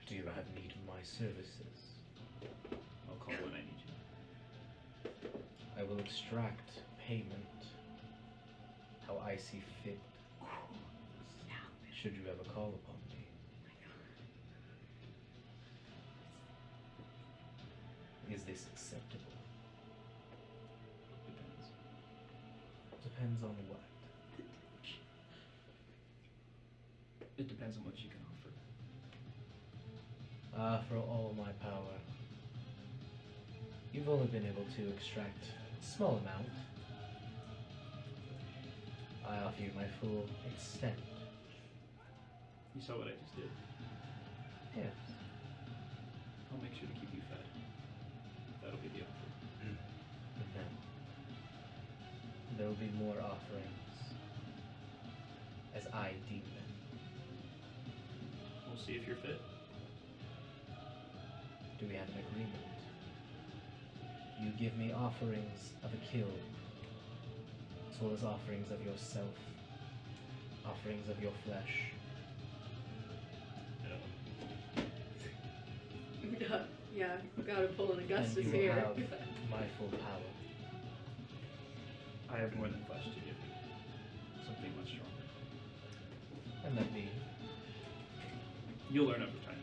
do you have need of my services? I'll call when I need you. I will extract payment how I see fit. Should you ever call upon me. Is this acceptable? Depends. Depends on what. It depends on what you can offer. For all my power. You've only been able to extract a small amount. I offer you my full extent. You saw what I just did. Yes. I'll make sure to keep you fed. That'll be the offer. And then there will be more offerings as I deem them. We'll see if you're fit. Do we have an agreement? You give me offerings of a kill, as well as offerings of yourself, offerings of your flesh. Yeah, gotta pull an And Augustus you here. have my full power. I have more than flesh to give you. Something much stronger. And that be You'll learn over time.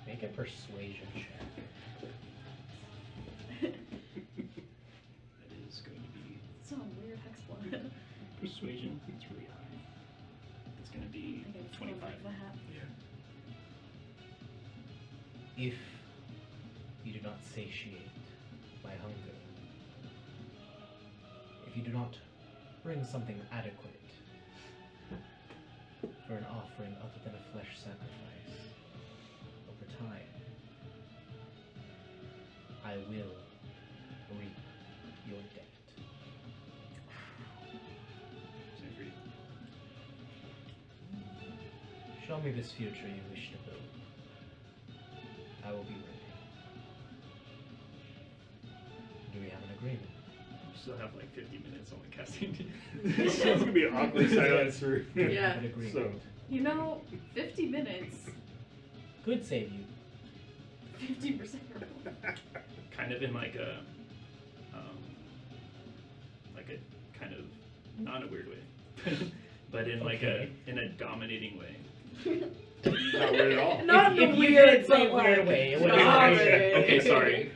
make a persuasion check. That is going to be Some weird explanation. persuasion. It's really high. It's going to be 25. If you do not satiate my hunger, if you do not bring something adequate for an offering other than a flesh sacrifice, over time, I will reap your debt. Same for you. Show me this future you wish to build. I will be ready. Do we have an agreement? You still have like 50 minutes on the casting. It's gonna be an awkward silence for. Do we Yeah. have an agreement? So, You know, 50 minutes, Could save you. 50%. Kind of in like a kind of not a weird way, but in like Okay. in a dominating way. not weird at all. Not if the you weird, did say but weird like, way, it would have dominant. been Okay, sorry.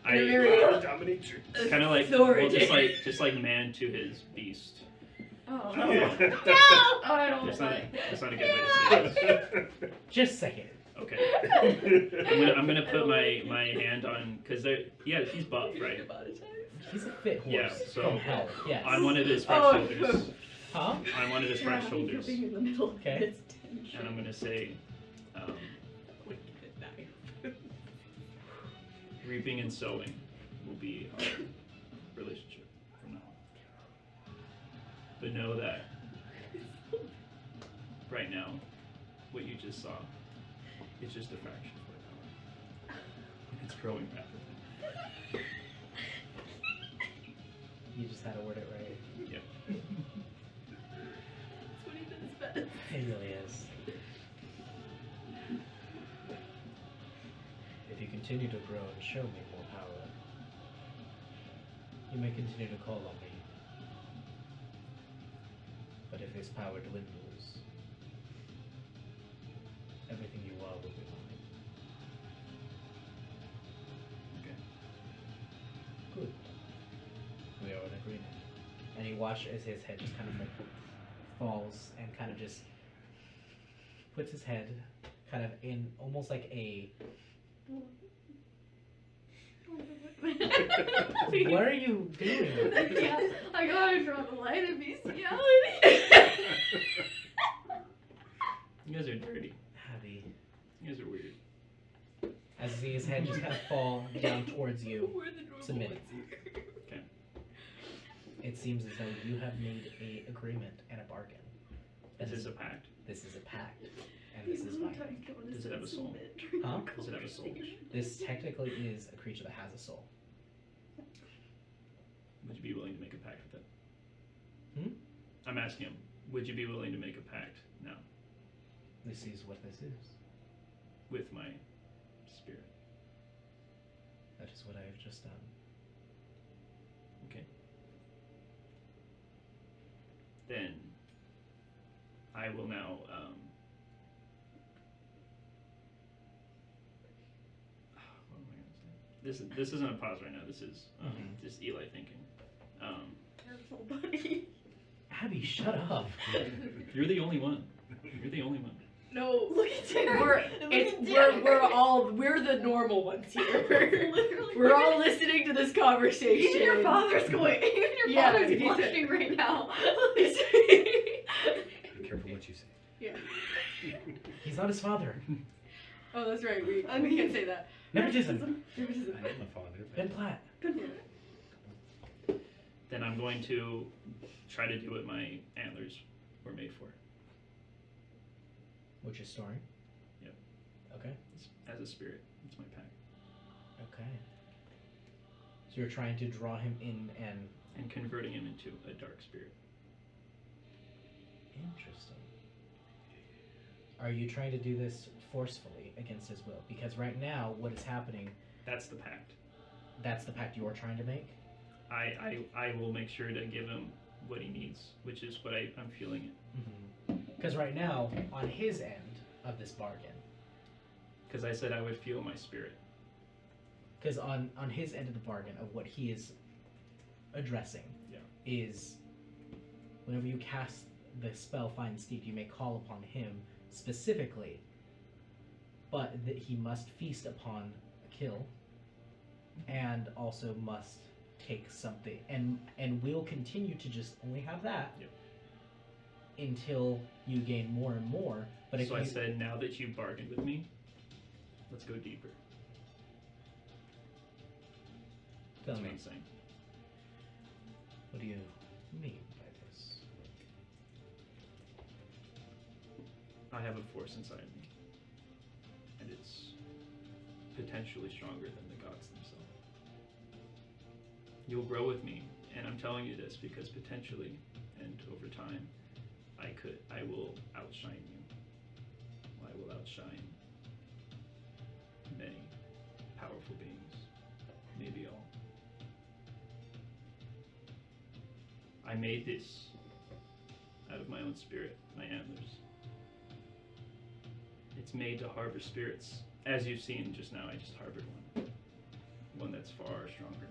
I Very- Dominatrix. kind of like Authoritative. just like man to his beast. Oh. Yeah. Oh, I don't That's like not a good way to say it. Just a second. Okay. I'm gonna put my hand on because he's buff, right? He's a fit horse Yeah, so from hell. Yes. On one of his front Oh. shoulders. Huh? On one of his front Yeah, shoulders. You're being in the middle of Okay. this tension. And I'm gonna say, reaping and sowing will be our relationship from now on. But know that right now, what you just saw, it's just a fraction of my power. It's growing rapidly. You just had to word it right. Yep. That's what he does best. It really is. If you continue to grow and show me more power, You may continue to call on me. But if this power dwindles, everything you are will be mine. Okay. Good. We are in agreement. And you watch as his head just kind of like falls and kind of just puts his head kind of in almost like a. What are you doing? Yeah, I gotta draw the line of bestiality. You guys are dirty. Abby. You guys are weird. As you see his head just kind of fall down towards you, We're the normal submit. ones here. Okay. It seems as though you have made a agreement and a bargain. This is a pact. This is a pact, and this is binding. Does it have a soul? Huh? Does it have a soul? This technically is a creature that has a soul. Would you be willing to make a pact with it? Hmm? I'm asking him. Would you be willing to make a pact now This is what this is. with my spirit? That is what I have just done. Okay. Then I will now. What am I gonna say? This isn't a pause right now. This is just Eli thinking. Careful, buddy. Abby, shut up. You're the only one. You're the only one. No, Look at Derek. we're the normal ones here. Literally. We're all listening to this conversation. Even your father's going. Even your Yeah, father's he's- blushing right now. Be careful what you say. Yeah. He's not his father. Oh, that's right. We I we mean- can say that. Nepotism. Nepotism. I am a father. Ben Platt. Then I'm going to try to do what my antlers were made for. Which is story. Yep. Okay. As a spirit. It's my pact. Okay. So you're trying to draw him in and. And converting him into a dark spirit. Interesting. Are you trying to do this forcefully against his will? Because right now, what is happening, That's the pact. that's the pact you're trying to make? I will make sure to give him what he needs, which is what I'm feeling it. Because right now, on his end of this bargain, Because I said I would feel my spirit. because on his end of the bargain of what he is addressing Yeah. is whenever you cast the spell Find Steed, you may call upon him specifically, but that he must feast upon a kill and also must take something and will continue to just only have that Yep. until you gain more and more. But if So you, I said, now that you bargained with me, let's go deeper. tell That's me, what I'm saying. what do you mean by this? I have a force inside me. And it's potentially stronger than the gods themselves. You'll grow with me, and I'm telling you this because potentially, and over time, I will outshine you. I will outshine many powerful beings, maybe all. I made this out of my own spirit, my antlers. It's made to harbor spirits. As you've seen just now, I just harbored one. One that's far stronger.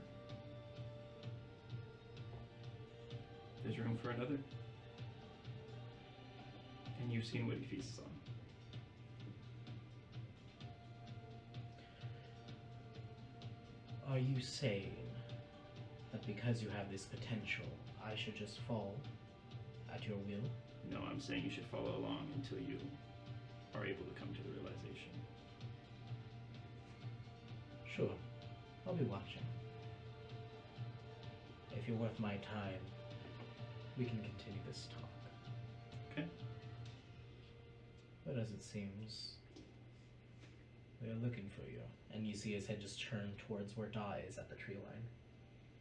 There's room for another. And you've seen what he feasts on. Are you saying that because you have this potential, I should just fall at your will? No, I'm saying you should follow along until you are able to come to the realization. Sure. I'll be watching. If you're worth my time, we can continue this talk. Okay. But as it seems, they are looking for you. And you see his head just turn towards where Da is at the tree line.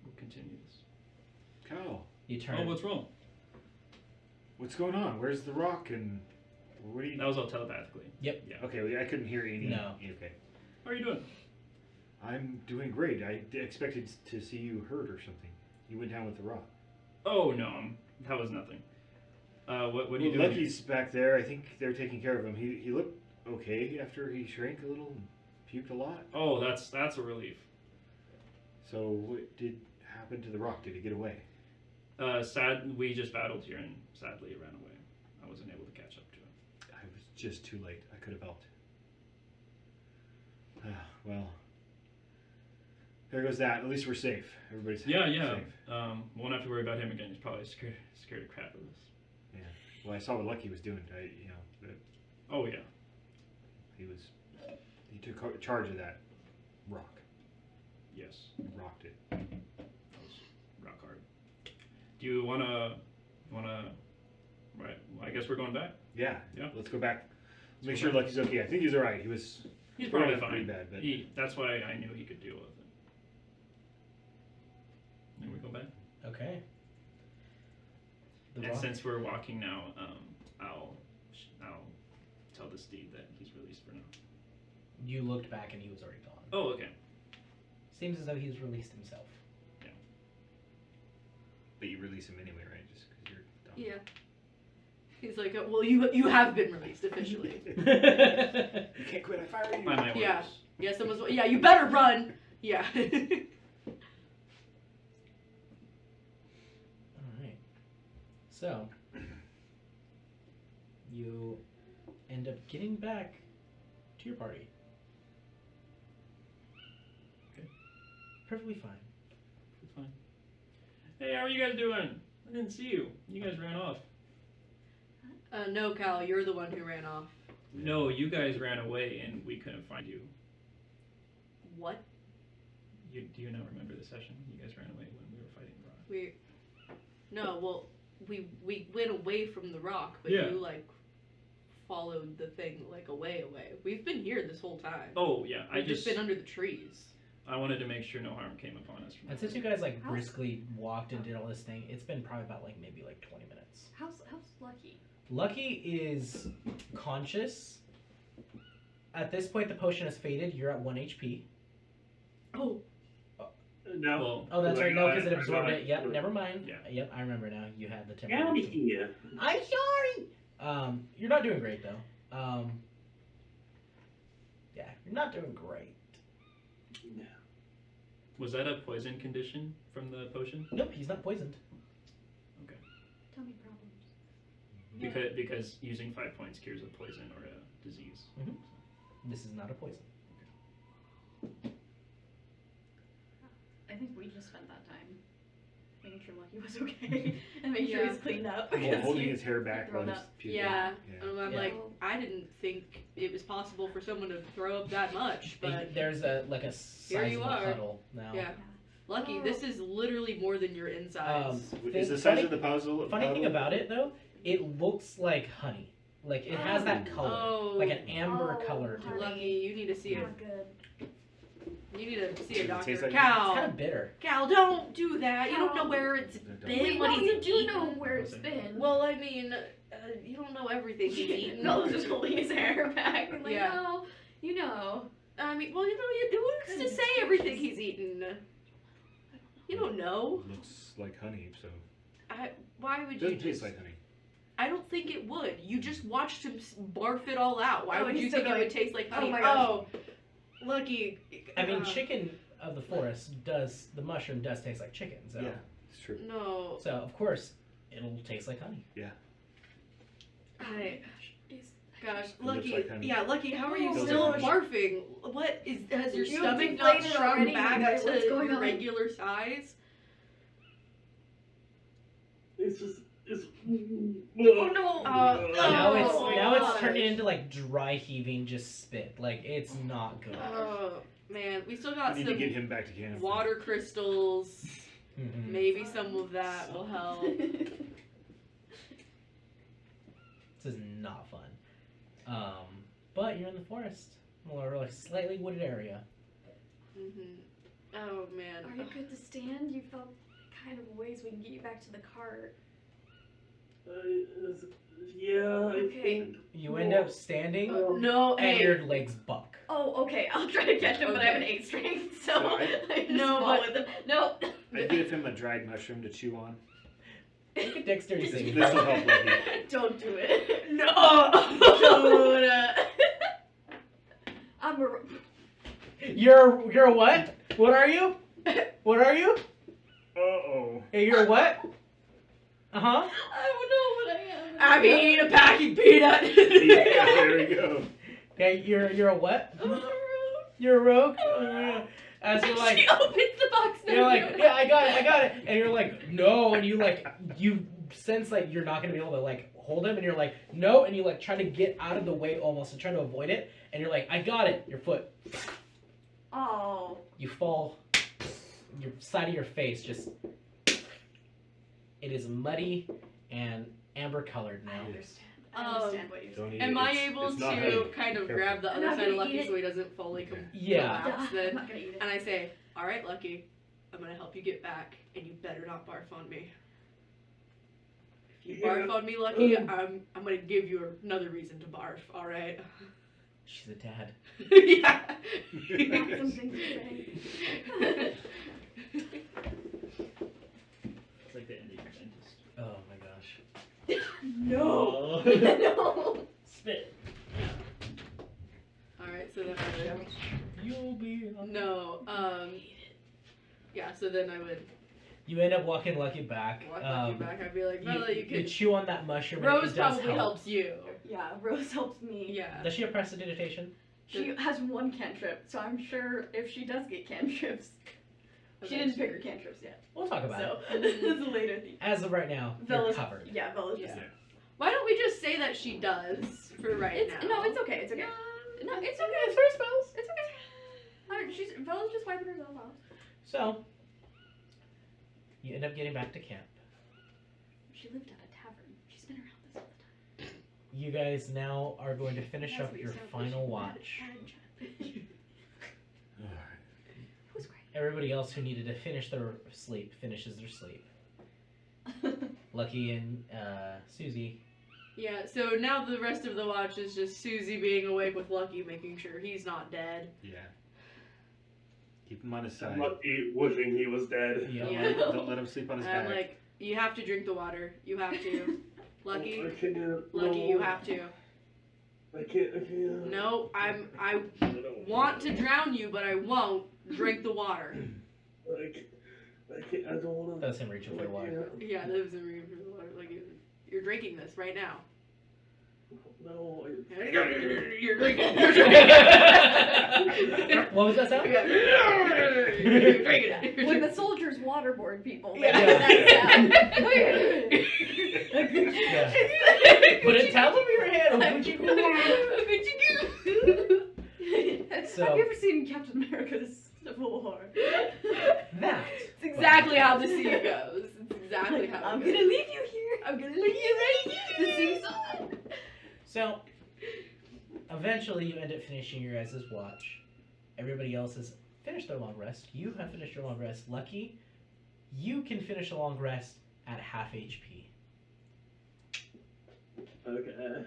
We'll continue this. Cal, You turn. Oh, what's wrong? what's going on? Where's the rock and what are you? That was all telepathically. Yep. Yeah. Okay, well, I couldn't hear any. No. Okay. How are you doing? I'm doing great. I expected to see you hurt or something. You went down with the rock. Oh no, that was nothing. What are you doing? Lucky's back there. I think they're taking care of him. He looked okay after he shrank a little and puked a lot. Oh, that's a relief. So what did happen to the rock? Did he get away? We just battled here and sadly it ran away. I wasn't able to catch up to him. I was just too late. I could have helped. Well, there goes that. At least we're safe. Everybody's Yeah. safe. Won't have to worry about him again. He's probably scared of crap of us. Yeah. Well, I saw what Lucky was doing. Oh yeah. He took charge of that rock. Yes. He rocked it. That was rock hard. Do you wanna? Right. Well, I guess we're going back. Yeah. Yeah. Let's go back. Let's Make go sure back. Lucky's okay. I think he's all right. He's probably pretty fine. bad, but That's why I knew he could deal with it. And we go back. Okay. The And rock. since we're walking now, I'll tell the steed that he's released for now. You looked back and he was already gone. Oh, okay. Seems as though he's released himself. but you release him anyway, right? Just because you're dumb. Yeah. He's like, well, you have been released officially. You can't quit. I fire you. By my orders. Yeah. Yeah, yeah, you better run. Yeah. Alright. So, you end up getting back to your party. Okay. Perfectly fine. It's fine. Hey, how are you guys doing? I didn't see you. You guys ran off. No, Cal, you're the one who ran off. No, you guys ran away and we couldn't find you. What? Do you not remember the session? You guys ran away when we were fighting the rock. No, well, we went away from the rock, but Yeah. you, like, followed the thing, like, away. We've been here this whole time. Oh yeah, We've just been under the trees. I wanted to make sure no harm came upon us. From And that. since you guys like How's- briskly walked and did all this thing, it's been probably about like maybe like 20 minutes. How's Lucky? Lucky is conscious. At this point, the potion has faded. You're at 1 HP. Oh. No. Well, Oh, that's right. No, because it I absorbed got it. Yep. Never mind. Yeah. Yep. I remember now. You had the Get out of temporary. here. I'm sorry. You're not doing great though. Yeah, you're not doing great. was that a poison condition from the potion? Nope, he's not poisoned. Tummy problems. Because using 5 points cures a poison or a disease. Mhm. This is not a poison. I think we just spent that time making sure Lucky was okay and making sure Yeah. he's cleaned up. Well, because holding he- his hair back while thrown he's up. puking. Yeah. Yeah. And I'm Yeah. like, I didn't think it was possible for someone to throw up that much, but There's a like a Here you sizable are. puddle now. yeah. Lucky, Oh. this is literally more than your insides. Is the Thing- size funny- of the puzzle? Funny thing about it though, it looks like honey. Like it has that color, Oh. like an amber Oh, color to it. honey. Lucky, you need to see Not good. You need to see Does a it doctor. taste like- It's kind Cal, of bitter. Cal, don't do that. You don't Cal. know where it's Don't. been. Wait, What no, he's you do eaten. know where it's been. Well, I mean, you don't know everything he's eaten. Noel's just holding his hair back. I'm like, Yeah. no, you know. I mean, well, who's to say everything he's eaten? You don't know. Looks like honey, so Why would it you doesn't taste just? like honey. I don't think it would. You just watched him barf it all out. Why Oh, would he's you still think it going, would taste like "Oh honey? my gosh." Oh, Lucky. I mean, chicken of the forest the mushroom does taste like chicken. So, Yeah, it's true. No. so of course it'll taste like honey. I, gosh, It looks Lucky. like honey. Yeah, Lucky. How are you Oh, still gosh. barfing? What is? Has your You stomach not deflated shrunk already, back guys. to What's going your on? regular size? It's just. It's. Oh no! Now it's Oh, now it's gosh. turning into like dry heaving just spit. Like it's not good. Oh man, we still We got need to get some him back to camp. water crystals. Mhm. Maybe some of that will help. This is not fun. But you're in the forest, or like slightly wooded area. Oh man. Are you good to stand? You felt kind of ways. We can get you back to the cart. Yeah, I Okay. think. You end up standing, No, and hey. your legs buck. Oh, okay. I'll try to catch him, but I have an 8 strength, so So I just No, fall but- with him. No. I give him a dried mushroom to chew on. Make a dexterity This saving. will help Lucky. Don't do it. No! Don't. I'm a. You're a what? What are you? What are you? Uh-oh. Hey, you're a what? Uh-huh. I don't know what I am. I'm eating a packing peanut. Yeah, there we go. Okay, you're a what? I'm a rogue. You're a rogue? As you're like, She opens the box. you're like, yeah, I got it. And you're like, no, and you sense like you're not gonna be able to like hold him, and you're like, no, and you like try to get out of the way almost and try to avoid it, and you're like, I got it. Your foot, Oh. you fall, your side of your face just, it is muddy and amber colored I now. understand. I understand what you're saying. Don't eat Am it. I It's- able it's not to honey. kind of Careful. grab the I'm other not side of gonna eat Lucky it. so he doesn't fully Yeah. collapse I'm then? not gonna eat it. And I say, all right, Lucky, I'm gonna help you get back, and you better not barf on me. If you barf on me, Lucky, I'm gonna give you another reason to barf. All right? She's a dad. Yeah. Got something to say. It's like the end of your dentist. Oh my gosh. No. Oh. No. Spit. All right, so then You'll be. yeah. So then I would You end up walking Lucky back. walk Lucky back. I'd be like, Bella, you You could. chew on that mushroom. and it Rose does probably help. helps you. Yeah, Rose helps me. Yeah. Does she have prestidigitation? She has one cantrip, so I'm sure if she does get cantrips, she didn't pick her cantrips yet. We'll talk about So it. this is a later thing. As of right now, you're Bella's covered. Yeah, Bella's just. Yeah. Why don't we just say that she does for right It's, now? no, it's okay. It's okay. No, it's okay. It's her spells. It's okay. She's Bella's just wiping herself off. So, you end up getting back to camp. She lived at a tavern. She's been around this all the time. You guys now are going to finish That's up what your you said, final she watch. It was Everybody else who needed to finish their sleep finishes their sleep. great. Lucky and Susie. Yeah, so now the rest of the watch is just Susie being awake with Lucky, making sure he's not dead. Yeah. Keep him on his side. Lucky wishing he was dead. Yeah. Yeah. Don't let him sleep on his And I'm back. like, you have to drink the water. You have to. Lucky, I can't. Lucky, you have to. I can't. No, I want to drown you, but I won't. Drink the water. I can't. I don't want to. That's him reaching for the water. Yeah, that was in room for the water. Like, you're drinking this right now. No. You're drinking. What was that sound? You're drinking it. When the soldiers waterboard people, they Yeah. do that sound. Yeah. Put a towel over your head. So- Have you ever seen Captain America's Civil War? That. It's exactly how the scene goes. It's exactly how I'm it gonna goes. leave you here. I'm gonna leave you right here. The scene's on. So, eventually you end up finishing your guys' watch. Everybody else has finished their long rest. You have finished your long rest. Lucky, you can finish a long rest at half HP. Okay.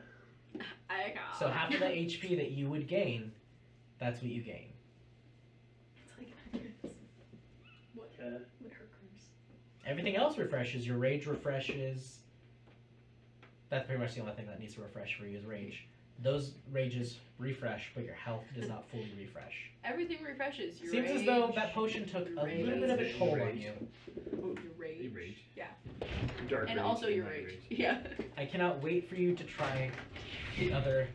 I got. So half of the HP that you would gain, that's what you gain. It's like an Okay. with her curse. Everything else refreshes. Your rage refreshes. That's pretty much the only thing that needs to refresh for you is rage. Those rages refresh, but your health does not fully refresh. Everything refreshes. Your Seems rage, as though that potion took your a little bit of a rage. toll on Rage. you. your rage. You rage. Yeah. Dark And rage also your light rage. Yeah. I cannot wait for you to try the other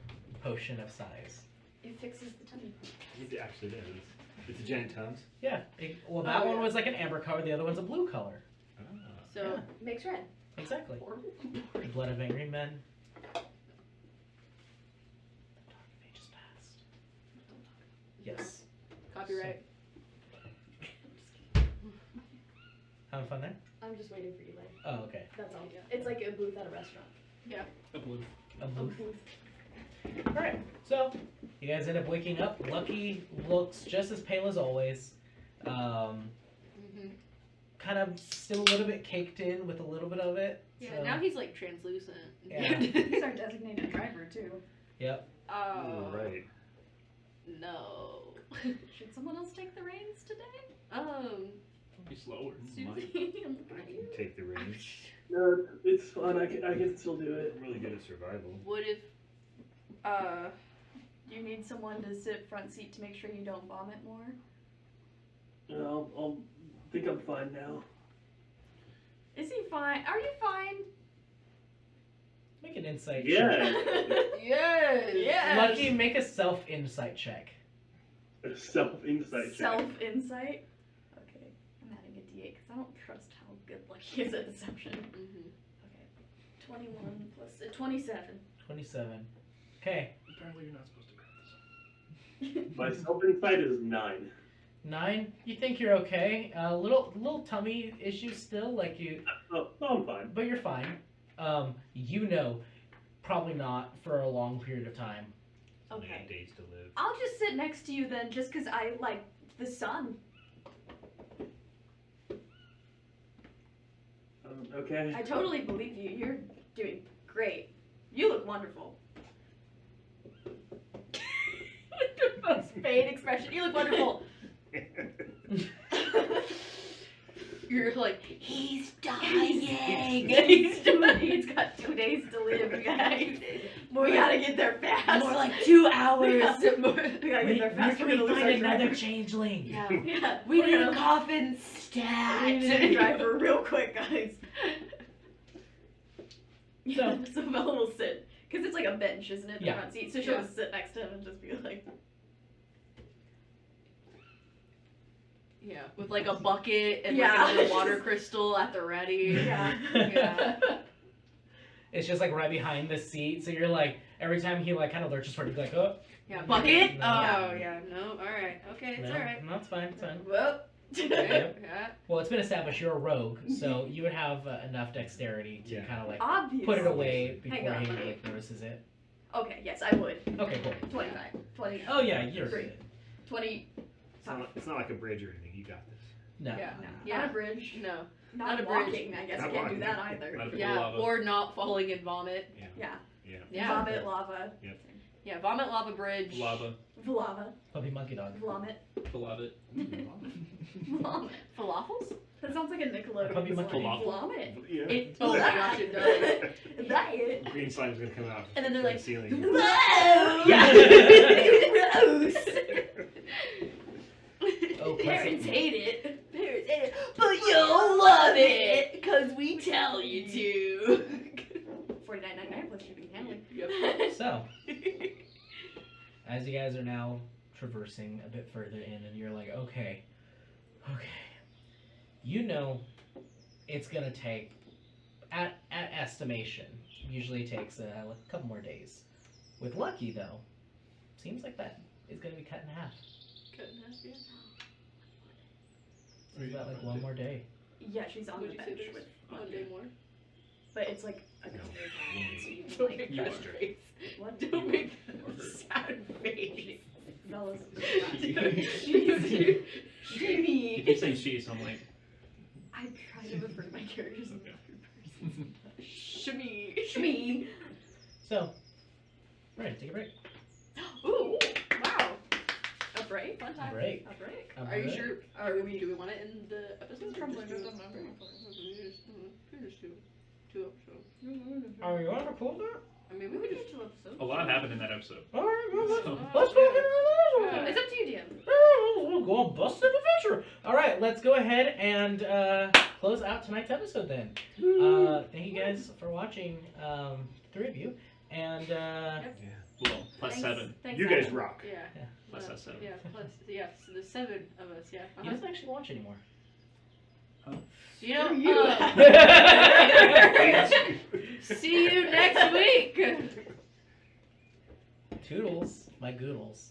potion of size. It fixes the tummy. It actually is. It's a giant tums. Yeah. Well, that Oh, one yeah. was like an amber color. The other one's a blue color. Ah. So Makes red. Exactly. The blood of angry men. The dark ages past. Yes. copyright. Having fun there? I'm just waiting for you, Lane. Oh, okay. That's all. It's like a booth at a restaurant. A blue. A booth. Alright, so you guys end up waking up. Lucky looks just as pale as always. Kind of still a little bit caked in with a little bit of it. Yeah. so- Now he's like translucent. Yeah. He's our designated driver too. Yep. Oh. Right. No. Should someone else take the reins today? Be slower. Susie, I can take the reins. No, it's fun. I can still do it. I'm really good at survival. What if you need someone to sit front seat to make sure you don't vomit more. I'll think I'm fine now. Is he fine? Are you fine? Make an insight check. Yeah. Yes. Yes. Lucky, make a self-insight check. A self-insight check. Self-insight? Okay, I'm adding a d8 because I don't trust how good Lucky is at deception. Mm-hmm. Okay, 21 plus 27. 27. Okay. Apparently you're not supposed to grab this. My self-insight is 9. 9. You think you're okay? Little tummy issues still, like you, Oh, no, I'm fine. but you're fine. You know, probably not for a long period of time. Only Okay. 8 days to live. I'll just sit next to you then, just because I like the sun. Okay. I totally believe you. You're doing great. You look wonderful. The most pain expression. You look wonderful. You're like, he's dying. He's dying. He's got 2 days to live, guys. We gotta get there fast. More like 2 hours. We gotta get there fast. We're gonna lose our driver. changeling. Yeah. Yeah, We we're need a gonna- coffin We stat. need a driver real quick, guys. Yeah, so Bella will sit. Because it's like a bench, isn't it? The Yeah. front seat. So she'll Yeah. just sit next to him and just be like, Yeah, with like a bucket and Yeah. like a water crystal at the ready. Yeah. Yeah. It's just like right behind the seat, so you're like every time he like kind of lurches forward, you're like, oh, Yeah, bucket? No. Oh, yeah, no, alright. Okay, it's no, alright. no, it's fine, it's fine. well. Okay, yeah. Well, it's been established you're a rogue, so you would have enough dexterity to Yeah. kind of like Obviously. put it away Hang before on, he let me- like notices it. Okay, yes, I would. Okay, cool. 25. 20. Oh yeah, you're Three. good. 20. It's not like a bridge or anything. You got this. No. Yeah. No. Yeah. Not a bridge. No. Not, Not a bridge. walking, I guess. Not I can't do walking. that either. Not a pool Yeah, lava. or not falling in vomit. Yeah. Yeah. Yeah. Vomit, lava. Yeah, vomit, lava, bridge. Lava. Lava. Puppy monkey dog. Vomit. Lava it. Vomit. Falafels? That sounds like a Nickelodeon. Puppy monkey. song. Vomit. Yeah. It, oh my gosh, it does. That it. Green slime's gonna come out. And then they're from like, the ceiling. whoa! Yeah. Gross. Oh, Parents classic. hate it. Parents hate it. But you'll love it. Because we tell you to. $49.99 plus shipping and handling. Yep. So, as you guys are now traversing a bit further in, and you're like, okay, you know, it's gonna take, at estimation, usually takes a couple more days. With Lucky though, seems like that is gonna be cut in half. Cut in half, yeah. So it's about like one more day. Yeah, she's on Would the you say bench there's with one day more? But it's like a No. couple of times. So you can Don't like, make You that are. face. what? Don't make that sad face. Bella's You She. keep saying she, so I'm like, I try to refer to my characters in the third person. Shimmy. Shmee. So, we're gonna take a break. Ooh, wow. A break? Fun time. Break. A break. A Are you break. sure? Do we want to end the episode? Two episodes. Are you on a cool down? I mean, we could just two episodes. a lot happened in that episode. All right, well, So- let's go ahead and Yeah. It's up to you, DM. We'll go on Busted Adventure. All right, let's go ahead and close out tonight's episode then. Thank you guys for watching, 3 of you, and Well, plus Thanks. 7. Thanks, You guys Adam. rock. Yeah. Plus us 7. Yeah. Plus, yeah. So the 7 of us. Yeah. he doesn't actually watch anymore. You know. Screw you. See you next week. Toodles, my goodles.